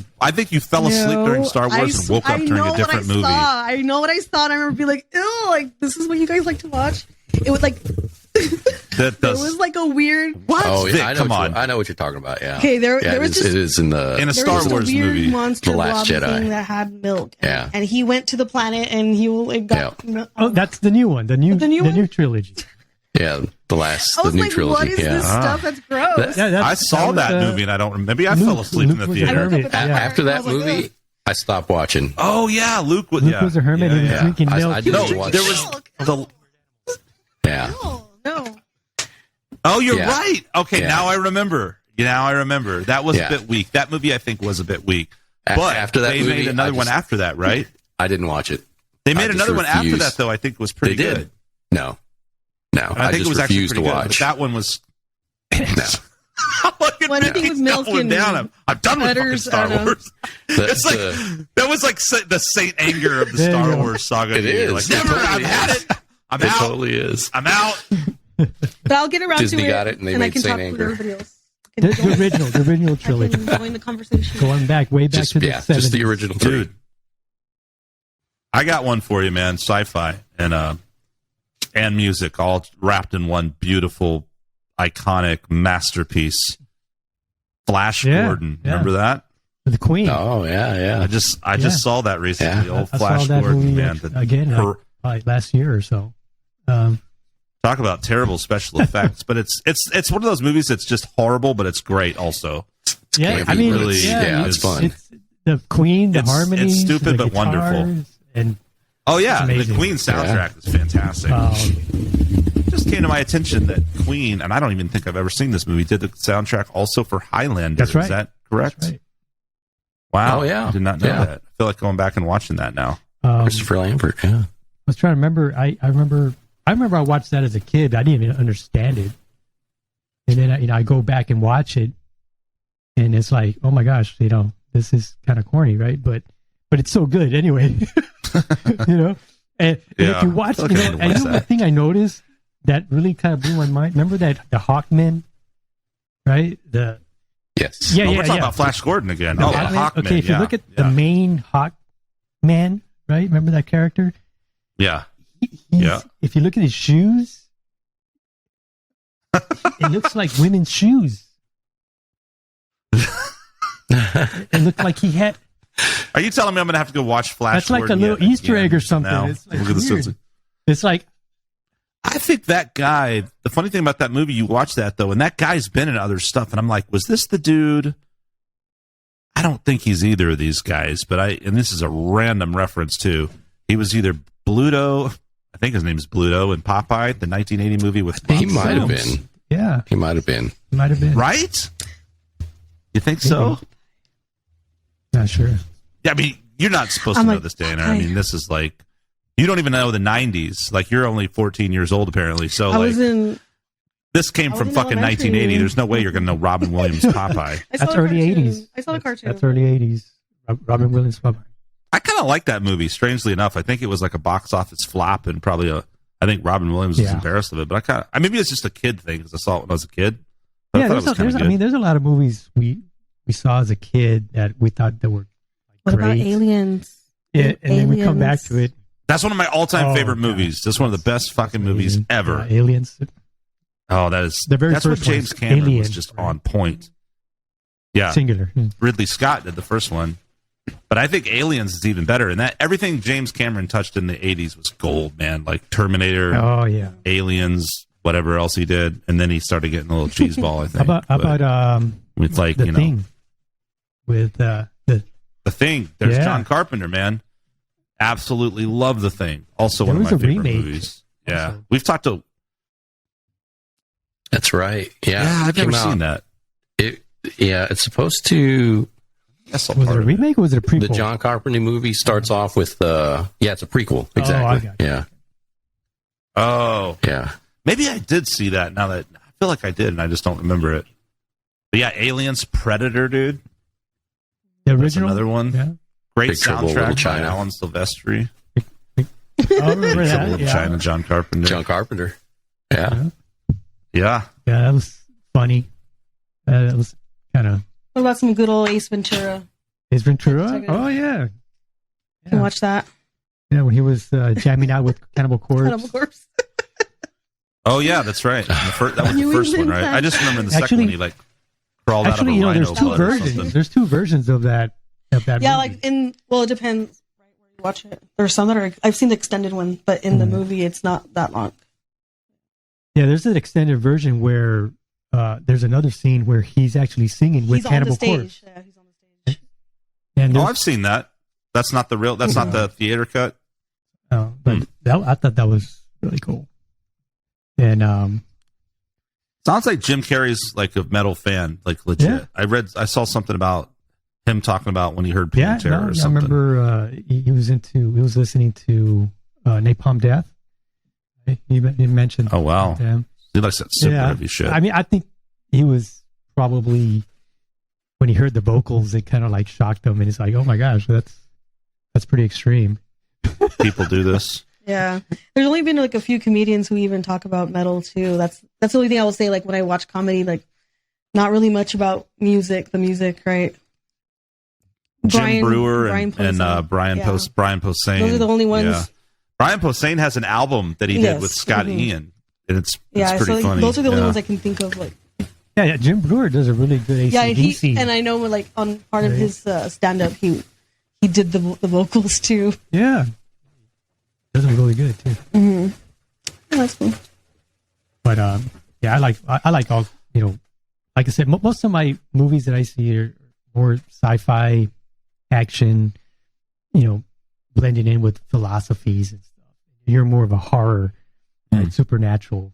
fell asleep during Star Wars and woke up during a different movie. I know what I saw. And I remember being like, ew, like this is what you guys like to watch. It was like it was like a weird. What? Oh yeah, come on. I know what you're talking about. Yeah. Okay, there was just, it is in a Star Wars movie, monster The Last Jedi thing that had milk. Yeah, and he went to the planet and he got. Yeah. Oh, that's the new one. The new trilogy. Yeah, the new like, trilogy. What is this stuff? That's gross. I saw that movie and I don't remember. Maybe I fell asleep in the theater. After that movie, I stopped watching. Oh yeah, Luke was a hermit and he was drinking milk. I didn't watch. There was the. Yeah. No. Oh, you're right. Okay, now I remember. That was a bit weak. That movie, I think, was a bit weak. But after that, they made another one after that, right? I didn't watch it. They made another one after that, though. I think was pretty good. No. I think it was actually pretty good. But that one was. No. When I think with milk and down. I'm done with fucking Star Wars. It's like that was like the Saint Anger of the Star Wars saga. It is. Like, never. I've had it. I'm out. It totally is. I'm out. But I'll get around Disney to it. got it, and they made Saint Anger. The original trilogy. Join the conversation. Going back, way back to the 70s. Just the original three. Dude, I got one for you, man. Sci-fi and music, all wrapped in one beautiful, iconic masterpiece. Flash Gordon, remember that? The Queen. Oh yeah. I just saw that recently. Old Flash Gordon, movie, man. Again, probably last year or so. Talk about terrible special effects, but it's one of those movies that's just horrible, but it's great also. Yeah, I mean, really, it's fun. It's the Queen, the harmonies, it's stupid but guitars, wonderful. And the Queen soundtrack is fantastic. just came to my attention that Queen, and I don't even think I've ever seen this movie, did the soundtrack also for Highlander. That's right. Is that correct? That's right. Wow. Oh, yeah. I did not know that. I feel like going back and watching that now. Christopher Lambert, yeah. I was trying to remember. I remember I watched that as a kid. I didn't even understand it. And then I go back and watch it, and it's like, oh my gosh, this is kind of corny, right? But it's so good anyway. And if you watch, the thing I noticed that really kind of blew my mind. Remember that the Hawkmen, right? Yes. Yeah, we're talking about Flash Gordon again. The Hawkmen. Okay, if you look at the main Hawkman, right? Remember that character? Yeah. If you look at his shoes, it looks like women's shoes. It looked like he had. Are you telling me I'm going to have to go watch Flash? That's like Gordon a little Easter egg or something. Now? It's like weird. It's like, I think that guy. The funny thing about that movie, you watch that though, and that guy's been in other stuff, and I'm like, was this the dude? I don't think he's either of these guys, but and this is a random reference too. He was either Bluto. I think his name is Bluto in Popeye, the 1980 movie with Bob He might have Sims. been. Yeah, he might have been. Right? You think so? Not sure. Yeah, I mean, you're not supposed to know this, Dana. I mean, this is like, you don't even know the 90s. Like, you're only 14 years old, apparently. So, this came from fucking 1980. There's no way you're going to know Robin Williams' Popeye. That's early 80s. I saw the cartoon. That's early 80s. Robin Williams' Popeye. I kind of like that movie, strangely enough. I think it was like a box office flop, and probably I think Robin Williams was embarrassed of it. But maybe it's just a kid thing because I saw it when I was a kid. But I thought it was kind of good. there's a lot of movies we saw as a kid that we thought that were What great. about Aliens? Yeah, and then we come back to it. That's one of my all-time favorite movies. That's one of the best fucking movies ever. Aliens. Oh, that's first what James Cameron Alien, was just on point. Yeah, singular. Ridley Scott did the first one, but I think Aliens is even better. And that everything James Cameron touched in the '80s was gold, man. Like Terminator, Aliens, whatever else he did, and then he started getting a little cheeseball. I think. How about with like the Thing? With the Thing. There's John Carpenter, man. Absolutely love The Thing. Also one of my favorite movies. Yeah, also. We've talked to. That's right. Yeah, I've never seen that. It's supposed to. Was it a remake or was it a prequel? The John Carpenter movie starts off with it's a prequel. Exactly. Oh, yeah. Maybe I did see that. Now that I feel like I did, and I just don't remember it. But yeah, Aliens, Predator, dude. The original, that's another one. Yeah. Great soundtrack by Alan Silvestri. Remember that? China, John Carpenter. John Carpenter. Yeah. Yeah, that was funny. That was kind of. What about some good old Ace Ventura? Ace Ventura? Oh, yeah. You can watch that. Yeah, when he was jamming out with Cannibal Corpse. Cannibal Corpse. Oh, yeah, that's right. That was the first one, right? I just remember in the second one, he like crawled out of a rhino. There's two versions. There's two versions of that. Yeah, movie. it depends right where you watch it. There's some that are, I've seen the extended one, but in the movie, it's not that long. Yeah, there's an extended version where there's another scene where he's actually singing with Cannibal Corpse. Yeah, he's on the stage. And I've seen that. That's not the real. That's not the theater cut. Oh, but I thought that was really cool. And sounds like Jim Carrey's like a metal fan, like legit. Yeah. I saw something about him talking about when he heard Pantera or something. I remember he was listening to Napalm Death. He mentioned. Oh wow. Them. He likes that super heavy shit. I mean, I think he was probably when he heard the vocals, it kind of like shocked him, and he's like, "Oh my gosh, that's pretty extreme." People do this. Yeah, there's only been like a few comedians who even talk about metal too. That's the only thing I will say. Like when I watch comedy, like not really much about music. The music, right? Jim Brewer and Brian Posehn. Those are the only ones. Yeah. Brian Posehn has an album that he did with Scott Ian, and it's pretty funny. Those are the only ones I can think of. Like, Jim Brewer does a really good AC/DC. Yeah, and I know like on part of his stand-up, he did the vocals too. Yeah, those are really good too. Mm-hmm. Yeah, that's cool. But I like all, like I said, most of my movies that I see are more sci-fi, action, blending in with philosophies and stuff. You're more of a horror, supernatural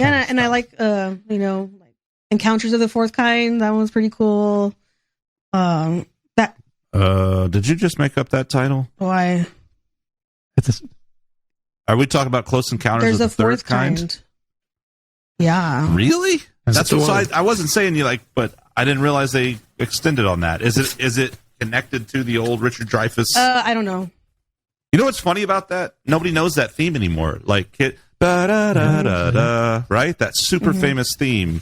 Yeah, and I like like Encounters of the Fourth Kind. That one's pretty cool. That. Did you just make up that title? Why? Are we talking about Close Encounters of the Third Kind? Yeah. Really? That's what I wasn't saying you like, but I didn't realize they extended on that. Is it connected to the old Richard Dreyfuss? I don't know. You know what's funny about that? Nobody knows that theme anymore. Like, right? That super famous theme.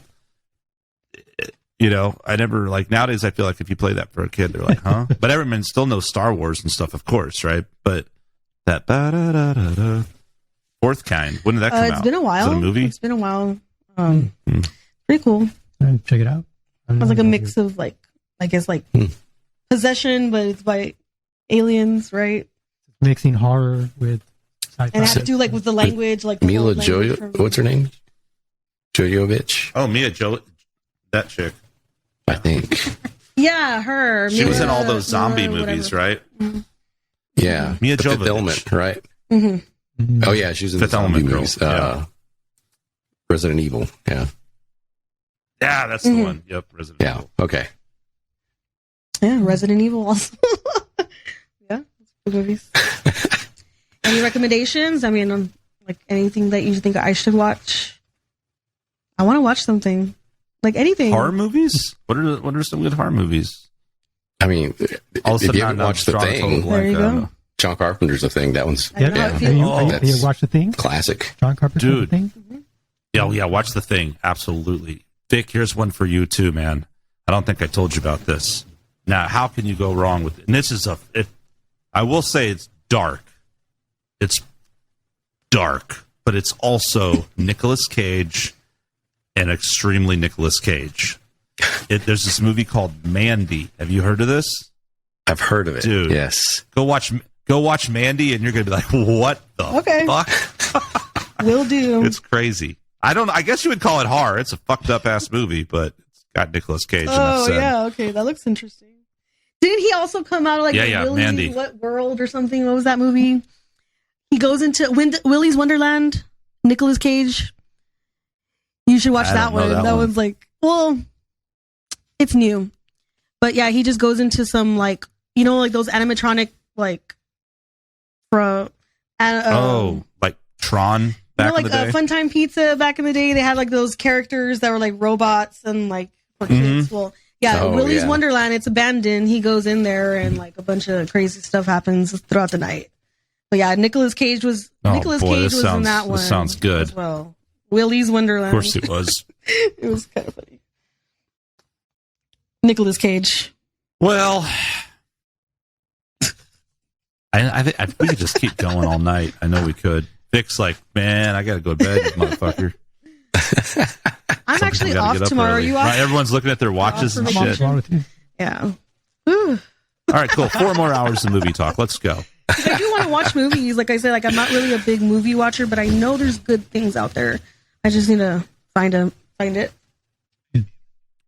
You know, I never, like, nowadays I feel like if you play that for a kid, they're like, huh? But everyone still knows Star Wars and stuff, of course, right? But that Fourth Kind, when did that come out? It's been a while. Is it a movie? It's been a while. Pretty cool. Check it out. It's like a mix of, like, I guess, like, possession, but it's by aliens, right? Mixing horror with sci-fi. And I have to do, like, with the language, like... Mila Jovovich, what's her name? Jovovich? Oh, that chick. I think. Yeah, her. She was in all those zombie movies, right? Mm-hmm. Yeah. Mia Jovovich. Fifth Element, right? Mm-hmm. Oh, yeah, she was in Fifth the zombie Element movies. Yeah. Resident Evil, yeah. Yeah, that's the one. Yep, Resident Evil. Okay. Yeah, Resident Evil also. Yeah, good movies. Any recommendations? I mean, like anything that you think I should watch? I want to watch something. Like anything. Horror movies? What are some good horror movies? I mean, if you haven't watched The Thing, there you go. John Carpenter's The Thing. That one's Have you watched The Thing? Classic. John Carpenter's The Thing? Yeah, watch The Thing. Absolutely. Vic, here's one for you too, man. I don't think I told you about this. Now, how can you go wrong with it? And this is I will say it's dark. It's dark, but it's also Nicolas Cage and extremely Nicolas Cage. There's this movie called Mandy. Have you heard of this? I've heard of it. Dude, yes. Go watch Mandy, and you're gonna be like, "What the fuck?" Will do. It's crazy. I guess you would call it horror. It's a fucked up ass movie, but it's got Nicolas Cage. Oh yeah, okay, that looks interesting. Didn't he also come out of like Mandy. What World or something? What was that movie? He goes into Willy's Wonderland. Nicolas Cage. You should watch that one. That one's like, well, it's new, but yeah, he just goes into some like like those animatronic like like Tron. Back in the day? Funtime Pizza back in the day, they had like those characters that were like robots and like for kids. Well, Willy's Wonderland, it's abandoned. He goes in there and like a bunch of crazy stuff happens throughout the night. But yeah, Nicolas Cage was in that one. This sounds good as well. Willy's Wonderland. Of course it was. It was kind of funny. Nicolas Cage. Well, I think we could just keep going all night. I know we could. Vic's like, man, I gotta go to bed, you motherfucker. I'm actually off tomorrow. Are you off? Right, everyone's looking at their watches and shit. Yeah. All right, cool. 4 more hours of movie talk. Let's go. I do want to watch movies. Like I said, like I'm not really a big movie watcher, but I know there's good things out there. I just need to find it.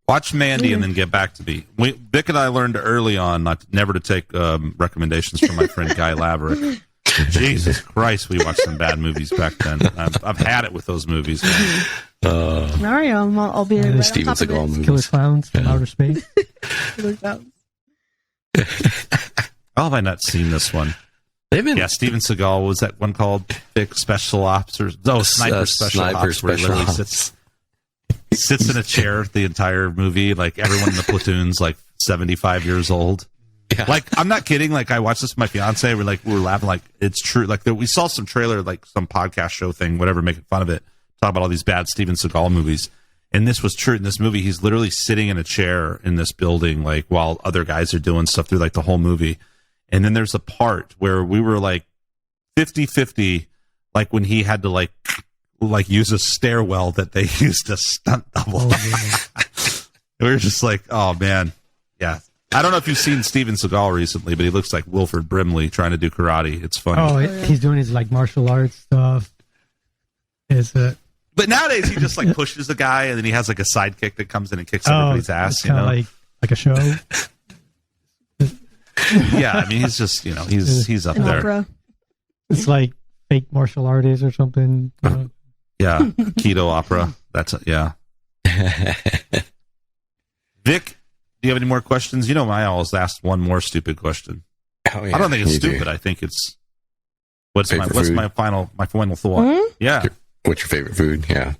Watch Mandy and then get back to me. Vic and I learned early on never to take recommendations from my friend Guy Laverick. Jesus Christ, we watched some bad movies back then. I've had it with those movies. All right, I'll be right Steven on top Seagal of it. movies. Killer Clowns from Outer Space. Killer Clowns. How have I not seen this one? Steven Seagal. What was that one called? Big Special Ops or Sniper Special Ops, where he literally sits in a chair the entire movie. Like everyone in the platoon's like 75 years old. Yeah. Like, I'm not kidding. Like, I watched this with my fiance. We're laughing. Like, it's true. Like, we saw some trailer, like some podcast show thing, whatever, making fun of it. Talk about all these bad Steven Seagal movies. And this was true. In this movie, he's literally sitting in a chair in this building, like, while other guys are doing stuff through, like, the whole movie. And then there's a part where we were, like, 50-50, like, when he had to, like use a stairwell that they used a stunt double. We were just like, oh, man. Yeah. I don't know if you've seen Steven Seagal recently, but he looks like Wilford Brimley trying to do karate. It's funny. Oh, he's doing his like martial arts stuff. But nowadays he just like pushes the guy, and then he has like a sidekick that comes in and kicks everybody's ass. Kind of like a show. Yeah, I mean he's just he's up there. Opera. It's like fake martial artist or something. Yeah, keto opera. That's yeah. Vic, do you have any more questions? You know, I always ask one more stupid question. Oh, yeah, I don't think it's stupid. Do. I think it's what's my final thought? Mm-hmm. Yeah. What's your favorite food? Yeah.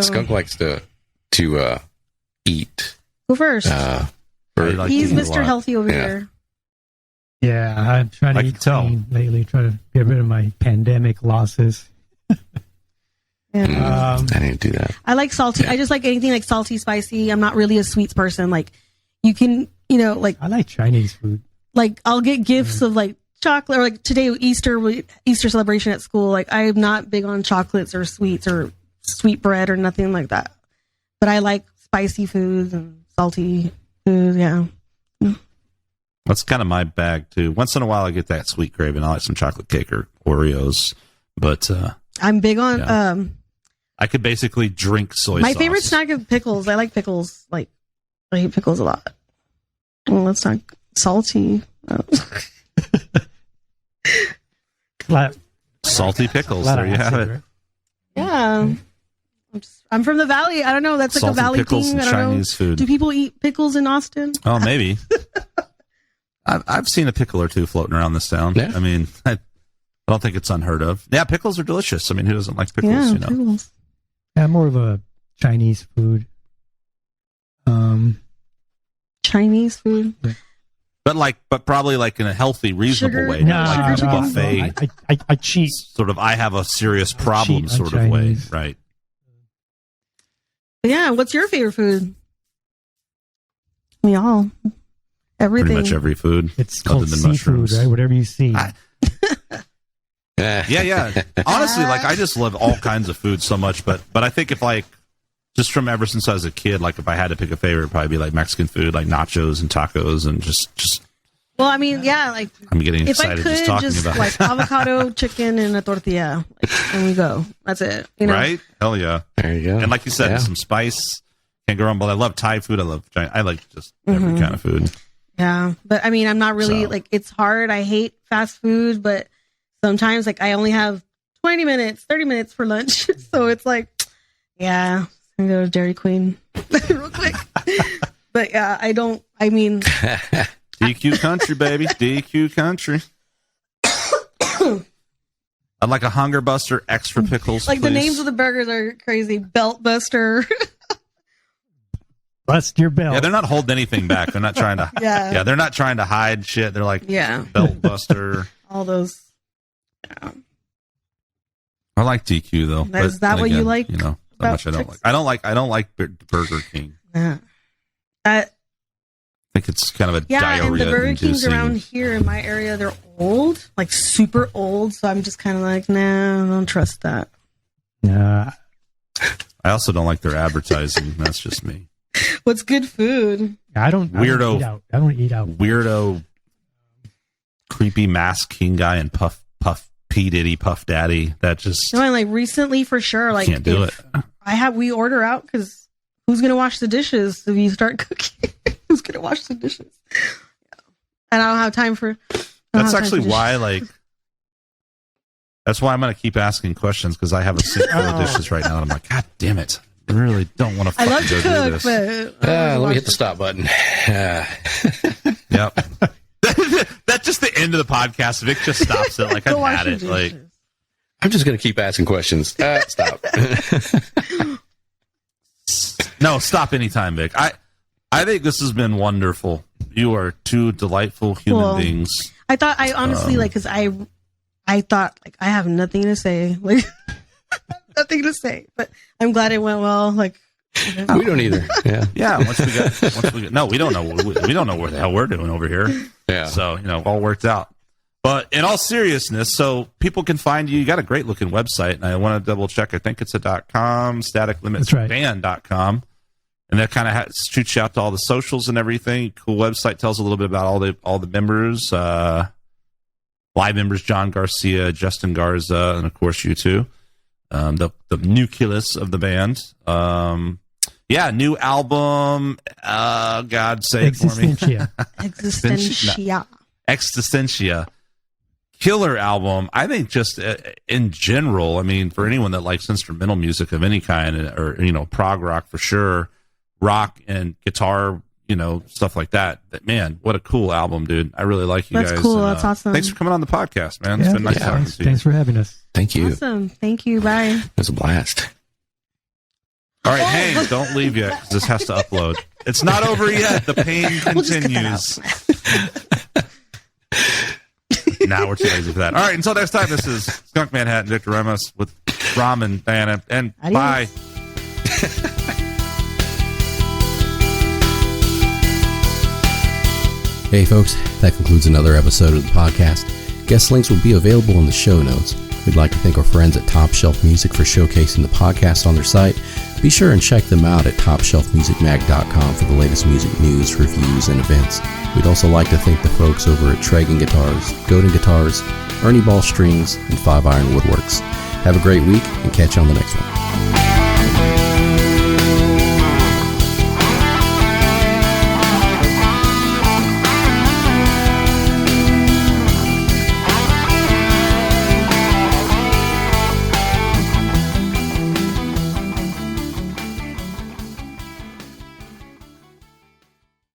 Skunk likes to eat. Go first. Like He's Mr. Healthy over here. Yeah, I'm trying to eat clean lately, try to get rid of my pandemic losses. I didn't do that. I like salty. I just like anything like salty, spicy. I'm not really a sweets person. Like you can, like I like Chinese food. Like I'll get gifts of like chocolate, or like today Easter celebration at school. Like I'm not big on chocolates or sweets or sweet bread or nothing like that. But I like spicy foods and salty food. Yeah. That's kind of my bag too. Once in a while, I get that sweet craving. I like some chocolate cake or Oreos, but I'm big on. I could basically drink soy sauce. My favorite snack is pickles. I like pickles. Like I eat pickles a lot. Well, that's not salty. Salty pickles. There you have it. Right? Yeah. I'm from the valley. I don't know. That's like salty a valley pickles thing. And I don't Chinese know. food. Do people eat pickles in Austin? Oh, maybe. I've seen a pickle or two floating around this town. Yeah. I mean, I don't think it's unheard of. Yeah, pickles are delicious. I mean, who doesn't like pickles? Yeah, you know. pickles. Yeah, I'm more of a Chinese food. Chinese food. But probably like in a healthy, reasonable Sugar- way. No, Not like sugar a chicken. buffet. I cheat. Sort of, I have a serious problem cheat on sort of way. Chinese. Right. Yeah. What's your favorite food? Y'all. Everything. Pretty much every food. It's other called than seafood, mushrooms. right? Whatever you see. Yeah. Honestly, like I just love all kinds of food so much, but I think if like just from ever since I was a kid, like if I had to pick a favorite, it'd probably be like Mexican food, like nachos and tacos, and just. Well, I mean, yeah, like I'm getting if I excited could just talking about it. like avocado, chicken, and a tortilla, like, and we go. That's it. You know? Right? Hell yeah! There you go. And like you said, some spice. Can't go wrong. But I love Thai food. I like just every kind of food. Yeah, but I mean, I'm not really like, it's hard. I hate fast food, but sometimes like I only have 20 minutes, 30 minutes for lunch. So it's like, yeah, I'm going to go to Dairy Queen real quick. But yeah, DQ country, baby. DQ country. I'd like a Hunger Buster, extra pickles, like please. The names of the burgers are crazy. Belt Buster. Bust your belt. Yeah, they're not holding anything back. They're not trying to. Yeah, they're not trying to hide shit. They're like, yeah, Belt Buster. All those. Yeah. I like DQ though. Is that what you like? You know, how much I don't like. I don't like Burger King. Yeah. I think it's kind of a diarrhea. And the Burger Kings inducing. around here in my area, they're old, like super old. So I'm just kind of like, nah, I don't trust that. Nah. I also don't like their advertising. That's just me. What's good food? I don't eat out. Weirdo, creepy mask king guy and Puff P Diddy Puff Daddy. That just No, and like recently for sure, like can't do it. We order out because who's gonna wash the dishes if you start cooking? Who's gonna wash the dishes? Yeah. And I don't have time for. That's actually why, like, that's why I'm gonna keep asking questions because I have a sink full of dishes right now, and I'm like, God damn it. I really don't want to. I love to go cook, do this. but let me hit the stop button. Yep. That's just the end of the podcast. Vic just stops it. Like I've had it. Like I'm just gonna keep asking questions. Stop. No, stop anytime, Vic. I think this has been wonderful. You are two delightful human beings. I thought I honestly because I thought like I have nothing to say. Like nothing to say, but I'm glad it went well. Like we don't either. Yeah. Once we get, no, we don't know. We don't know what the hell we're doing over here. Yeah. So all worked out. But in all seriousness, so people can find you. You got a great looking website, and I want to double check. I think it's a .com, staticlimitsband.com, and that kind of shoots you out to all the socials and everything. Cool website, tells a little bit about all the members, live members, Juan Garcia, Justin Garza, and of course you two. The nucleus of the band. New album. God say it for me. Existentia. Existentia. killer album. I think just in general, I mean, for anyone that likes instrumental music of any kind, or, you know, prog rock for sure, rock and guitar, you know, stuff like that, man, what a cool album, dude. I really like you guys. That's cool. And, that's awesome. Thanks for coming on the podcast, man. It's been nice talking to you. Thanks for having us. Thank you. Awesome. Thank you. Bye. It was a blast. All right, Haynes, don't leave yet because this has to upload. It's not over yet. The pain continues. Now we're too lazy for that. All right, until next time, this is Skunk Manhattan, Victor Ramos with Rom and Diana, and adios. Bye. Hey, folks, that concludes another episode of the podcast. Guest links will be available in the show notes. We'd like to thank our friends at Top Shelf Music for showcasing the podcast on their site. Be sure and check them out at topshelfmusicmag.com for the latest music news, reviews, and events. We'd also like to thank the folks over at Tragan Guitars, Godin Guitars, Ernie Ball Strings, and 5 Iron Woodworks. Have a great week, and catch you on the next one.